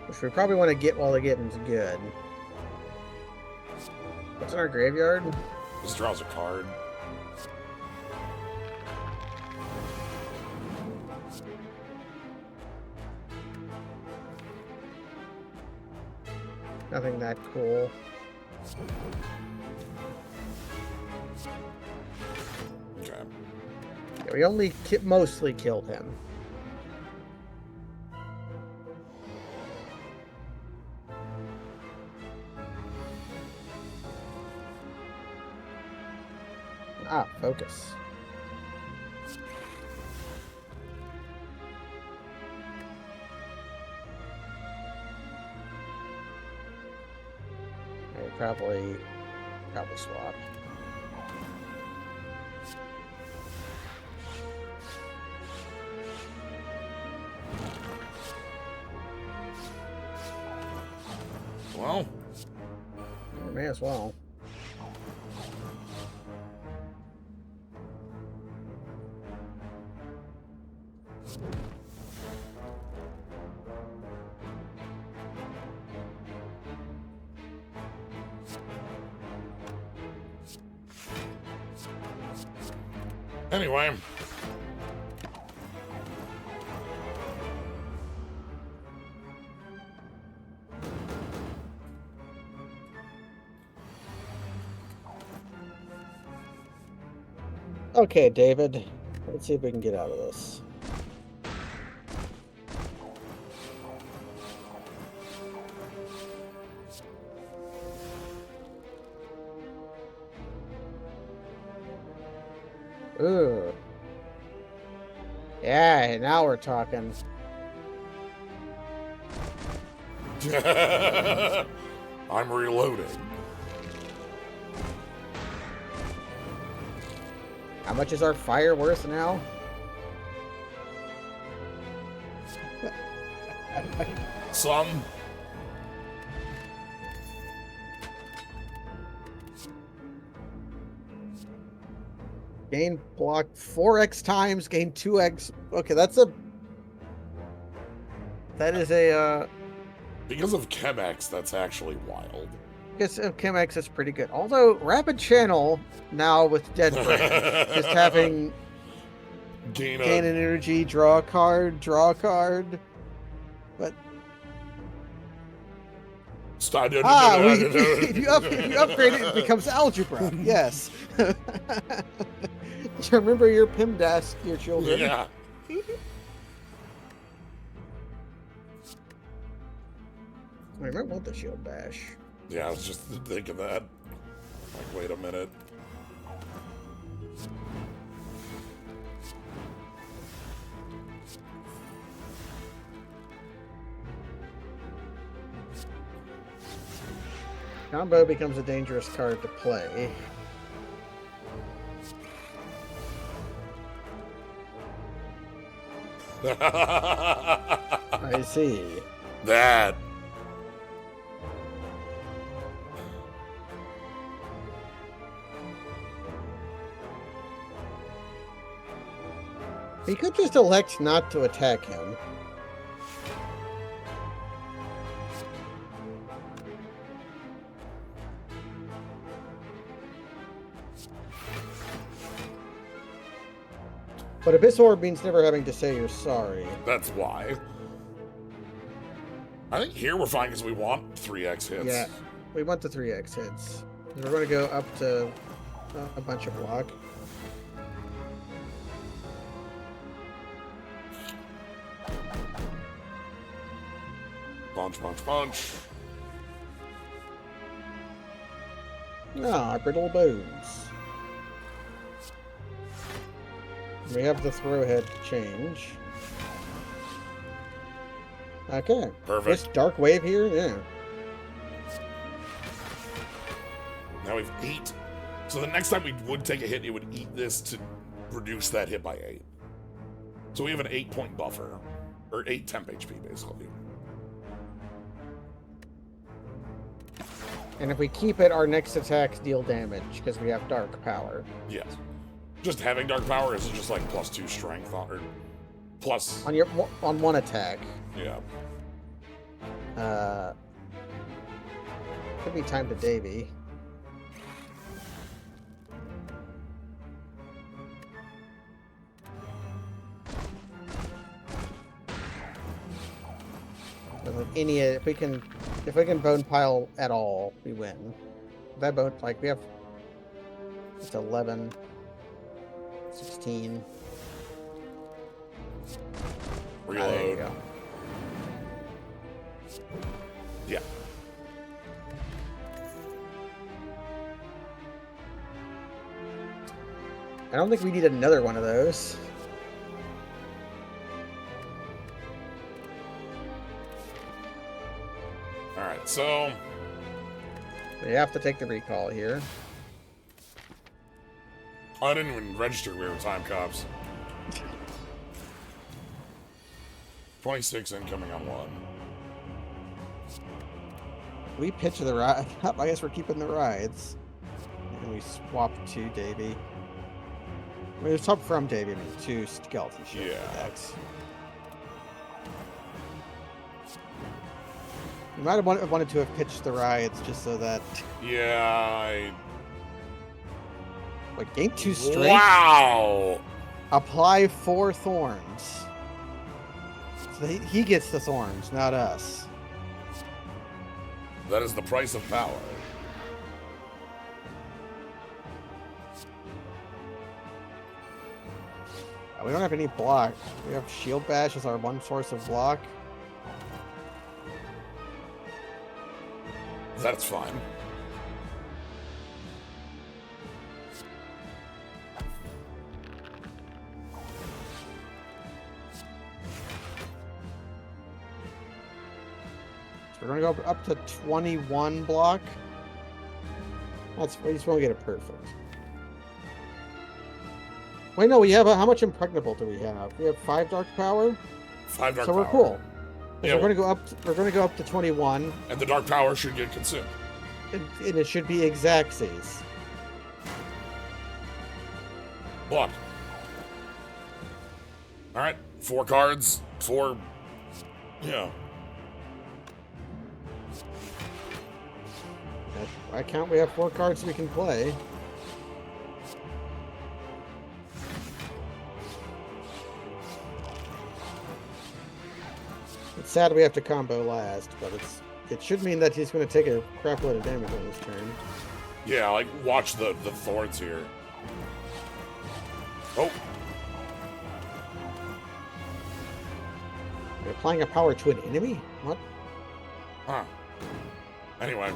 which we probably want to get while the getting's good. What's in our graveyard? This draws a card. Nothing that cool. Okay. Yeah, we only mostly killed him. Ah, focus. I probably swap. Well, May as well. anyway. Okay, David. Let's see if we can get out of this. Ooh. Yeah, now we're talking. I'm reloading. How much is our fire worth now? Some. Gain block 4x times, gain 2x. Okay, that is a Because of Chemex, that's actually wild. guess Chemex is pretty good. Although Rapid Channel now with Dead Brain, just having Gain Gain an energy, draw a card, But if you upgrade it, it becomes algebra. Yes. Remember your PIMDAS, your children. Yeah. I might want the shield bash. Yeah, I was just thinking that. Like, wait a minute. Combo becomes a dangerous card to play. I see. That. We could just elect not to attack him. But Abyss Orb means never having to say you're sorry. That's why. I think here we're fine because we want 3x hits. Yeah, we want the 3x hits. We're going to go up to a bunch of block. Punch, punch, punch. Ah, brittle bones. We have the throwhead change. Okay. Perfect. This dark wave here, yeah. Now we've 8. So the next time we would take a hit, it would eat this to reduce that hit by 8. So we have an 8-point buffer. Or 8 temp HP, basically. And if we keep it, our next attacks deal damage because we have dark power. Yes. Just having dark power is just like +2 strength on, or plus. On one attack. Yeah. Could be time to Davy. If we can bone pile at all, we win. That bone, like we have, it's 11, 16. Reload. There you go. Yeah. I don't think we need another one of those. Alright, so We have to take the recall here. I didn't even register we were time cops. 26 incoming on 1. We pitch the ride. I guess we're keeping the rides. And we swap to Davy. I mean, we swap from Davy to Skeleton Shield. Yeah. X. We might have wanted to have pitched the rides just so that. Yeah, Like, gain 2 strength. Wow! Apply 4 thorns. So he gets the thorns, not us. That is the price of power. We don't have any block. We have Shield Bash as our one source of block. That's fine. So we're gonna go up to 21 block. We just want to get it perfect. Wait, no, we have how much impregnable do we have? We have 5 dark power. 5 dark So power. we're cool. Yeah, We're gonna go up. We're gonna go up to 21, and the dark power should get consumed. and it should be Exacxes. Block. Alright, 4 cards, 4. Yeah. I count. We have 4 cards we can play. It's sad we have to combo last, but it should mean that he's going to take a crap load of damage on this turn. Yeah, like, watch the thorns here. Oh, You're applying a power to an enemy? What? huh. Anyway.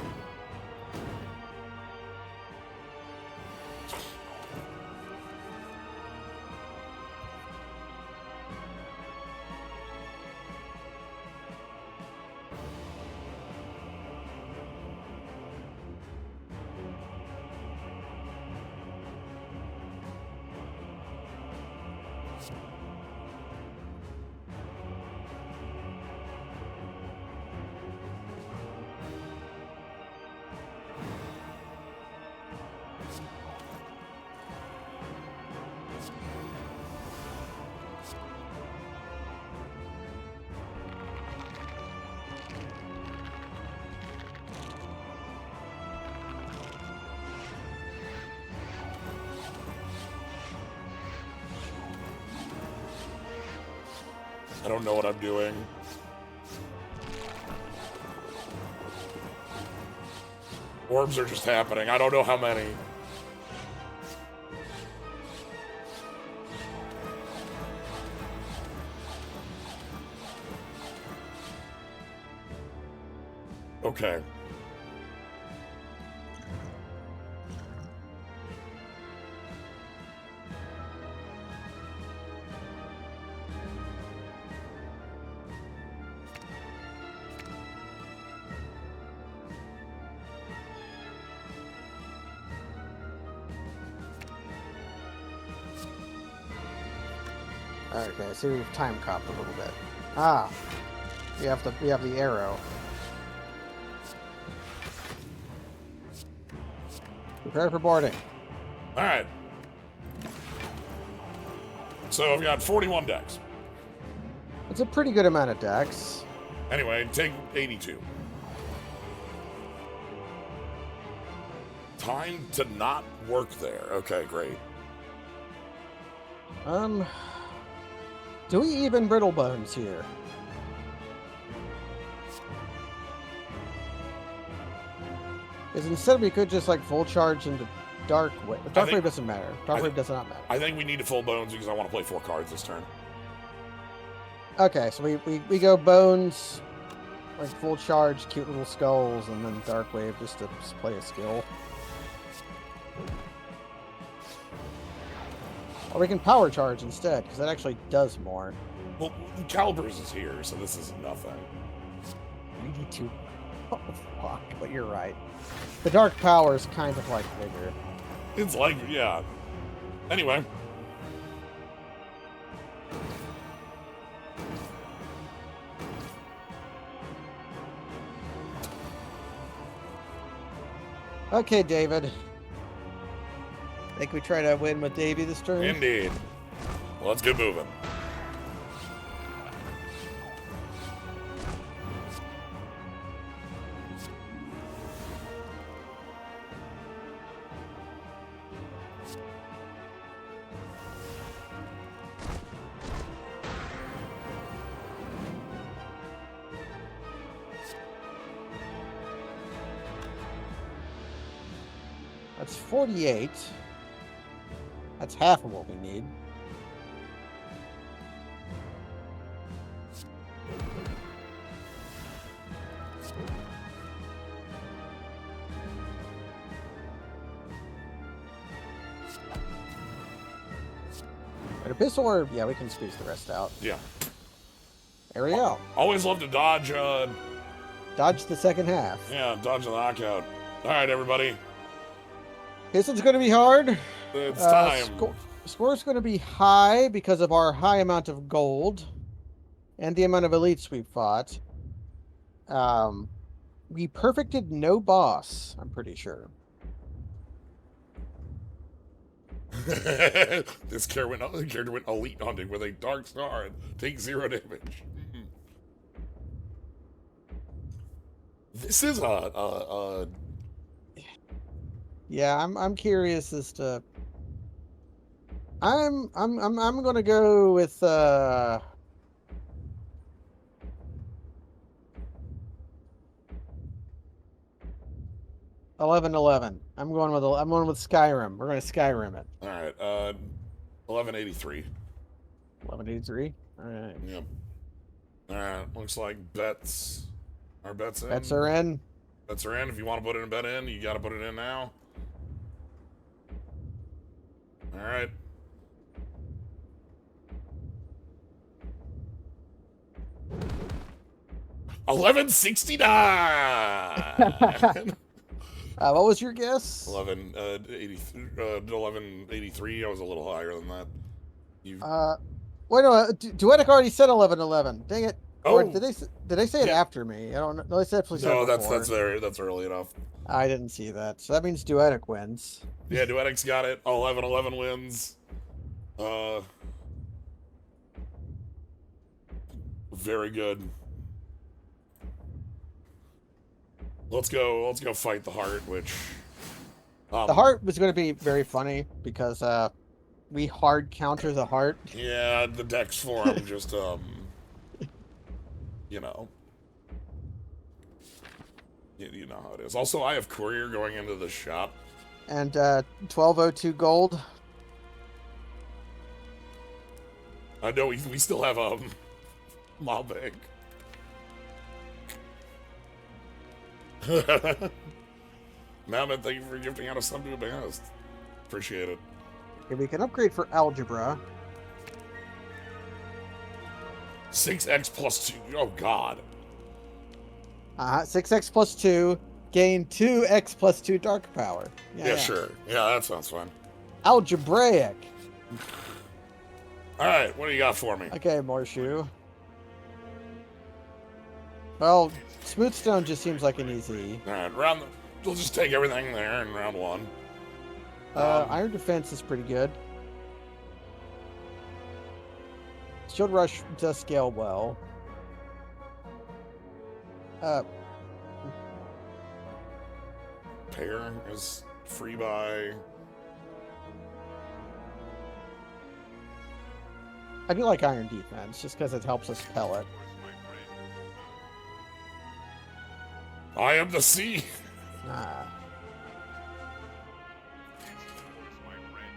I don't know what I'm doing. Orbs are just happening. I don't know how many. Okay. Okay, so we've time copped a little bit. Ah, we have the arrow. Prepare for boarding. All right. So I've got 41 decks. It's a pretty good amount of decks. Anyway, take 82. Time to not work there. Okay, great. Do we even brittle bones here? Because instead we could just like full charge into dark wave. Dark wave doesn't matter. Dark wave does not matter. I think we need to full bones because I want to play 4 cards this turn. Okay, so we go bones, like full charge, cute little skulls, and then dark wave just to play a skill. Or we can power charge instead, because that actually does more. Well, Calibers is here, so this is nothing. We need to. Oh, fuck, but you're right. The dark power is kind of like bigger. It's like, yeah. Anyway. Okay, David. Think we try to win with Davey this turn? Indeed. Well, let's get moving. That's 48. That's half of what we need. But a pistol or... Yeah, we can squeeze the rest out. Yeah. There we go. Always love to dodge, Dodge the second half. yeah, dodge the knockout. All right, everybody. This one's going to be hard. It's time. Score's going to be high because of our high amount of gold and the amount of elites we've fought. We perfected no boss, I'm pretty sure. This character went elite hunting with a dark star and takes 0 damage. This is Yeah, I'm curious as to. I'm gonna go with 1111. I'm going with Skyrim. We're gonna Skyrim it. all right. 1183. 1183. All right. Yep. All right. Looks like bets. Our bets in. Bets are in. Bets are in. If you want to put in a bet in, you got to put it in now. All right. $11.69. What was your guess? 1183. I was a little higher than that. You. Wait, no. Duetic already said 1111. Dang it. Or Oh. did they say it after me? I don't know. No, they said please. No, that's that's early enough. I didn't see that. So that means Duetic wins. Yeah, Duetic's got it. 1111 wins. Very good. Let's go fight the heart, which The heart was going to be very funny because we hard counter the heart. Yeah, the deck's form just you know. You know how it is. Also, I have courier going into the shop. And 1202 gold. I know we still have mob egg. Malman, thank you for gifting out a sub to a best. Appreciate it. Okay, we can upgrade for algebra. 6x plus 2. Oh, God. 6x plus 2. Gain 2x plus 2 dark power. Yeah, sure. Yeah, that sounds fun. Algebraic. All right, what do you got for me? Okay, Morshu. Well, Smoothstone just seems like an easy. All right, we'll just take everything there in round 1. Iron Defense is pretty good. Shield Rush does scale well. Pair is free buy. I do like Iron Defense just because it helps us pellet. I am the sea.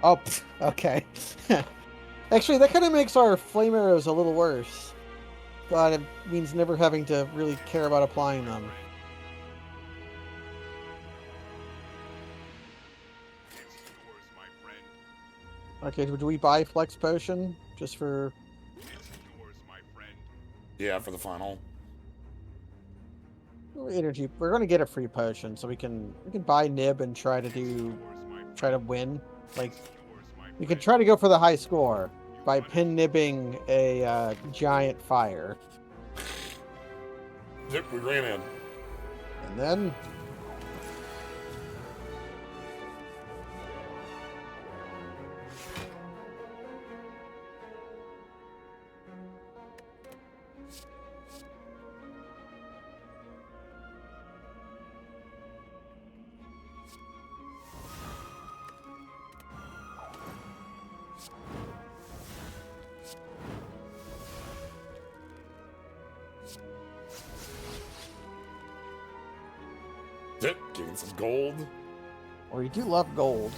Oh, okay. Actually, that kind of makes our flame arrows a little worse. But it means never having to really care about applying them. Okay, do we buy Flex Potion just for... Yeah, for the final. Energy. We're going to get a free potion, so we can buy Nib and try to win. Like, we can try to go for the high score by pin nibbing a giant fire. Yep, we ran in. And then... Yep, getting some gold. Well, you do love gold.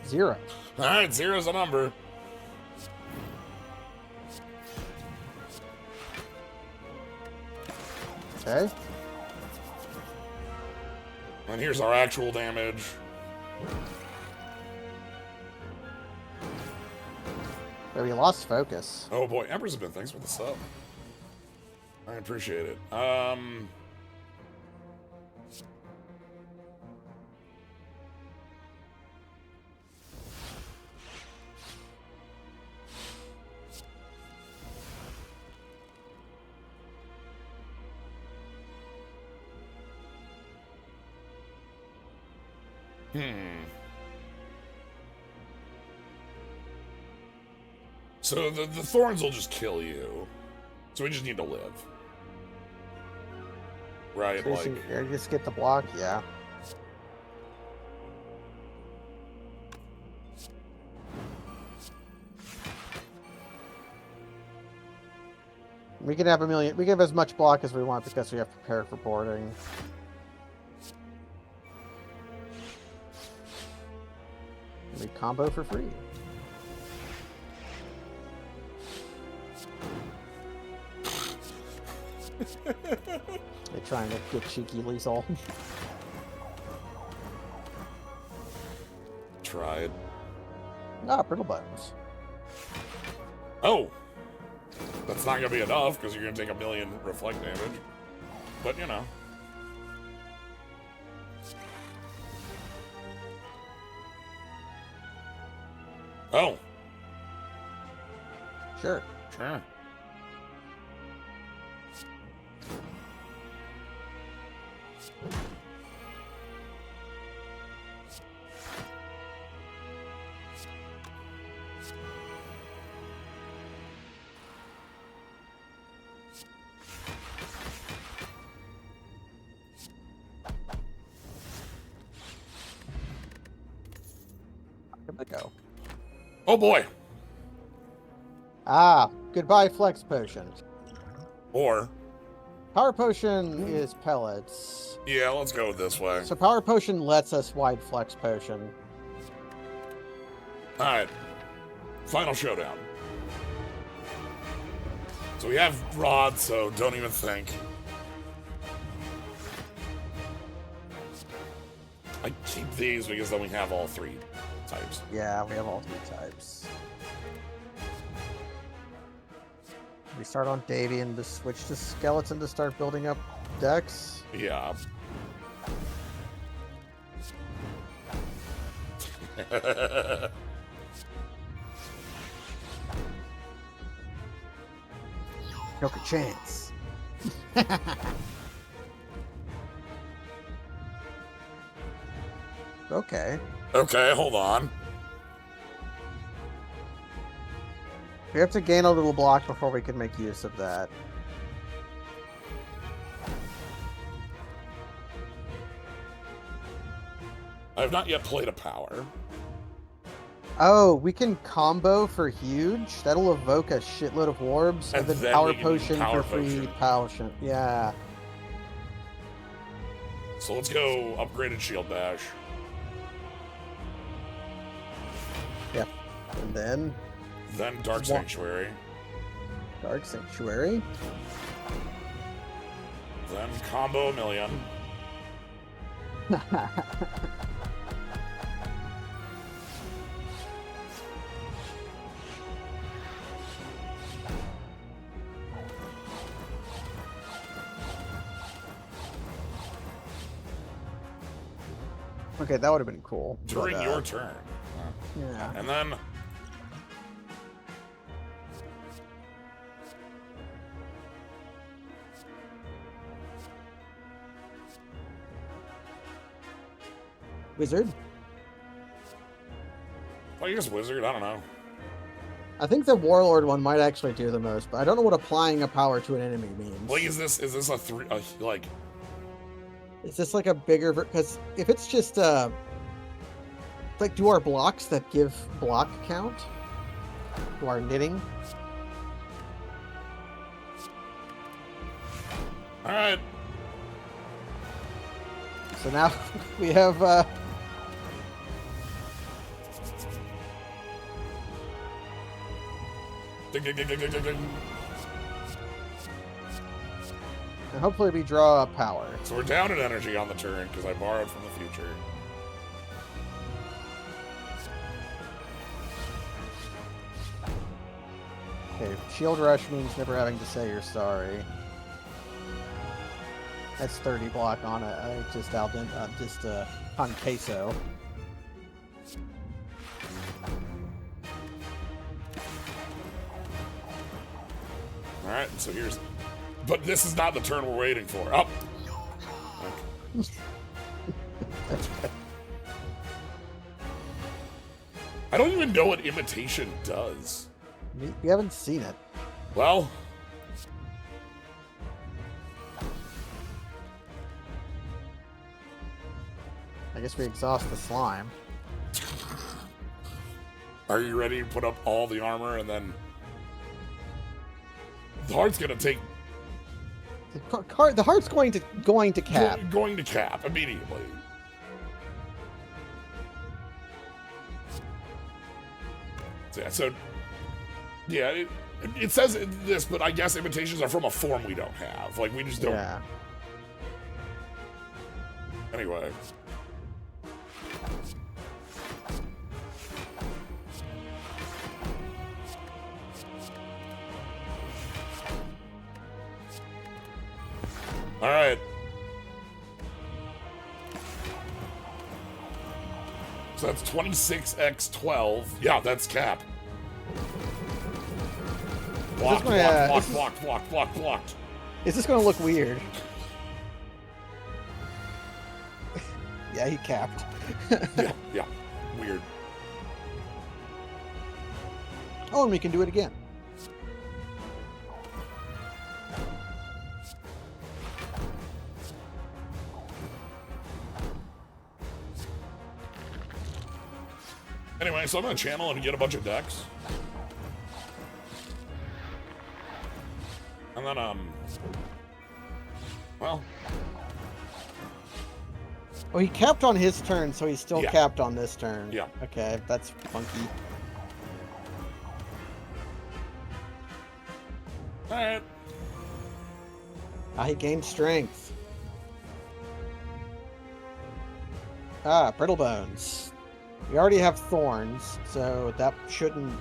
Zero. All right, 0's a number. Okay. And here's our actual damage. But we lost focus. Oh boy, Ember's been thanks for the sub. I appreciate it. So the thorns will just kill you. So we just need to live. Right, So like... you just get the block, yeah. We can have we can have as much block as we want because we have to prepare for boarding. We combo for free. They're trying to get cheeky, Liesel. Tried. Ah, brittle bones. Oh! That's not gonna be enough, because you're gonna take 1,000,000 reflect damage. But, you know. Oh! Sure. Sure. Where'd they go? Oh boy. Ah, goodbye, flex potion. Or, Power potion is pellets. yeah, let's go this way. So power potion lets us wide flex potion. Alright. Final showdown. So we have rods, so don't even think. I keep these because then we have all three types. Yeah, we have all three types. We start on Davy and just switch to skeleton to start building up decks. Yeah. No chance. Okay. Okay, hold on. We have to gain a little block before we can make use of that. I have not yet played a power. Oh, we can combo for huge. That'll evoke a shitload of orbs, and then then power we can do potion power for free potion. potion. Yeah. So let's go upgraded shield bash. Yep. And then Then Dark Wa- Sanctuary. Dark Sanctuary. Then combo a million. Okay, that would have been cool. During but, your turn. Yeah. And then Wizard. I guess Wizard, I don't know. I think the Warlord one might actually do the most, but I don't know what applying a power to an enemy means. Like, is this a three? Like, Is this like a bigger? Because if it's just like, do our blocks that give block count? Do our knitting? all right. So now we have Ding, ding, ding, ding, ding, ding, ding. and hopefully we draw a power. So we're down in energy on the turn because I borrowed from the future. Okay, shield rush means never having to say you're sorry. That's 30 block on it. I just on queso. All right. So here's, but this is not the turn we're waiting for. Up. I don't even know what imitation does. We haven't seen it. Well, I guess we exhaust the slime. are you ready to put up all the armor and then the heart's gonna take The heart's going to cap. going to cap immediately. So yeah, it says this, but I guess imitations are from a form we don't have. Like, we just don't. Yeah. Anyway. All right. So that's 26x12. Yeah, that's cap. Blocked, blocked. Is this going to look weird? Yeah, he capped. Yeah. Weird. Oh, and we can do it again. Anyway, so I'm gonna channel and get a bunch of decks. And then, well... Oh, he capped on his turn, so he's still Yeah. capped on this turn. Yeah. Okay, that's funky. Alright. He gained strength. Brittle bones. We already have thorns, so that shouldn't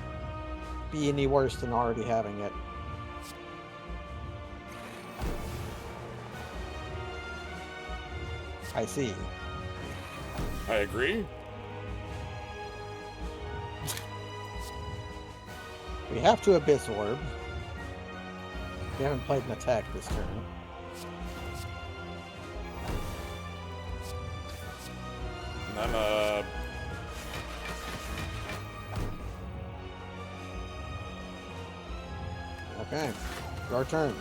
be any worse than already having it. I see. I agree. We have to Abyss Orb. We haven't played an attack this turn. And then, Okay, your turn.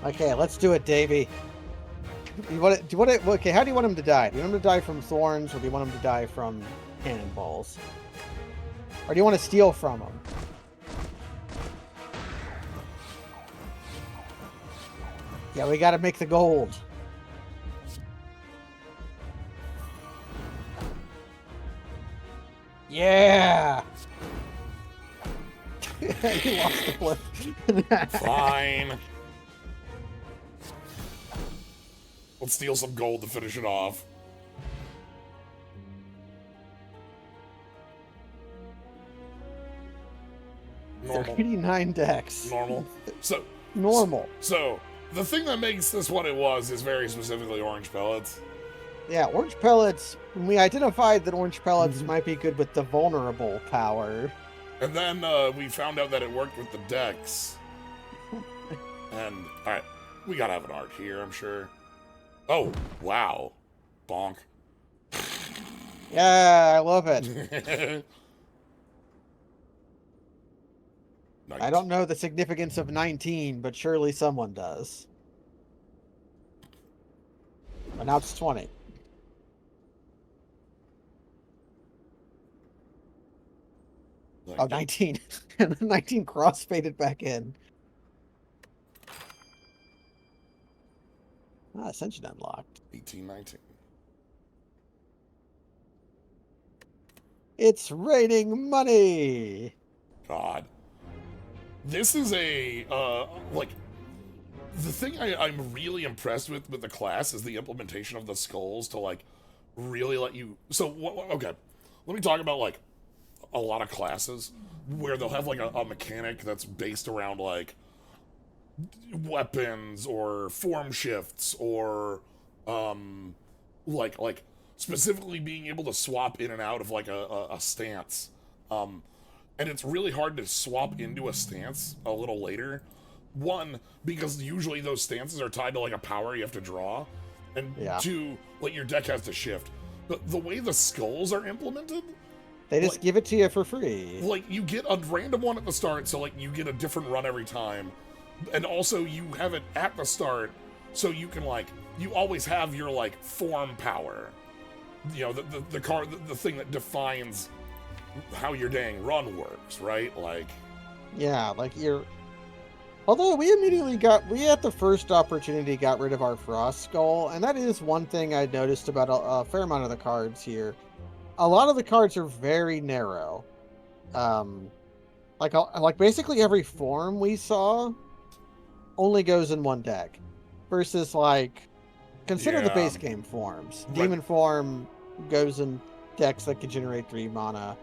Okay, let's do it, Davey. You want it? Do you want it? Okay, how do you want him to die? Do you want him to die from thorns, or do you want him to die from cannonballs? Or do you want to steal from him? Yeah, we got to make the gold. Yeah. He lost the flip. fine. Let's steal some gold to finish it off. Normal. 39 decks. Normal. So, Normal. So, the thing that makes this what it was is very specifically orange pellets. Yeah, orange pellets. We identified that orange pellets might be good with the vulnerable power. And then we found out that it worked with the decks. And, alright, we gotta have an art here, I'm sure. Oh, wow. Bonk. Yeah, I love it. I don't know the significance of 19, but surely someone does. And now it's 20. Like, Oh, 19. And the 19 cross-faded back in. Ascension unlocked. 18, 19. It's raining money! God. This is a, like, the thing I'm really impressed with the class is the implementation of the skulls to, like, really let you... So, okay, let me talk about, like, a lot of classes where they'll have, like, a mechanic that's based around, like, weapons or form shifts or, like, specifically being able to swap in and out of, like, a stance. And it's really hard to swap into a stance a little later. One, because usually those stances are tied to, like, a power you have to draw. And two, like, your deck has to shift. But the way the skulls are implemented... They just give it to you for free. Like, you get a random one at the start, so, like, you get a different run every time. And also, you have it at the start, so you can, like... You always have your, like, form power. You know, the card, the thing that defines how your dang run works, right? Like... Yeah, like, you're... Although we at the first opportunity got rid of our Frost Skull, and that is one thing I noticed about a fair amount of the cards here. A lot of the cards are very narrow. Like basically every form we saw only goes in one deck. Versus, like, consider the base game forms. Right. Demon form goes in decks that can generate 3 mana.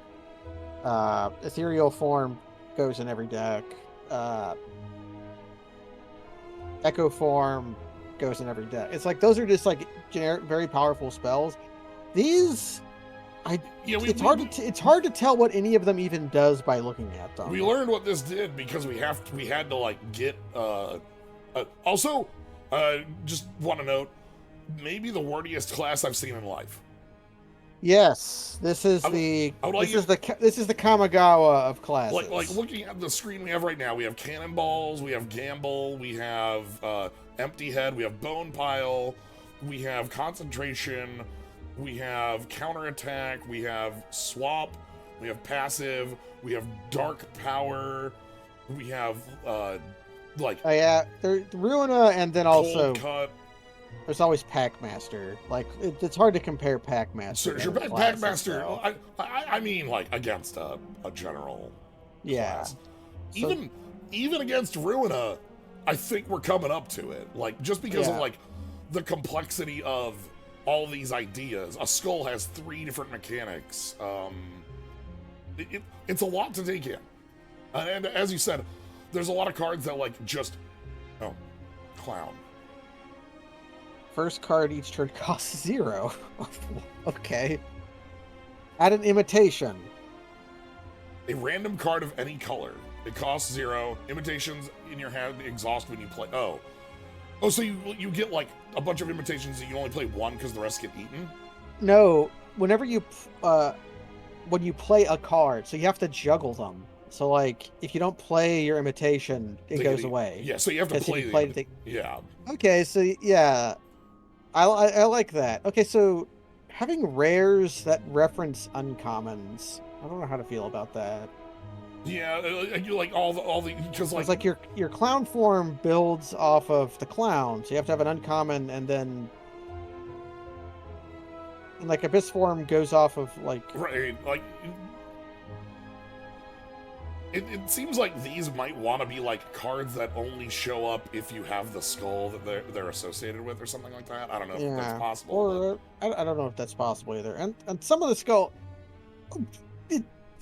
Ethereal form goes in every deck. Echo form goes in every deck. It's like those are just like generic, very powerful spells. These, it's hard to tell what any of them even does by looking at them. We learned what this did because we had to like get. Also, just want to note, maybe the wordiest class I've seen in life. Yes, this is I would- the I would like this is the Kamigawa of classes. like looking at the screen we have right now, we have cannonballs, we have gamble, we have empty head, we have bone pile, we have concentration, we have counterattack, we have swap, we have passive, we have dark power, we have like Oh yeah, Ruina, and then also cold cut. there's always Packmaster. Like it's hard to compare Packmaster. Sure, to other classes, Packmaster. so- I mean, like against a general Yeah. class. So- Even against Ruina, I think we're coming up to it. Like just because of Yeah. like the complexity of all these ideas. A skull has 3 different mechanics. It's a lot to take in, and as you said, there's a lot of cards that like just clown. First card each turn costs 0. Okay. Add an imitation. A random card of any color. It costs 0. Imitations in your hand exhaust when you play. Oh, so you get like a bunch of imitations and you only play 1 because the rest get eaten. No, whenever you when you play a card, so you have to juggle them. So like if you don't play your imitation, it They goes get eaten. away. Yeah, so you have to 'Cause if play you the. played the- Yeah. Okay, so yeah, I like that. Okay, so having rares that reference uncommons, I don't know how to feel about that. Yeah, you like all the because It's like your clown form builds off of the clown, so you have to have an uncommon, and then like abyss form goes off of like right, like it seems like these might want to be like cards that only show up if you have the skull that they're associated with or something like that. I don't know if that's possible. Or I don't know if that's possible either. And some of the skull,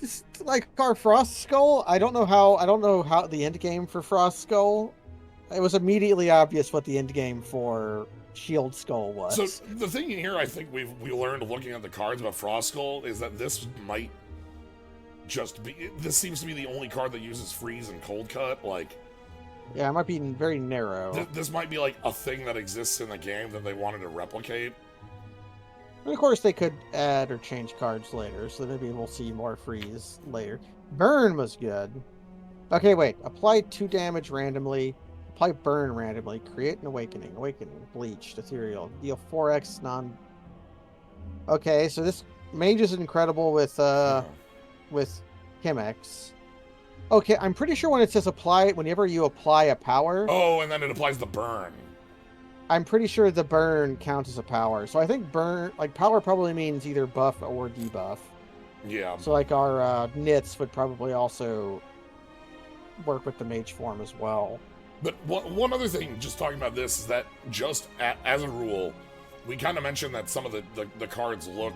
it's like our Frost Skull. I don't know how the end game for Frost Skull. It was immediately obvious what the end game for Shield Skull was. So the thing here, I think we learned looking at the cards about Frost Skull is that this might just be. This seems to be the only card that uses freeze and cold cut. Like, yeah, it might be very narrow. this might be like a thing that exists in the game that they wanted to replicate. And of course, they could add or change cards later, so maybe we'll see more freeze later. Burn was good. Okay, wait. Apply 2 damage randomly. Apply burn randomly. Create an awakening. Awakening. Bleached. Ethereal. Deal 4x non... Okay, so this mage is incredible with Chemex. Okay, I'm pretty sure when it says apply, whenever you apply a power, Oh, and then it applies the burn. I'm pretty sure the burn counts as a power. So I think burn, like power probably means either buff or debuff. Yeah. So like our knits would probably also work with the mage form as well. But one other thing, just talking about this, is that just as a rule, we kind of mentioned that some of the cards look,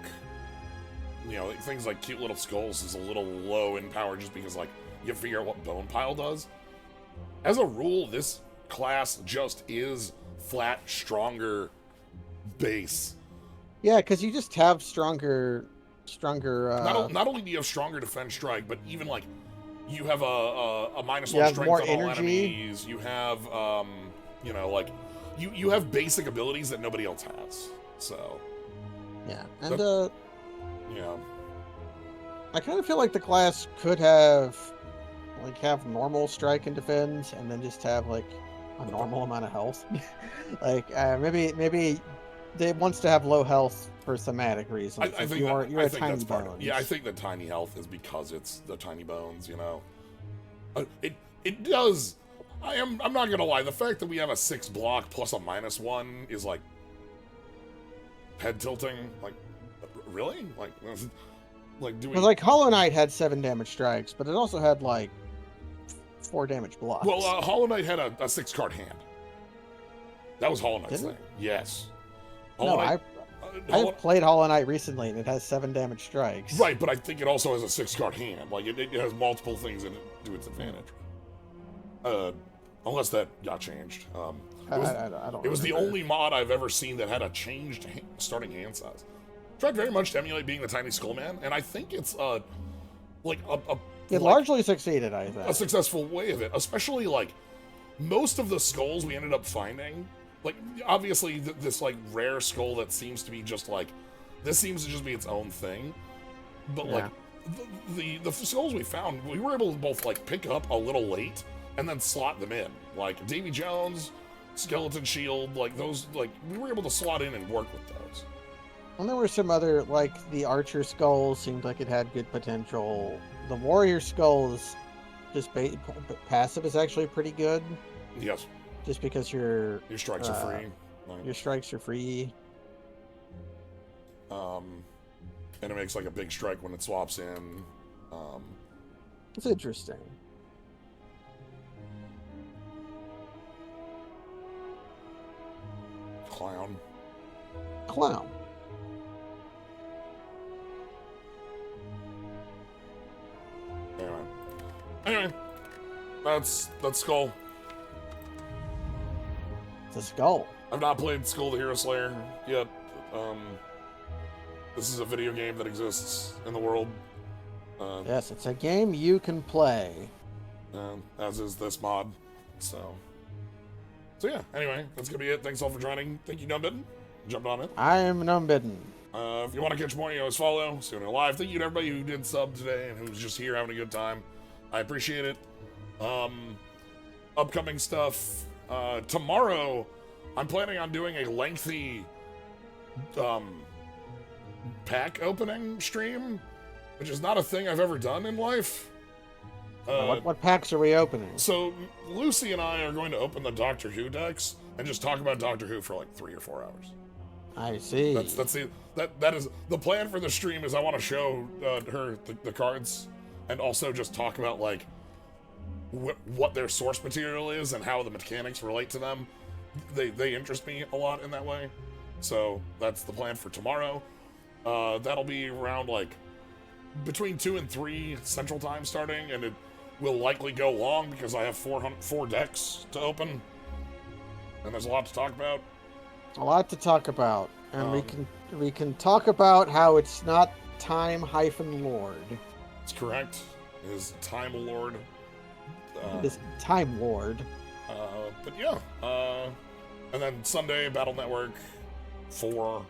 things like cute little skulls is a little low in power just because, like, you have to figure out what bone pile does. As a rule, this class just is flat, stronger base. Yeah, because you just have stronger. Not only do you have stronger defense strike, but even like you have a -1 You have strength more on all energy. enemies. You have like you have basic abilities that nobody else has. So Yeah, and yeah. I kind of feel like the class could have normal strike and defense, and then just have like a normal amount of health. Like maybe they wants to have low health for thematic reasons. I think you're a tiny that's part of it. bones. Yeah, I think the tiny health is because it's the tiny bones. It does. I'm not gonna lie. The fact that we have a 6 block plus a -1 is like head tilting. Like, really? Like doing. Because like Hollow Knight had 7 damage strikes, but it also had like 4 damage blocks. Well, Hollow Knight had a 6-card hand. That was Hollow Knight's Did it? thing. Yes. no, Hollow Knight, I've played Hollow Knight recently, and it has 7 damage strikes. right, but I think it also has a 6-card hand. Like, it has multiple things in it to its advantage. Unless that got changed. I don't. It was the remember. only mod I've ever seen that had a changed starting hand size. Tried very much to emulate being the Tiny Skull Man, and I think it's It largely succeeded, I think. a successful way of it. Especially like most of the skulls we ended up finding, like obviously this like rare skull that seems to be just like This seems to just be its own thing. But Yeah. like the skulls we found, we were able to both like pick up a little late and then slot them in. Like Davy Jones, Skeleton Shield, like those, like we were able to slot in and work with those. And there were some other, like the Archer skull seemed like it had good potential. The Warrior skull is just passive is actually pretty good, Yes, just because your strikes are free. Like, your strikes are free. and it makes like a big strike when it swaps in. It's interesting. Clown. Clown. Anyway, that's Skull. It's a skull. I've not played Skull the Hero Slayer yet. This is a video game that exists in the world. Yes, it's a game you can play. As is this mod. So yeah, anyway, that's gonna be it. Thanks all for joining. Thank you, Gnomebitten. Jumped on it. I am Gnomebitten. If you want to catch more, you always follow. See you on live. Thank you to everybody who did sub today and who's just here having a good time. I appreciate it. Upcoming stuff. Tomorrow, I'm planning on doing a lengthy pack opening stream, which is not a thing I've ever done in life. What packs are we opening? So Lucy and I are going to open the Doctor Who decks and just talk about Doctor Who for like 3 or 4 hours. I see. That is the plan for the stream. Is I want to show her the cards and also just talk about like what their source material is and how the mechanics relate to them. They interest me a lot in that way. So that's the plan for tomorrow. That'll be around like between 2 and 3 Central Time starting, and it will likely go long because I have 4 decks to open, and there's a lot to talk about. A lot to talk about, and we can talk about how it's not Time-Lord. That's correct. It is Time Lord. This Time Lord. But yeah. And then Sunday, Battle Network 4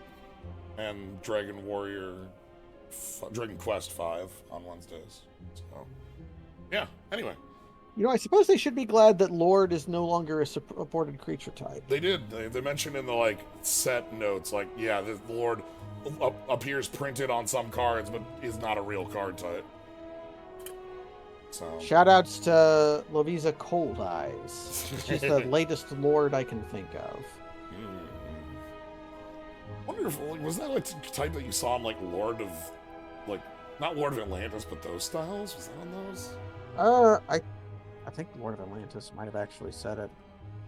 and Dragon Quest 5 on Wednesdays. So, yeah. Anyway. You know, I suppose they should be glad that Lord is no longer a supported creature type. They did. They mentioned in the like set notes, like, yeah, the Lord appears printed on some cards, but is not a real card type. So. Shoutouts to Lovisa Cold Eyes. She's the latest Lord I can think of. Wonder if like, was that like the type that you saw in like Lord of, like not Lord of Atlantis, but those styles? Was that on those? I think Lord of Atlantis might have actually said it.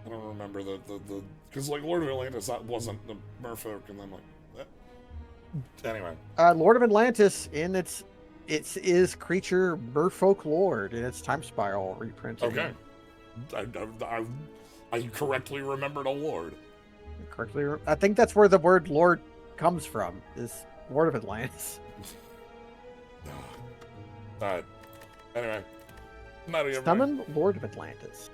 I don't remember the because like Lord of Atlantis that wasn't the Merfolk, and then like that. Anyway. Lord of Atlantis it is creature Merfolk Lord in its Time Spiral reprinting. Okay. I correctly remembered a Lord. I think that's where the word Lord comes from, is Lord of Atlantis. Alright. Anyway. Not even Summon Lord of Atlantis.